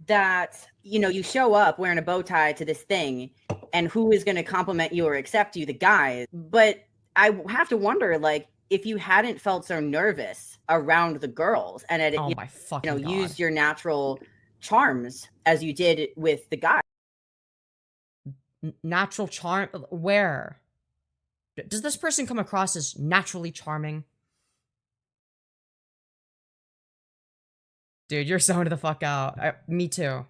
that, you show up wearing a bow tie to this thing and who is going to compliment you or accept you, the guys. But I have to wonder, like, if you hadn't felt so nervous around the girls and used your natural charms as you did with the guys. Natural charm? Where? Does this person come across as naturally charming? Dude, you're zoning the fuck out. Me too.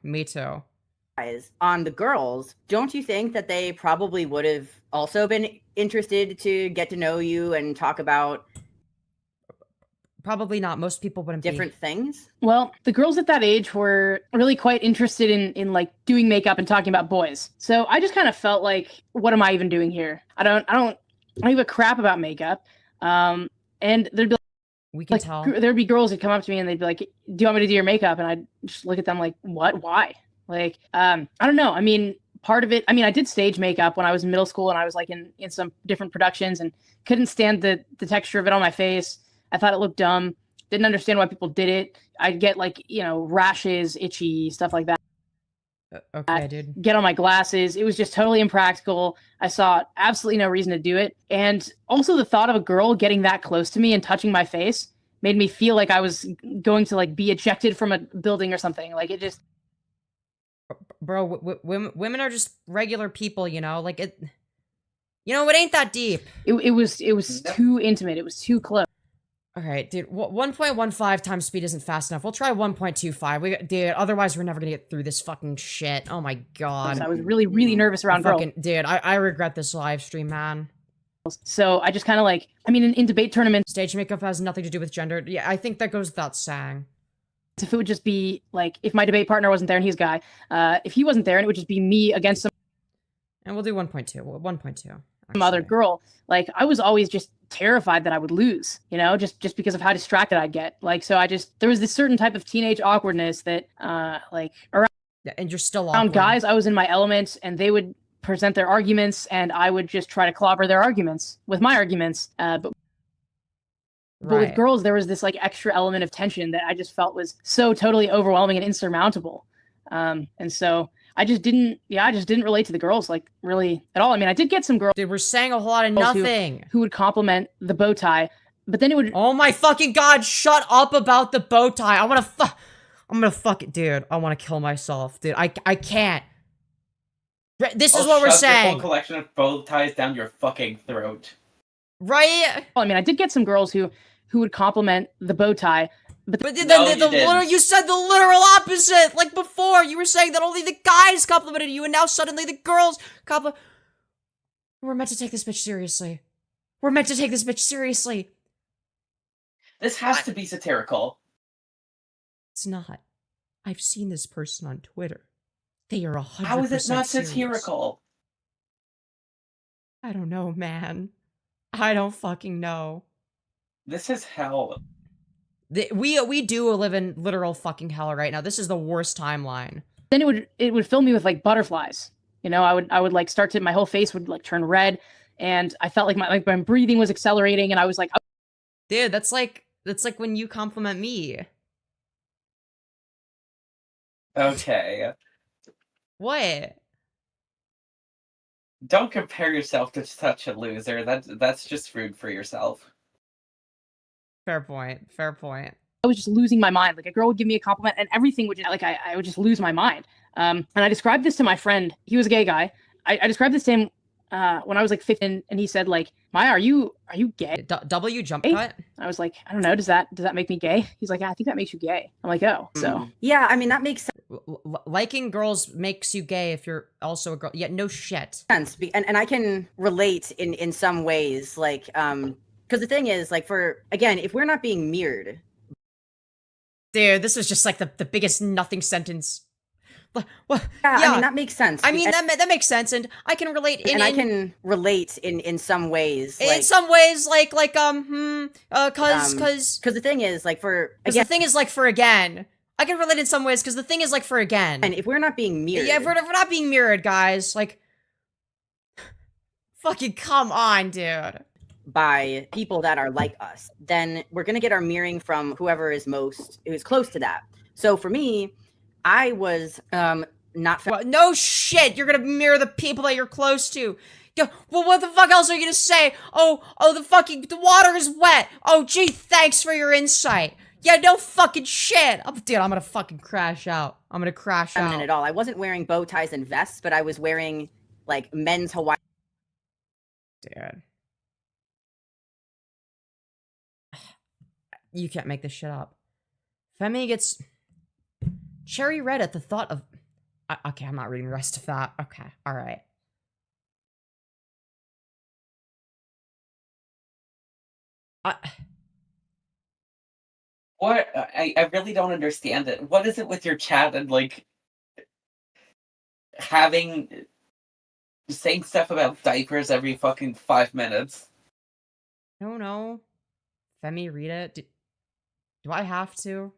On the girls, don't you think that they probably would have also been interested to get to know you and talk about probably not. Most people wouldn't different things? Well, the girls at that age were really quite interested in like doing makeup and talking about boys. So I just kind of felt like, what am I even doing here? I don't give a crap about makeup. And there'd be we can tell. There'd be girls that come up to me and they'd be like, "Do you want me to do your makeup?" And I'd just look at them like, "What? Why?" Like, I don't know. I mean, part of it, I did stage makeup when I was in middle school and I was like in some different productions and couldn't stand the texture of it on my face. I thought it looked dumb. Didn't understand why people did it. I'd get like, rashes, itchy, stuff like that. Okay, dude. Get on my glasses. It was just totally impractical. I saw absolutely no reason to do it. And also the thought of a girl getting that close to me and touching my face made me feel like I was going to like be ejected from a building or something. Like it just... Bro, women are just regular people, like it, it ain't that deep. It was too intimate. It was too close. All right, dude, 1.15 times speed isn't fast enough. We'll try 1.25. Dude, otherwise we're never gonna get through this fucking shit. Oh my god. I was really, really nervous around girls. Dude, I regret this live stream, man. So I just kind of like, in debate tournaments. Stage makeup has nothing to do with gender. Yeah, I think that goes without saying. If it would just be like, if my debate partner wasn't there and he's a guy, if he wasn't there and it would just be me against some... And we'll do 1.2. 1.2. Some other girl. Like, I was always just terrified that I would lose, just because of how distracted I'd get. Like, so there was this certain type of teenage awkwardness that, around... Yeah, and you're still awkward. Around guys, I was in my element and they would present their arguments and I would just try to clobber their arguments with my arguments. But with girls, there was this like extra element of tension that I just felt was so totally overwhelming and insurmountable. And so I just didn't relate to the girls like really at all. I did get some girls. Dude, we're saying a whole lot of nothing. Who would compliment the bow tie, but then it would... Oh my fucking god, shut up about the bow tie. I'm gonna fuck it, dude. I want to kill myself, dude. I can't. This is I'll what we're shove your saying. whole collection of bow ties down your fucking throat. Right? Well, I mean, I did get some girls who would compliment the bow tie, but But No, you didn't. you said the literal opposite. Like before, you were saying that only the guys complimented you, and now suddenly the girls compliment. We're meant to take this bitch seriously. We're meant to take this bitch seriously. This has to be satirical. It's not. I've seen this person on Twitter. They are 100% How is it not serious. satirical? I don't know, man. I don't fucking know. This is hell. We do live in literal fucking hell right now. This is the worst timeline. then it would fill me with like butterflies. You know, I would like start to, my whole face would like turn red, and I felt like my breathing was accelerating, and I was like, Dude, that's like when you compliment me. Okay. What? Don't compare yourself to such a loser. That's just rude for yourself. Fair point. Fair point. I was just losing my mind. Like a girl would give me a compliment, and everything would just, like I would just lose my mind. And I described this to my friend. He was a gay guy. I described this to him when I was like 15, and he said like, Maya, are you gay? W jump Hey? cut? I was like, I don't know. Does that make me gay? He's like, yeah, I think that makes you gay. I'm like, oh, so Yeah, I mean, that makes Liking girls makes you gay if you're also a girl. Yeah, no shit. sense. And I can relate in some ways, like, because the thing is, like, for, again, if we're not being mirrored. Dude, this was just like the biggest nothing sentence. What? Yeah, I mean, that makes sense. I mean, that makes sense, and I can relate I can relate in some ways. In like, some ways, cause the thing is, like, for, the again, thing is like for again. I can relate in some ways because the thing is like for again. and if we're not being mirrored. Yeah, if we're not being mirrored, guys, like, fucking come on, dude. By people that are like us, then we're gonna get our mirroring from whoever is close to that. So for me, I was not Well, no shit, you're gonna mirror the people that you're close to. Well, what the fuck else are you gonna say? Oh, the water is wet. Oh, gee, thanks for your insight. Yeah, no fucking shit. Dude, I'm gonna fucking crash out. I'm gonna crash feminine out. at all. I wasn't wearing bow ties and vests, but I was wearing like men's Hawaii. Dude. You can't make this shit up. Femi gets cherry red at the thought of... okay, I'm not reading the rest of that. Okay, alright. What? I really don't understand it. What is it with your chat and like saying stuff about diapers every fucking 5 minutes? I don't know. Femi, read it. Do I have to?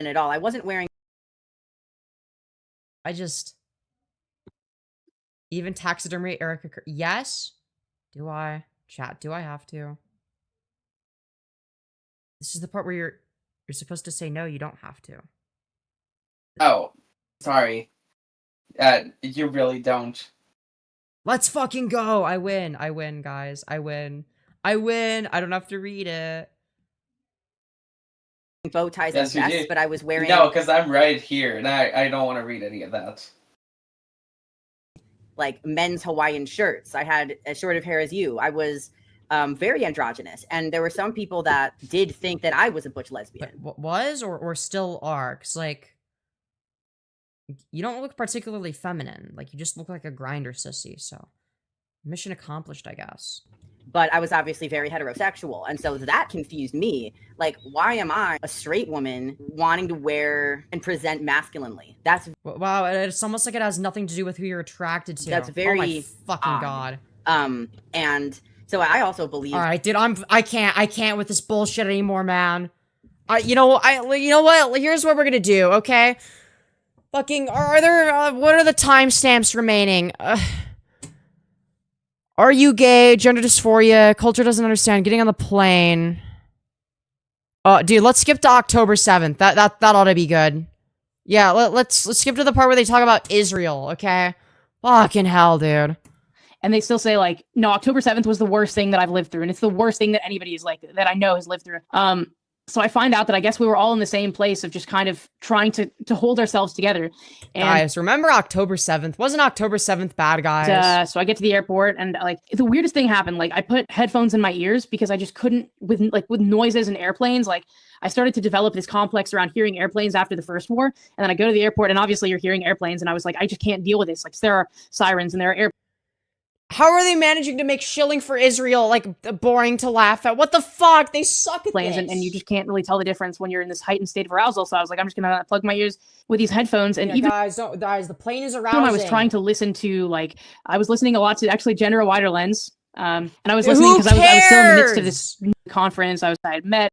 At all. I wasn't wearing. I just... Even taxidermy Erica... Yes? Do I? Chat, do I have to? This is the part where you're supposed to say no, you don't have to. Oh, sorry. You really don't. Let's fucking go! I win, guys. I win. I don't have to read it. Bow ties Yes, you and vests, did. but I was wearing. No, because I'm right here, and I don't want to read any of that. Like men's Hawaiian shirts. I had as short of hair as you. I was very androgynous, and there were some people that did think that I was a butch lesbian. But was or still are? Because like, you don't look particularly feminine. Like you just look like a grinder sissy. So, mission accomplished, I guess. But I was obviously very heterosexual, and so that confused me. Like, why am I a straight woman wanting to wear and present masculinely? That's Wow, it's almost like it has nothing to do with who you're attracted to. That's Oh my very fucking odd. god. And so I also believe. All right, dude, I can't with this bullshit anymore, man. You know what? Here's what we're gonna do, okay? Fucking, are there? What are the timestamps remaining? Are you gay? Gender dysphoria? Culture doesn't understand. Getting on the plane. Dude, let's skip to October 7th. That ought to be good. Yeah, let's skip to the part where they talk about Israel, okay? Fucking hell, dude. And they still say like, no, October 7th was the worst thing that I've lived through. And it's the worst thing that anybody is like, that I know has lived through. So I find out that I guess we were all in the same place of just kind of trying to hold ourselves together. And guys, remember October 7th? Wasn't October 7th bad, guys? so I get to the airport and like the weirdest thing happened. Like I put headphones in my ears because I just couldn't with noises and airplanes. Like I started to develop this complex around hearing airplanes after the first war. And then I go to the airport and obviously you're hearing airplanes. And I was like, I just can't deal with this. Like there are sirens and there are airplanes. How are they managing to make shilling for Israel like boring to laugh at? What the fuck? They suck at this. And you just can't really tell the difference when you're in this heightened state of arousal. So I was like, I'm just gonna plug my ears with these headphones. And even guys, the plane is arousing. when I was trying to listen to I was listening a lot to actually Gender a Wider Lens. And I was listening because I was still in the midst of this conference. I had met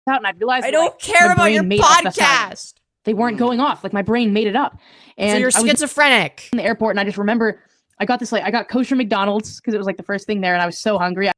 out and I realized I don't care about your podcast. They weren't going off. Like my brain made it up. And so you're schizophrenic. In the airport and I just remember I got kosher McDonald's because it was like the first thing there and I was so hungry.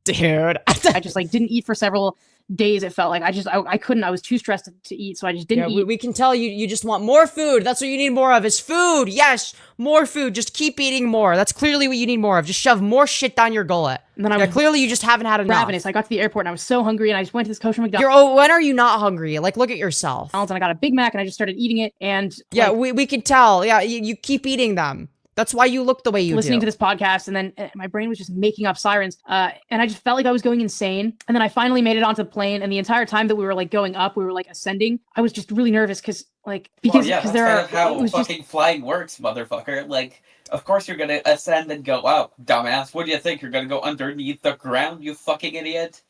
Dude. I just like didn't eat for several days. It felt like I couldn't. I was too stressed to eat, so I just didn't eat. We can tell you just want more food. That's what you need more of is food. Yes, more food. Just keep eating more. That's clearly what you need more of. Just shove more shit down your gullet. And then clearly you just haven't had enough. Ravenous. I got to the airport and I was so hungry and I just went to this kosher McDonald's. When are you not hungry? Like look at yourself. And I got a Big Mac and I just started eating it and yeah, we can tell. Yeah, you keep eating them. That's why you look the way you do. Listening to this podcast, and then my brain was just making up sirens, and I just felt like I was going insane. And then I finally made it onto the plane, and the entire time that we were like going up, we were like ascending. I was just really nervous because there are how fucking flying works, motherfucker. Like, of course you're gonna ascend and go up, dumbass. What do you think? You're gonna go underneath the ground, you fucking idiot?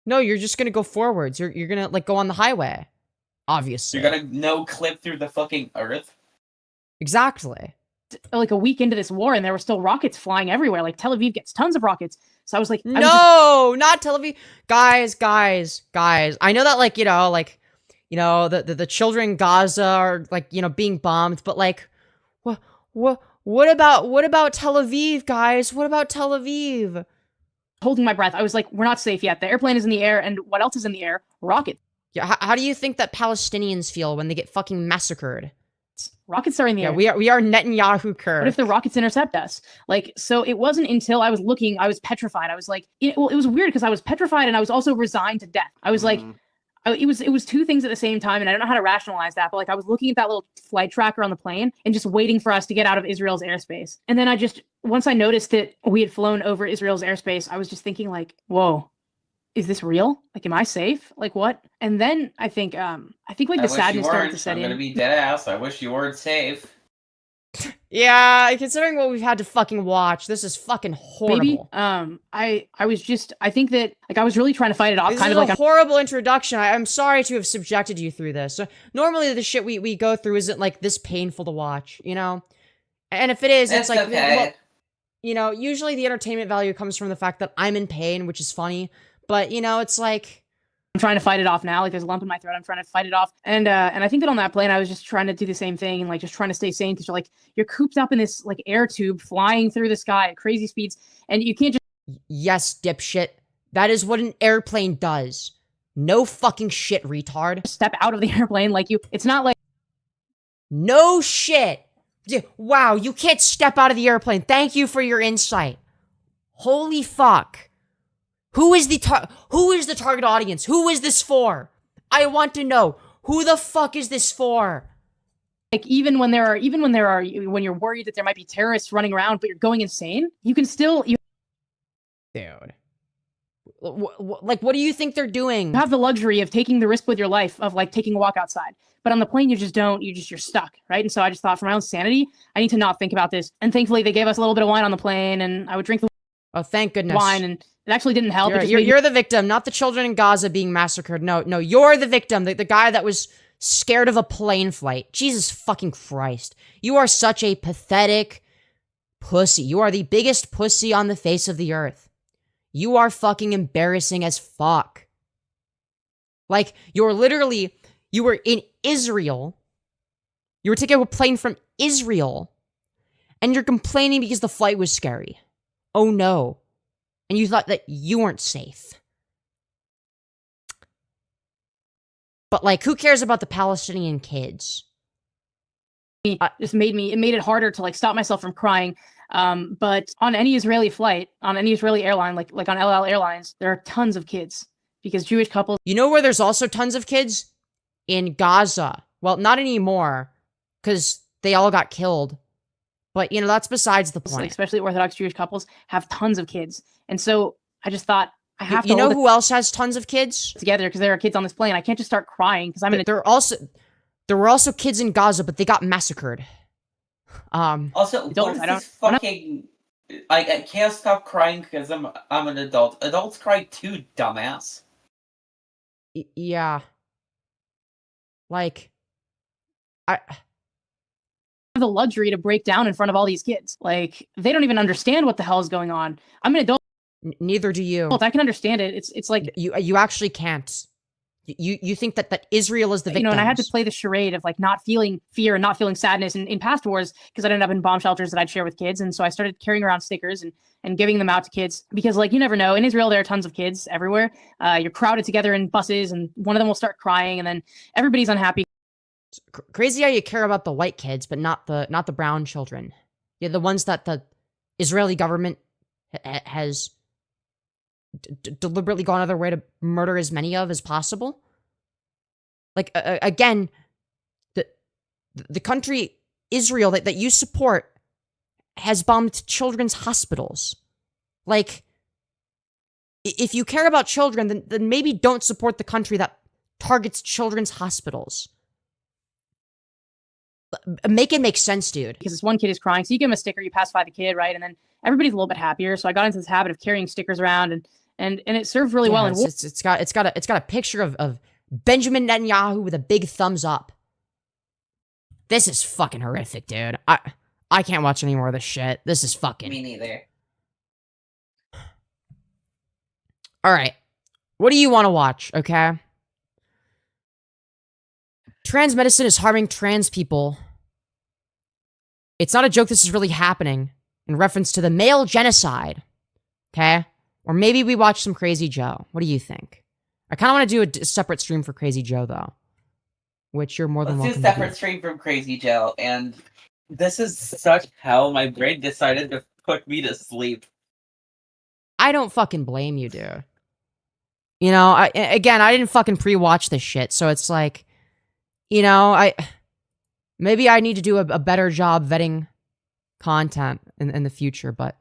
No, you're just gonna go forwards. You're gonna like go on the highway. Obviously, you're gonna no clip through the fucking earth. Exactly. Like a week into this war and there were still rockets flying everywhere. Like Tel Aviv gets tons of rockets. So I was like, not Tel Aviv. Guys. I know that the children in Gaza are like, being bombed, but like, what about Tel Aviv, guys? What about Tel Aviv? Holding my breath. I was like, we're not safe yet. The airplane is in the air and what else is in the air? Rockets. Yeah. How do you think that Palestinians feel when they get fucking massacred? Rockets are in the air. We are Netanyahu curve. What if the rockets intercept us? Like, so it wasn't until I was looking, I was petrified. I was like, it was weird because I was petrified and I was also resigned to death. I was like, it was two things at the same time. And I don't know how to rationalize that, but like I was looking at that little flight tracker on the plane and just waiting for us to get out of Israel's airspace. And then once I noticed that we had flown over Israel's airspace, I was just thinking like, whoa, is this real? Like, am I safe? Like what? And then I think like the sadness started to set in. I'm gonna be dead ass. I wish you weren't safe. Yeah, considering what we've had to fucking watch, this is fucking horrible. Maybe, I think that like I was really trying to fight it off. This is a horrible introduction. I'm sorry to have subjected you through this. Normally the shit we go through isn't like this painful to watch, And if it is, it's like, okay. Well, usually the entertainment value comes from the fact that I'm in pain, which is funny. But, it's like... I'm trying to fight it off now. Like, there's a lump in my throat. I'm trying to fight it off. And I think that on that plane, I was just trying to do the same thing and, like, just trying to stay sane because you're cooped up in this, like, air tube flying through the sky at crazy speeds. And you can't just... Yes, dipshit. That is what an airplane does. No fucking shit, retard. Step out of the airplane like you... It's not like... No shit. Wow, you can't step out of the airplane. Thank you for your insight. Holy fuck. Who is the target audience? Who is this for? I want to know. Who the fuck is this for? Like when you're worried that there might be terrorists running around, but you're going insane, you can still... Dude. Like, what do you think they're doing? You have the luxury of taking the risk with your life of like taking a walk outside. But on the plane, you just don't. You're stuck, right? And so I just thought for my own sanity, I need to not think about this. And thankfully, they gave us a little bit of wine on the plane and I would drink the Oh, thank goodness. wine and it actually didn't help. You're the victim, not the children in Gaza being massacred. No, you're the victim. The guy that was scared of a plane flight. Jesus fucking Christ. You are such a pathetic pussy. You are the biggest pussy on the face of the earth. You are fucking embarrassing as fuck. Like, you were in Israel. You were taking a plane from Israel. And you're complaining because the flight was scary. Oh no. And you thought that you weren't safe. But like, who cares about the Palestinian kids? It made it harder to like stop myself from crying. But on any Israeli flight, on any Israeli airline, like on El Al Airlines, there are tons of kids because Jewish couples. You know where there's also tons of kids? In Gaza. Well, not anymore, because they all got killed. But, you know, that's besides the point. Especially Orthodox Jewish couples have tons of kids. And so I just thought, I have to. You know who else has tons of kids? Together, because there are kids on this plane. I can't just start crying because I'm in. There were also kids in Gaza, but they got massacred. Also, what is this fucking? I can't stop crying because I'm an adult. Adults cry too, dumbass. Yeah. Like, I have the luxury to break down in front of all these kids. Like, they don't even understand what the hell is going on. I'm an adult. Neither do you. I can understand it. It's like you actually can't. You think that Israel is the victim. You know, and I had to play the charade of like not feeling fear and not feeling sadness in past wars because I'd end up in bomb shelters that I'd share with kids. And so I started carrying around stickers and giving them out to kids because, like, you never know. In Israel, there are tons of kids everywhere. You're crowded together in buses and one of them will start crying and then everybody's unhappy. It's crazy how you care about the white kids, but not the brown children. Yeah, the ones that the Israeli government has deliberately gone out of their way to murder as many of as possible. Like, again, the country Israel that you support has bombed children's hospitals. Like, if you care about children, then maybe don't support the country that targets children's hospitals. Make it make sense, dude. Because this one kid is crying, so you give him a sticker, you pacify the kid, right? And then everybody's a little bit happier. So I got into this habit of carrying stickers around and it served really well. And it's got a picture of Benjamin Netanyahu with a big thumbs up. This is fucking horrific, dude. I can't watch any more of this shit. This is fucking. Me neither. All right, what do you want to watch? Okay. Trans medicine is harming trans people. It's not a joke. This is really happening in reference to the male genocide. Okay. Or maybe we watch some Crazy Joe. What do you think? I kind of want to do a separate stream for Crazy Joe, though. Which you're more than welcome to do. Let's do a separate stream from Crazy Joe. And this is such hell. My brain decided to put me to sleep. I don't fucking blame you, dude. You know, I didn't fucking pre-watch this shit. So it's like, you know, maybe I need to do a better job vetting content in the future, but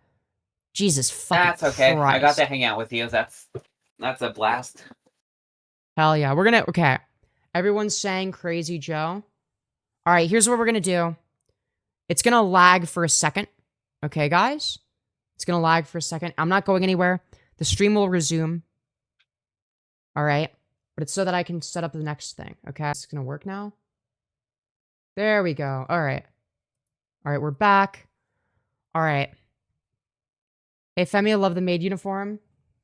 Jesus fucking That's okay. Christ. I got to hang out with you. That's a blast. Hell yeah. Okay. Everyone's saying Crazy Joe. All right, here's what we're going to do. It's going to lag for a second. Okay, guys? It's going to lag for a second. I'm not going anywhere. The stream will resume. All right? But it's so that I can set up the next thing. Okay? It's going to work now. There we go. All right. All right, we're back. All right. Hey, Femi, I love the maid uniform.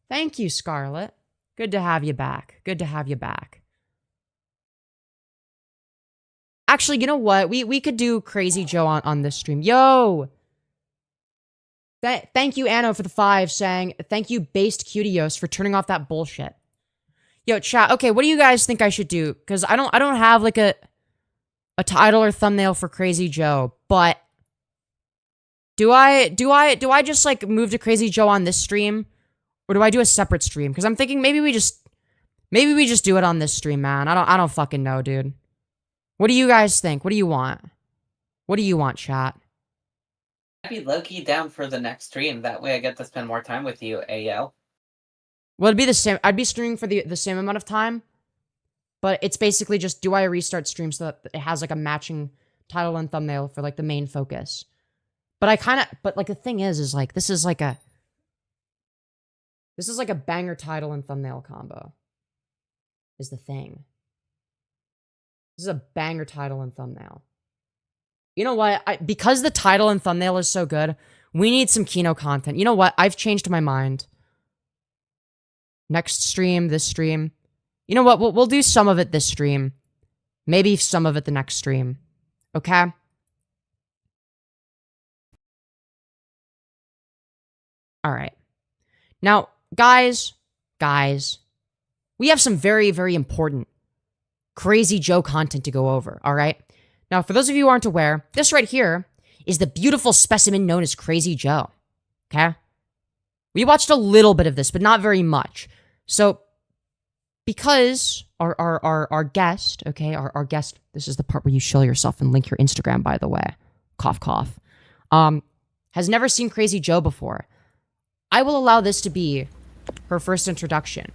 Thank you, Scarlett. Good to have you back. Good to have you back. Actually, you know what? We could do Crazy Joe on this stream. Yo! Thank you, Anno, for the 5, saying, thank you, Based Cutios, for turning off that bullshit. Yo, chat, okay, what do you guys think I should do? Because I don't have, like, a title or thumbnail for Crazy Joe, but do I just, like, move to Crazy Joe on this stream? Or do I do a separate stream? Because I'm thinking maybe we just do it on this stream, man. I don't fucking know, dude. What do you guys think? What do you want? What do you want, chat? I'd be low-key down for the next stream. That way I get to spend more time with you, AL. Well, it'd be the same. I'd be streaming for the same amount of time. But it's basically just, do I restart stream so that it has, like, a matching title and thumbnail for, like, the main focus. But like, the thing is, like, this is like a banger title and thumbnail combo. Is the thing. This is a banger title and thumbnail. You know what? Because the title and thumbnail is so good, we need some Kino content. You know what? I've changed my mind. Next stream, this stream. You know what? We'll do some of it this stream. Maybe some of it the next stream. Okay? All right. Now, guys, we have some very, very important Crazy Joe content to go over, all right? Now, for those of you who aren't aware, this right here is the beautiful specimen known as Crazy Joe. Okay? We watched a little bit of this, but not very much. So, because our guest, okay, our guest, this is the part where you show yourself and link your Instagram, by the way. Cough, cough. Has never seen Crazy Joe before. I will allow this to be her first introduction.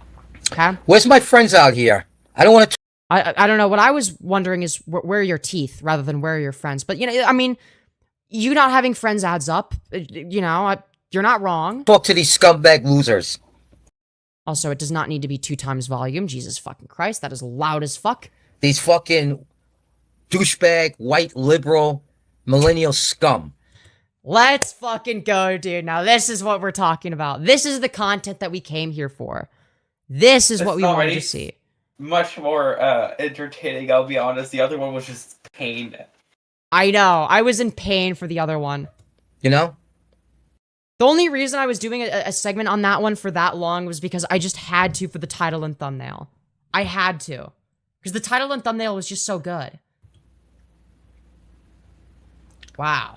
Okay? Where's my friends out here? I don't want to. I don't know. What I was wondering is where are your teeth rather than where are your friends? But, you know, I mean, you not having friends adds up. You know, you're not wrong. Talk to these scumbag losers. Also, it does not need to be 2 times volume. Jesus fucking Christ. That is loud as fuck. These fucking douchebag, white, liberal, millennial scum. Let's fucking go, dude. Now, this is what we're talking about. This is the content that we came here for. This is what we wanted to see. Much more entertaining, I'll be honest. The other one was just pain. I know. I was in pain for the other one. You know? The only reason I was doing a segment on that one for that long was because I just had to for the title and thumbnail. I had to. Because the title and thumbnail was just so good. Wow.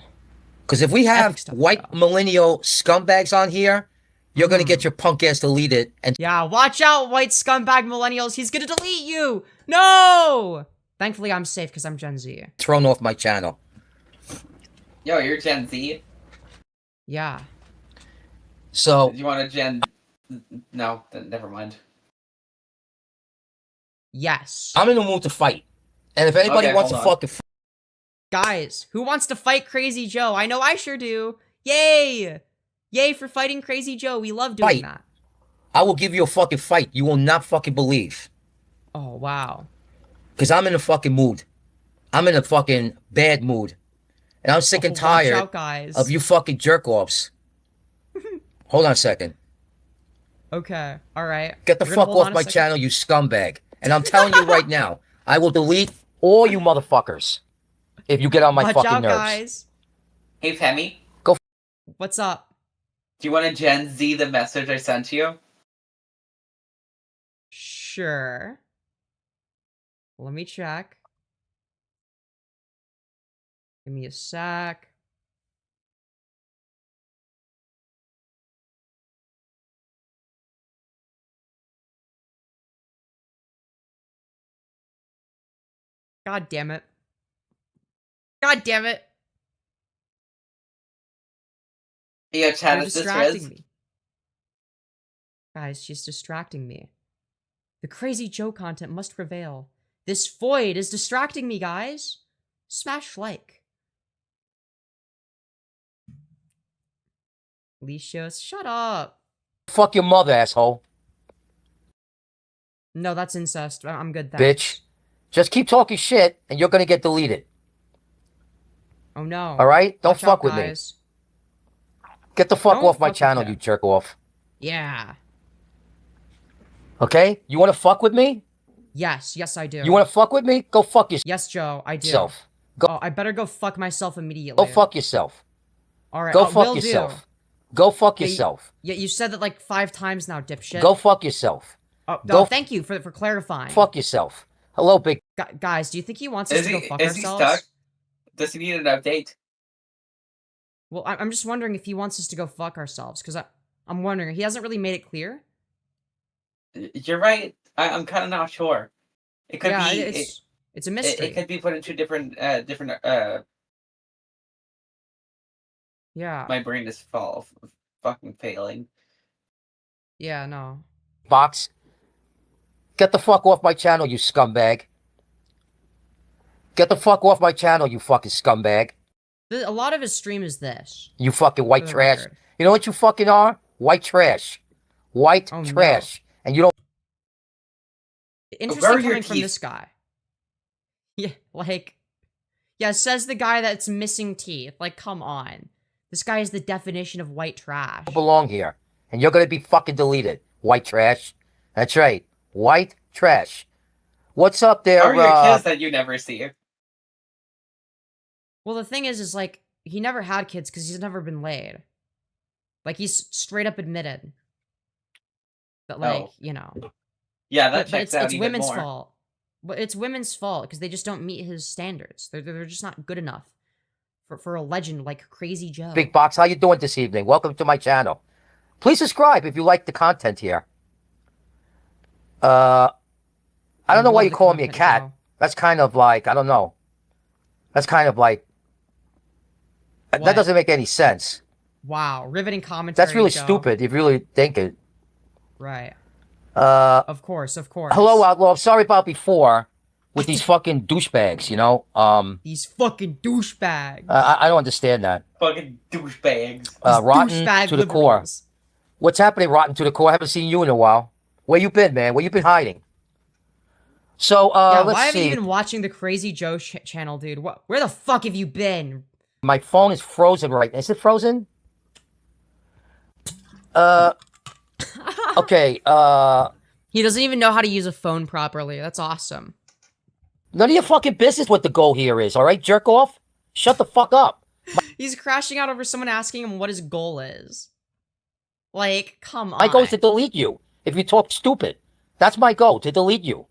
Because if we have white millennial scumbags on here, you're going to get your punk ass deleted. And yeah, watch out, white scumbag millennials. He's going to delete you. No! Thankfully, I'm safe because I'm Gen Z. Thrown off my channel. Yo, you're Gen Z? Yeah. So... You want a Gen... No, then never mind. Yes. I'm in the mood to fight. And if anybody wants to fucking... Guys, who wants to fight Crazy Joe? I know I sure do. Yay! Yay for fighting Crazy Joe. We love doing that. I will give you a fucking fight. You will not fucking believe. Oh, wow. Because I'm in a fucking mood. I'm in a fucking bad mood. And I'm sick and tired of you fucking jerk-offs. Hold on a second. Okay, alright. Get the fuck off my channel, you scumbag. And I'm telling you right now, I will delete all you motherfuckers if you get on my fucking nerves. Guys. Hey, Femi. Go. What's up? Do you want to Gen Z the message I sent you? Sure. Let me check. Give me a sec. God damn it. God damn it. Yeah, chat You're is distracting me. Guys, she's distracting me. The Crazy Joe content must prevail. This void is distracting me, guys. Smash like. Licious, shut up. Fuck your mother, asshole. No, that's incest. I'm good, thanks. Bitch. Just keep talking shit, and you're gonna get deleted. Oh, no. Alright? Don't fuck with me. Get the fuck off my channel, you jerk off. Yeah. Okay? You wanna fuck with me? Yes, yes, I do. You wanna fuck with me? Go fuck yourself. Yes, Joe, I do. Go. Oh, I better go fuck myself immediately. Go fuck yourself. Alright, Go fuck yourself. Go fuck yourself. Yeah, you said that like 5 times now, dipshit. Go fuck yourself. Oh, no, thank you for clarifying. Fuck yourself. Hello, big... Guys, do you think he wants us to go fuck ourselves? Is he stuck? Does he need an update? Well, I'm just wondering if he wants us to go fuck ourselves, because I'm wondering. He hasn't really made it clear. You're right. I'm kind of not sure. It could be... It's a mystery. It could be put into different... Yeah. My brain is fucking failing. Yeah, no. Box. Get the fuck off my channel, you scumbag. Get the fuck off my channel, you fucking scumbag. A lot of his stream is this. You fucking white trash. You know what you fucking are? White trash. White trash. No. And you don't... Interesting coming from this guy. Yeah, like... Yeah, says the guy that's missing teeth. Like, come on. This guy is the definition of white trash. You belong here. And you're gonna be fucking deleted. White trash. That's right. White trash. What's up there, How are your kids that you never see? Well, the thing is like, he never had kids because he's never been laid. Like, he's straight up admitted. But, like, you know. Yeah, that checks out it's even women's more. fault. But it's women's fault because they just don't meet his standards. They're just not good enough for a legend like Crazy Joe. Big Box, how you doing this evening? Welcome to my channel. Please subscribe if you like the content here. I don't know why you call me a cat. Joe. That's kind of like, I don't know. That's kind of like, What? that doesn't make any sense. Wow, riveting commentary. That's really Joe. stupid if you really think it. Right. Of course, of course. Hello, Outlaw. I'm sorry about before with these fucking douchebags, you know? These fucking douchebags. I don't understand that. Fucking douchebags. Rotten Douchebag to the core. liberals. What's happening, Rotten to the core? I haven't seen you in a while. Where you been, man? Where you been hiding? So, Yeah, let's why haven't see. you been watching the Crazy Joe channel, dude? Where the fuck have you been? My phone is frozen right now. Is it frozen? Okay, He doesn't even know how to use a phone properly. That's awesome. none of your fucking business what the goal here is, all right, jerk off? Shut the fuck up. He's crashing out over someone asking him what his goal is. Like, come on. My goal is to delete you if you talk stupid. That's my goal, to delete you.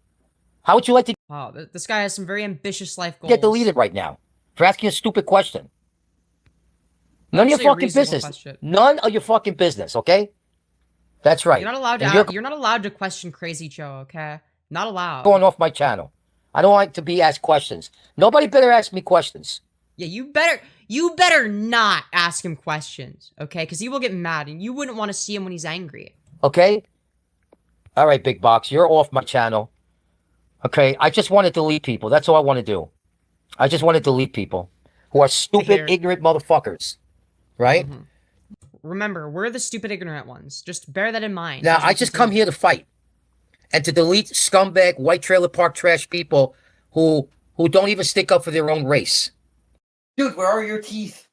How would you like to Wow, this guy has some very ambitious life goals. get deleted right now for asking a stupid question? None of your Actually a fucking reasonable business. question. None of your fucking business, okay? That's right. You're not allowed And to. You're not allowed to question Crazy Joe. Okay, not allowed. going off my channel. I don't like to be asked questions. Nobody better ask me questions. Yeah, you better not ask him questions, okay? Because he will get mad, and you wouldn't want to see him when he's angry. Okay? All right, Big Box, you're off my channel. Okay? I just want to delete people. That's all I want to do. I just want to delete people who are stupid, ignorant motherfuckers. Right? Mm-hmm. Remember, we're the stupid, ignorant ones. Just bear that in mind. Now, I just come here to fight and to delete scumbag, white trailer park trash people who don't even stick up for their own race. Dude, where are your teeth?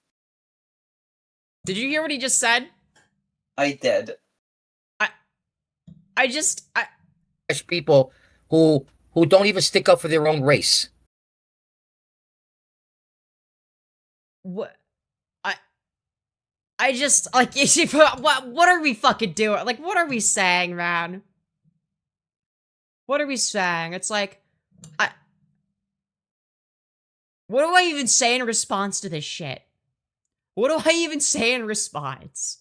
Did you hear what he just said? I did. Trash people who don't even stick up for their own race. What? I just, like, what are we fucking doing? Like, what are we saying, man? What are we saying? It's like, what do I even say in response to this shit? What do I even say in response?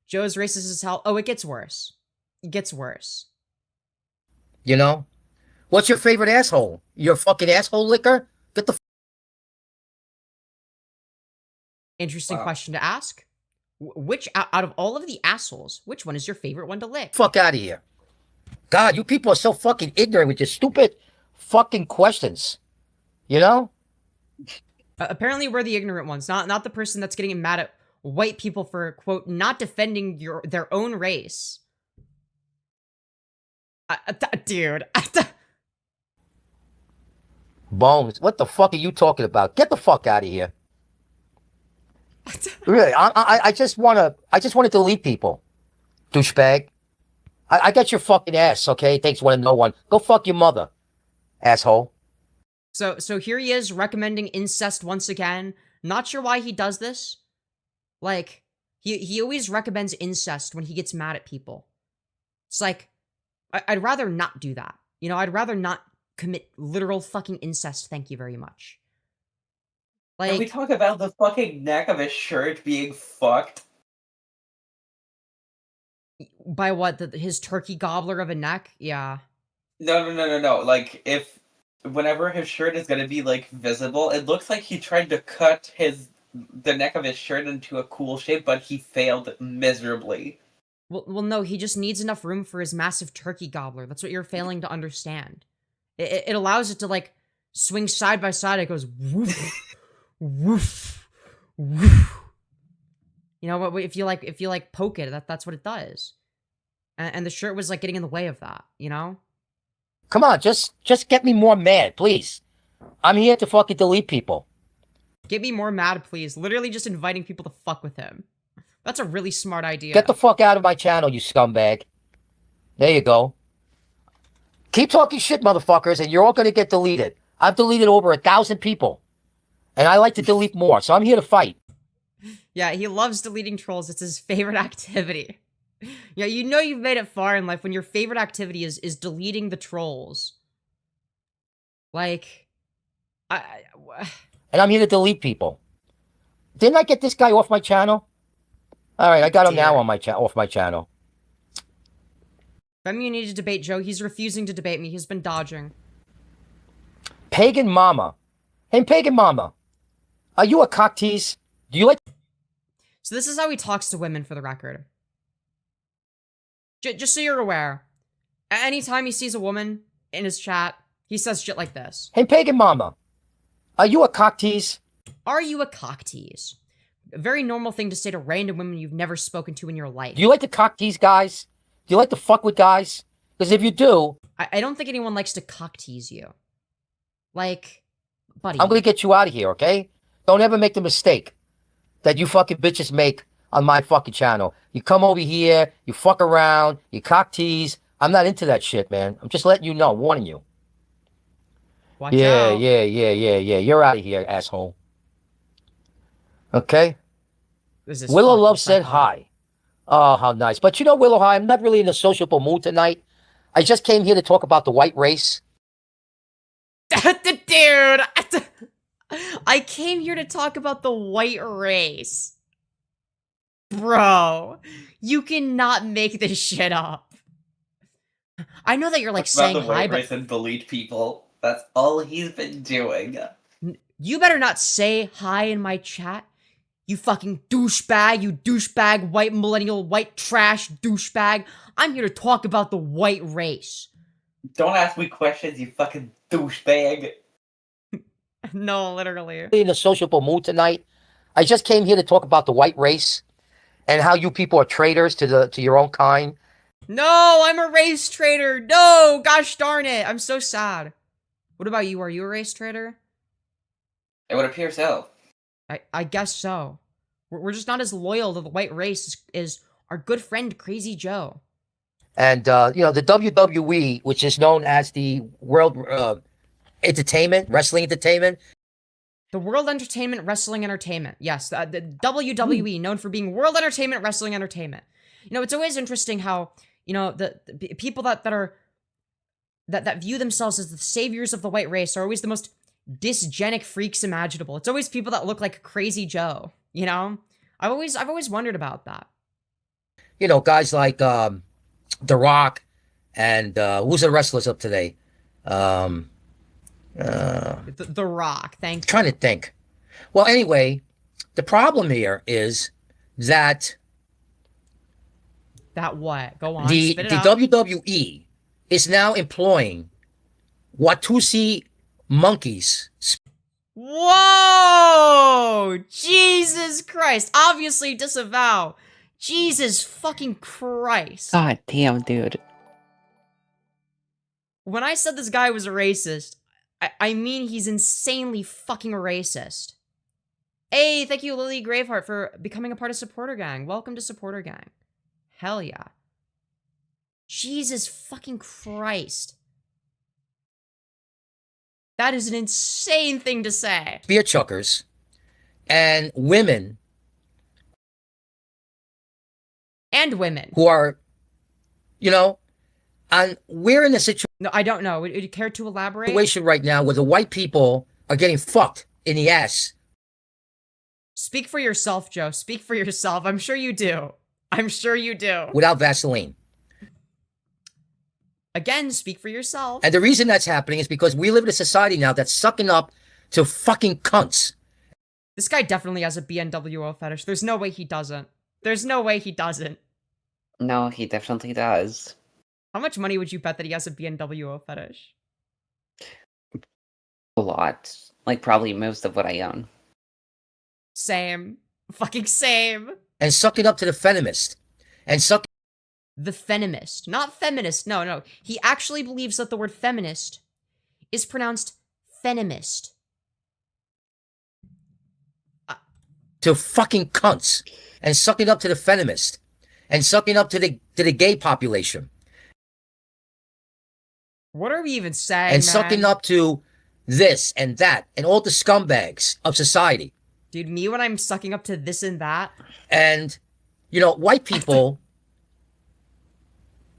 Joe's racist as hell. Oh, it gets worse. It gets worse. You know? What's your favorite asshole? Your fucking asshole licker? Get the Interesting question to ask. Which, out of all of the assholes, which one is your favorite one to lick? fuck out of here. God, you people are so fucking ignorant with your stupid fucking questions. You know? Apparently we're the ignorant ones, not the person that's getting mad at white people for, quote, not defending their own race. Dude. Bones, what the fuck are you talking about? Get the fuck out of here. Really, I just want to delete people. Douchebag. I got your fucking ass, okay? Thanks one and no one. Go fuck your mother, asshole. So here he is recommending incest once again. Not sure why he does this. Like, he always recommends incest when he gets mad at people. It's like, I'd rather not do that. You know, I'd rather not commit literal fucking incest, thank you very much. Can we Like, talk about the fucking neck of his shirt being fucked? by what, his turkey gobbler of a neck? Yeah. No. Like, whenever his shirt is gonna be, like, visible, it looks like he tried to cut the neck of his shirt into a cool shape, but he failed miserably. Well, no, he just needs enough room for his massive turkey gobbler. That's what you're failing to understand. It allows it to, like, swing side by side. It goes woof, woof, woof. You know, but if you like poke it, that's what it does. And the shirt was, like, getting in the way of that, you know? Come on, just get me more mad, please. I'm here to fucking delete people. Get me more mad, please. Literally just inviting people to fuck with him. That's a really smart idea. Get the fuck out of my channel, you scumbag. There you go. Keep talking shit, motherfuckers, and you're all gonna get deleted. I've deleted over 1,000 people. And I like to delete more, so I'm here to fight. Yeah, he loves deleting trolls. It's his favorite activity. Yeah, you know you've made it far in life when your favorite activity is deleting the trolls. Like, And I'm here to delete people. Didn't I get this guy off my channel? All right, I got him now on my off my channel. Fem, you need to debate Joe. He's refusing to debate me. He's been dodging. Pagan Mama. Hey, Pagan Mama. Are you a cock tease? Do you like... So this is how he talks to women, for the record. Just so you're aware. Anytime he sees a woman in his chat, he says shit like this. Hey, Pagan Mama. Are you a cock tease? Are you a cock tease? A very normal thing to say to random women you've never spoken to in your life. Do you like to cock tease guys? Do you like to fuck with guys? Because if you do... I don't think anyone likes to cock tease you. Like, buddy. I'm going to get you out of here, okay? Don't ever make the mistake that you fucking bitches make on my fucking channel. You come over here, you fuck around, you cock tease. I'm not into that shit, man. I'm just letting you know, warning you. Watch out. Yeah. You're out of here, asshole. Okay? Willow Love said hi. Oh, how nice. But you know, Willow, hi, I'm not really in a sociable mood tonight. I just came here to talk about the white race. Dude, I came here to talk about the white race. Bro, you cannot make this shit up. I know that you're like saying about the hi, white race but and delete people. That's all he's been doing. You better not say hi in my chat. You fucking douchebag, you douchebag, white millennial, white trash douchebag. I'm here to talk about the white race. Don't ask me questions, you fucking douchebag. No, literally. In a sociable mood tonight. I just came here to talk about the white race and how you people are traitors to your own kind. No, I'm a race traitor. No, gosh darn it. I'm so sad. What about you? Are you a race traitor? It would appear so. I guess so. We're just not as loyal to the white race as our good friend Crazy Joe. And, you know, the WWE, which is known as the World Wrestling Entertainment. The World Entertainment Wrestling Entertainment. Yes, the WWE, known for being World Entertainment Wrestling Entertainment. You know, it's always interesting how, you know, the people that view themselves as the saviors of the white race are always the most dysgenic freaks imaginable. It's always people that look like Crazy Joe, you know? I've always wondered about that. You know, guys like The Rock and who's the wrestlers up today? The Rock, thank you. Trying to think. Well, anyway, the problem here is that what? Go on. The WWE is now employing Watusi monkeys. Whoa! Jesus Christ. Obviously disavow. Jesus fucking Christ. God damn, dude. When I said this guy was a racist, I mean he's insanely fucking racist. Hey, thank you, Lily Graveheart, for becoming a part of Supporter Gang. Welcome to Supporter Gang. Hell yeah. Jesus fucking Christ. That is an insane thing to say. Beer chuckers and women. And women. Who are, you know, and we're in a situation. No, I don't know. Would you care to elaborate? Situation right now where the white people are getting fucked in the ass. Speak for yourself, Joe. Speak for yourself. I'm sure you do. I'm sure you do. Without Vaseline. Again, speak for yourself. And the reason that's happening is because we live in a society now that's sucking up to fucking cunts. This guy definitely has a BNWO fetish. There's no way he doesn't. There's no way he doesn't. No, he definitely does. How much money would you bet that he has a BNWO fetish? A lot. Like, probably most of what I own. Same. Fucking same. And sucking up to the feminist. And sucking... The feminist. Not feminist. No. He actually believes that the word feminist is pronounced feminist. To fucking cunts. And sucking up to the feminist. And sucking up to the gay population. What are we even saying, And man? sucking up to this and that. And all the scumbags of society. Dude, me when I'm sucking up to this and that. And, you know, white people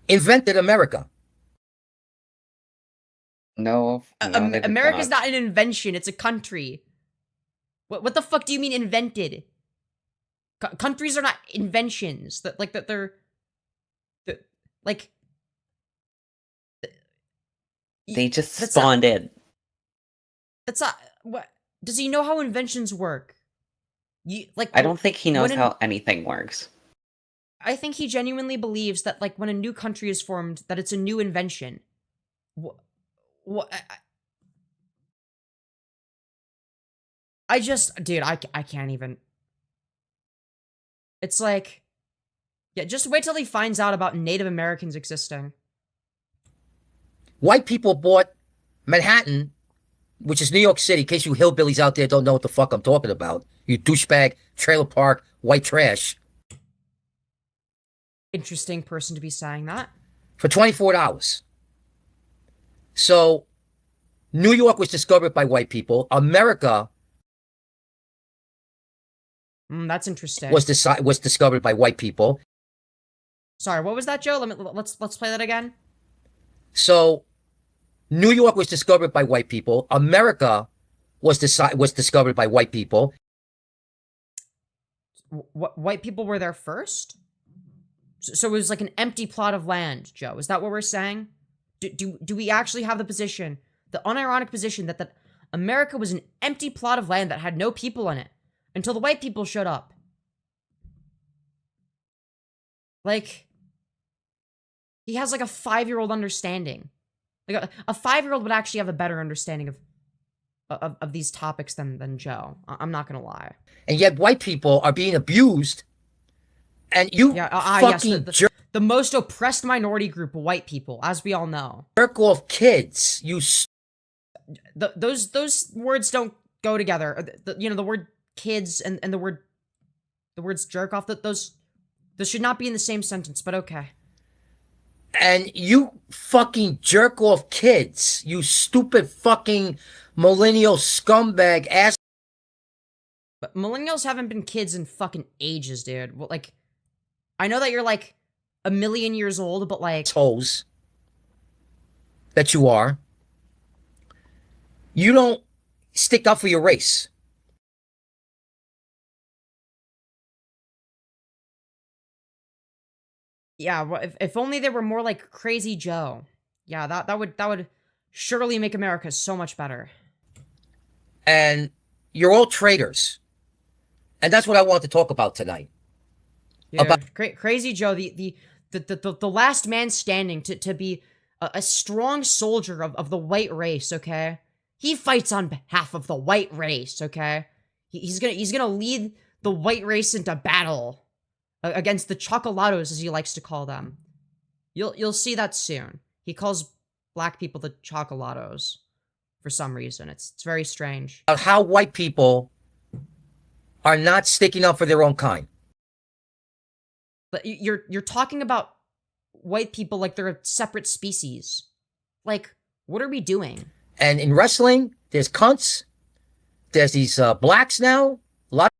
invented America. No, no, they did America's not. not an invention. It's a country. What the fuck do you mean invented? Countries are not inventions. That they're like. They just That's spawned in. That's not what. Does he know how inventions work? I don't think he knows when how anything works. I think he genuinely believes that, like, when a new country is formed, that it's a new invention. What? I just, dude, I can't even. It's like, yeah, just wait till he finds out about Native Americans existing. White people bought Manhattan, which is New York City, in case you hillbillies out there don't know what the fuck I'm talking about. You douchebag, trailer park, white trash. Interesting person to be saying that. For $24. So, New York was discovered by white people. America That's interesting. was discovered by white people. Sorry, what was that, Joe? Let's play that again. So, New York was discovered by white people. America was discovered by white people. White people were there first? So it was like an empty plot of land, Joe. Is that what we're saying? Do we actually have the position, the unironic position that America was an empty plot of land that had no people in it until the white people showed up? Like, he has like a 5-year-old understanding. Like a 5-year-old would actually have a better understanding of these topics than Joe. I'm not gonna lie. And yet white people are being abused. And you fucking yes, the most oppressed minority group, white people, as we all know. Jerk off kids, you. Those words don't go together. The word kids and the words jerk off. Those should not be in the same sentence. But okay. And you fucking jerk off kids, you stupid fucking millennial scumbag ass. But millennials haven't been kids in fucking ages, dude. Well, like, I know that you're like a million years old, but like hoes that you are. You don't stick up for your race. Yeah, well, if only they were more like Crazy Joe. Yeah, that would surely make America so much better. And you're all traitors. And that's what I want to talk about tonight. Yeah, Crazy Joe, the last man standing to be a strong soldier of the white race, okay? He fights on behalf of the white race, okay? He's gonna lead the white race into battle against the chocolatos, as he likes to call them. You'll see that soon. He calls black people the chocolatos for some reason. It's very strange. How white people are not sticking up for their own kind. But you're talking about white people like they're a separate species. Like, what are we doing? And in wrestling, there's cunts. There's these blacks now. A lot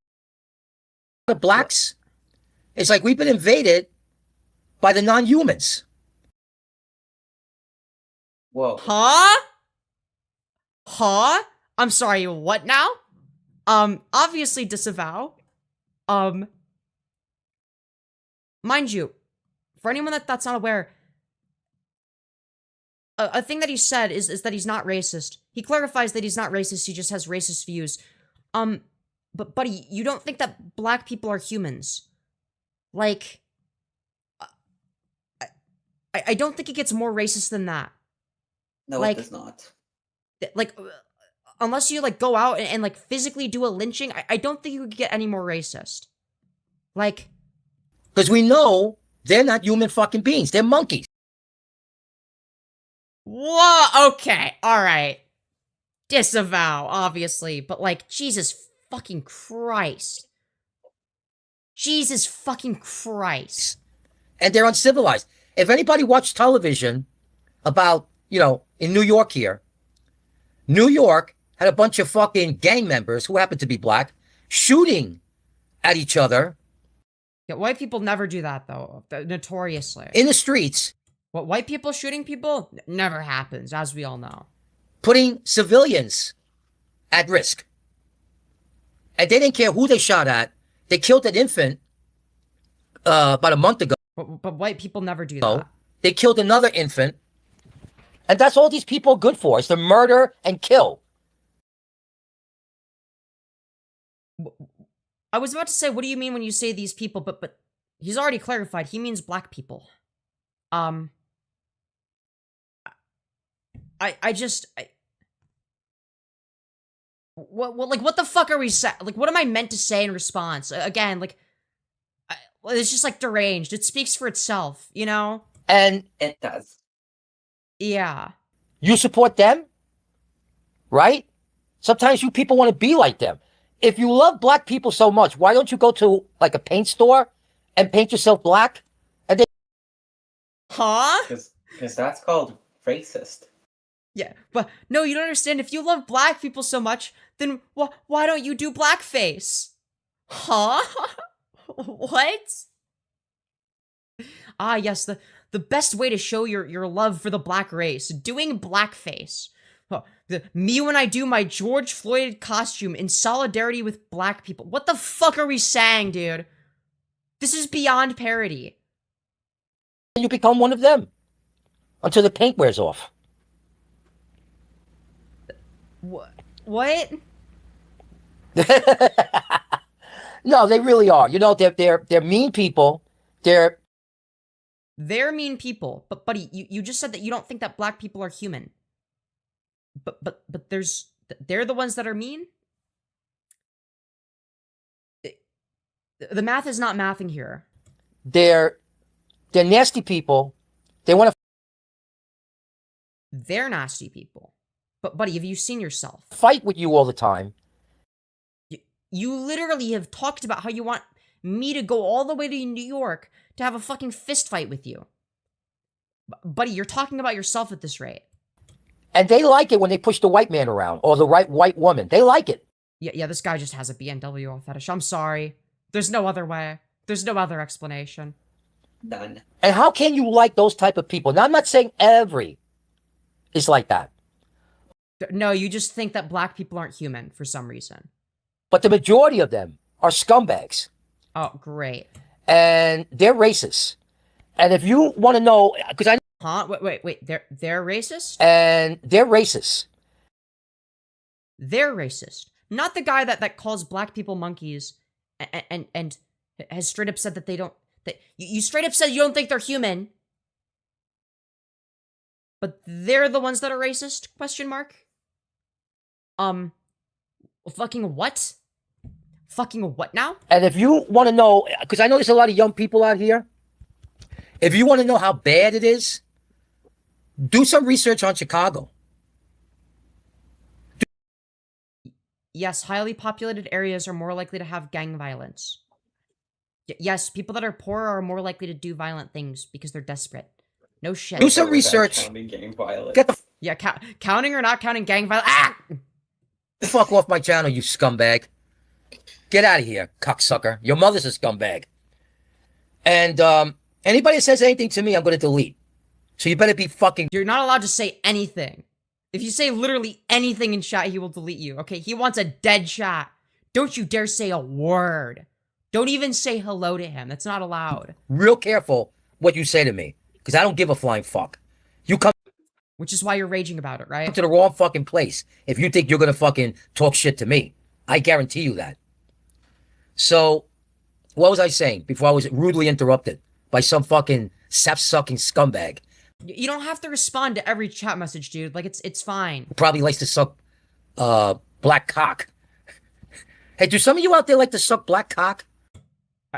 of blacks. It's like we've been invaded by the non-humans. Whoa. Huh? I'm sorry, what now? Obviously disavow. Mind you, for anyone that's not aware, a thing that he said is that he's not racist. He clarifies that he's not racist, he just has racist views. But buddy, you don't think that black people are humans? Like, I don't think it gets more racist than that. No, like, it does not. Like, unless you, like, go out and like, physically do a lynching, I don't think you could get any more racist. Like... Because we know they're not human fucking beings. They're monkeys. Whoa, okay, alright. Disavow, obviously, but like, Jesus fucking Christ. Jesus fucking Christ. And they're uncivilized. If anybody watched television about, in New York here, New York had a bunch of fucking gang members who happened to be black shooting at each other. Yeah, white people never do that, though, notoriously. In the streets. What, white people shooting people? Never happens, as we all know. putting civilians at risk. And they didn't care who they shot at. They killed an infant about a month ago. But white people never do that. They killed another infant. And that's all these people are good for, is to murder and kill. I was about to say, what do you mean when you say these people? But he's already clarified. He means black people. What the fuck are we saying? Like, what am I meant to say in response? Again, like, it's just like deranged. It speaks for itself, you know? And it does. Yeah. You support them, right? Sometimes you people want to be like them. If you love black people so much, why don't you go to like a paint store and paint yourself black? And they Huh? Because that's called racist. Yeah, but no, you don't understand. If you love black people so much, then why don't you do blackface? Huh? What? Ah, yes, the best way to show your love for the black race, doing blackface. Me when I do my George Floyd costume in solidarity with black people. What the fuck are we saying, dude? This is beyond parody. You become one of them until the paint wears off. What? No, they really are. You know, they're mean people. They're mean people. But buddy, you just said that you don't think that black people are human. But they're the ones that are mean? The math is not mathing here. They're nasty people. They want to They're nasty people. But buddy, have you seen yourself? Fight with you all the time. You literally have talked about how you want me to go all the way to New York to have a fucking fist fight with you. Buddy, you're talking about yourself at this rate. And they like it when they push the white man around or the right white woman. They like it. Yeah, this guy just has a BMW fetish. I'm sorry. There's no other way. There's no other explanation. None. And how can you like those type of people? Now, I'm not saying every is like that. No, you just think that black people aren't human for some reason. But the majority of them are scumbags. Oh, great. And they're racist. And if you want to know, because I... Huh? Wait. They're racist? And they're racist. They're racist. Not the guy that calls black people monkeys and has straight up said that they don't... That you straight up said you don't think they're human. But they're the ones that are racist? Question mark. Fucking what? Fucking what now? And if you want to know, because I know there's a lot of young people out here. If you want to know how bad it is, do some research on Chicago. Yes, highly populated areas are more likely to have gang violence. Yes, people that are poor are more likely to do violent things because they're desperate. No shit. Do some research. Get the yeah, counting or not counting gang violence. Ah! fuck off my channel, you scumbag. Get out of here, cocksucker. Your mother's a scumbag. And anybody that says anything to me, I'm going to delete. So you better be fucking... You're not allowed to say anything. If you say literally anything in chat, he will delete you. Okay, he wants a dead chat. Don't you dare say a word. Don't even say hello to him. That's not allowed. Real careful what you say to me. Because I don't give a flying fuck. You come... Which is why you're raging about it, right? to the wrong fucking place if you think you're going to fucking talk shit to me. I guarantee you that. So, what was I saying before I was rudely interrupted by some fucking sap-sucking scumbag? You don't have to respond to every chat message, dude. Like, it's fine. Probably likes to suck black cock. Hey, do some of you out there like to suck black cock?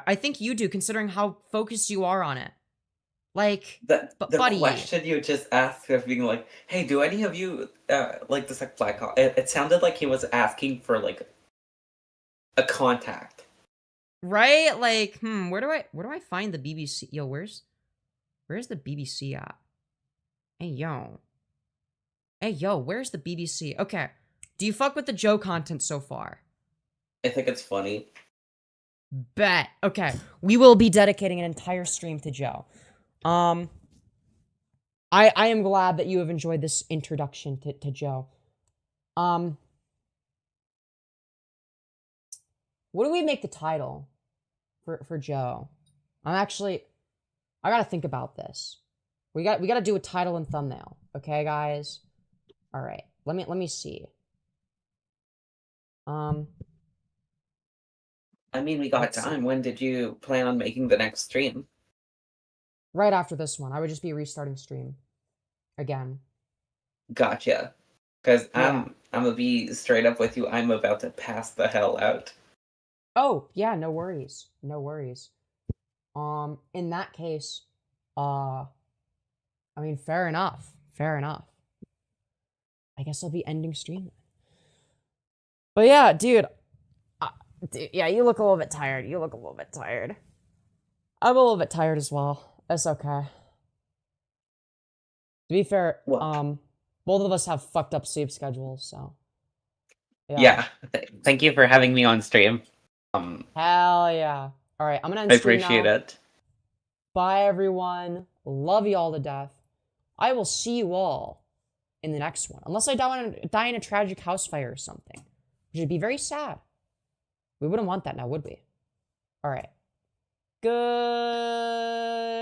I think you do, considering how focused you are on it. Like, the buddy. question you just asked of being like, hey, do any of you like to suck black cock? It sounded like he was asking for like a contact. Right? Like, where do I find the BBC? Yo, where's the BBC at? Hey, yo, where's the BBC? Okay. Do you fuck with the Joe content so far? I think it's funny. Bet. Okay. We will be dedicating an entire stream to Joe. I I am glad that you have enjoyed this introduction to Joe. What do we make the title for Joe? I gotta think about this. We gotta do a title and thumbnail. Okay, guys? Alright. Let me see. I mean, we got Let's see. time. When did you plan on making the next stream? Right after this one. I would just be restarting stream. Again. Gotcha. Because Yeah. I'm gonna be straight up with you. I'm about to pass the hell out. Oh, yeah, no worries. No worries. In that case, I mean, fair enough. Fair enough. I guess I'll be ending stream. But yeah, dude. Yeah, you look a little bit tired. You look a little bit tired. I'm a little bit tired as well. That's okay. To be fair, What? both of us have fucked up sleep schedules, so. Yeah. Thank you for having me on stream. Hell yeah. Alright, I'm gonna end I stream appreciate now. it. Bye, everyone. Love you all to death. I will see you all in the next one. Unless I die in a tragic house fire or something. Which would be very sad. We wouldn't want that now, would we? Alright. Good.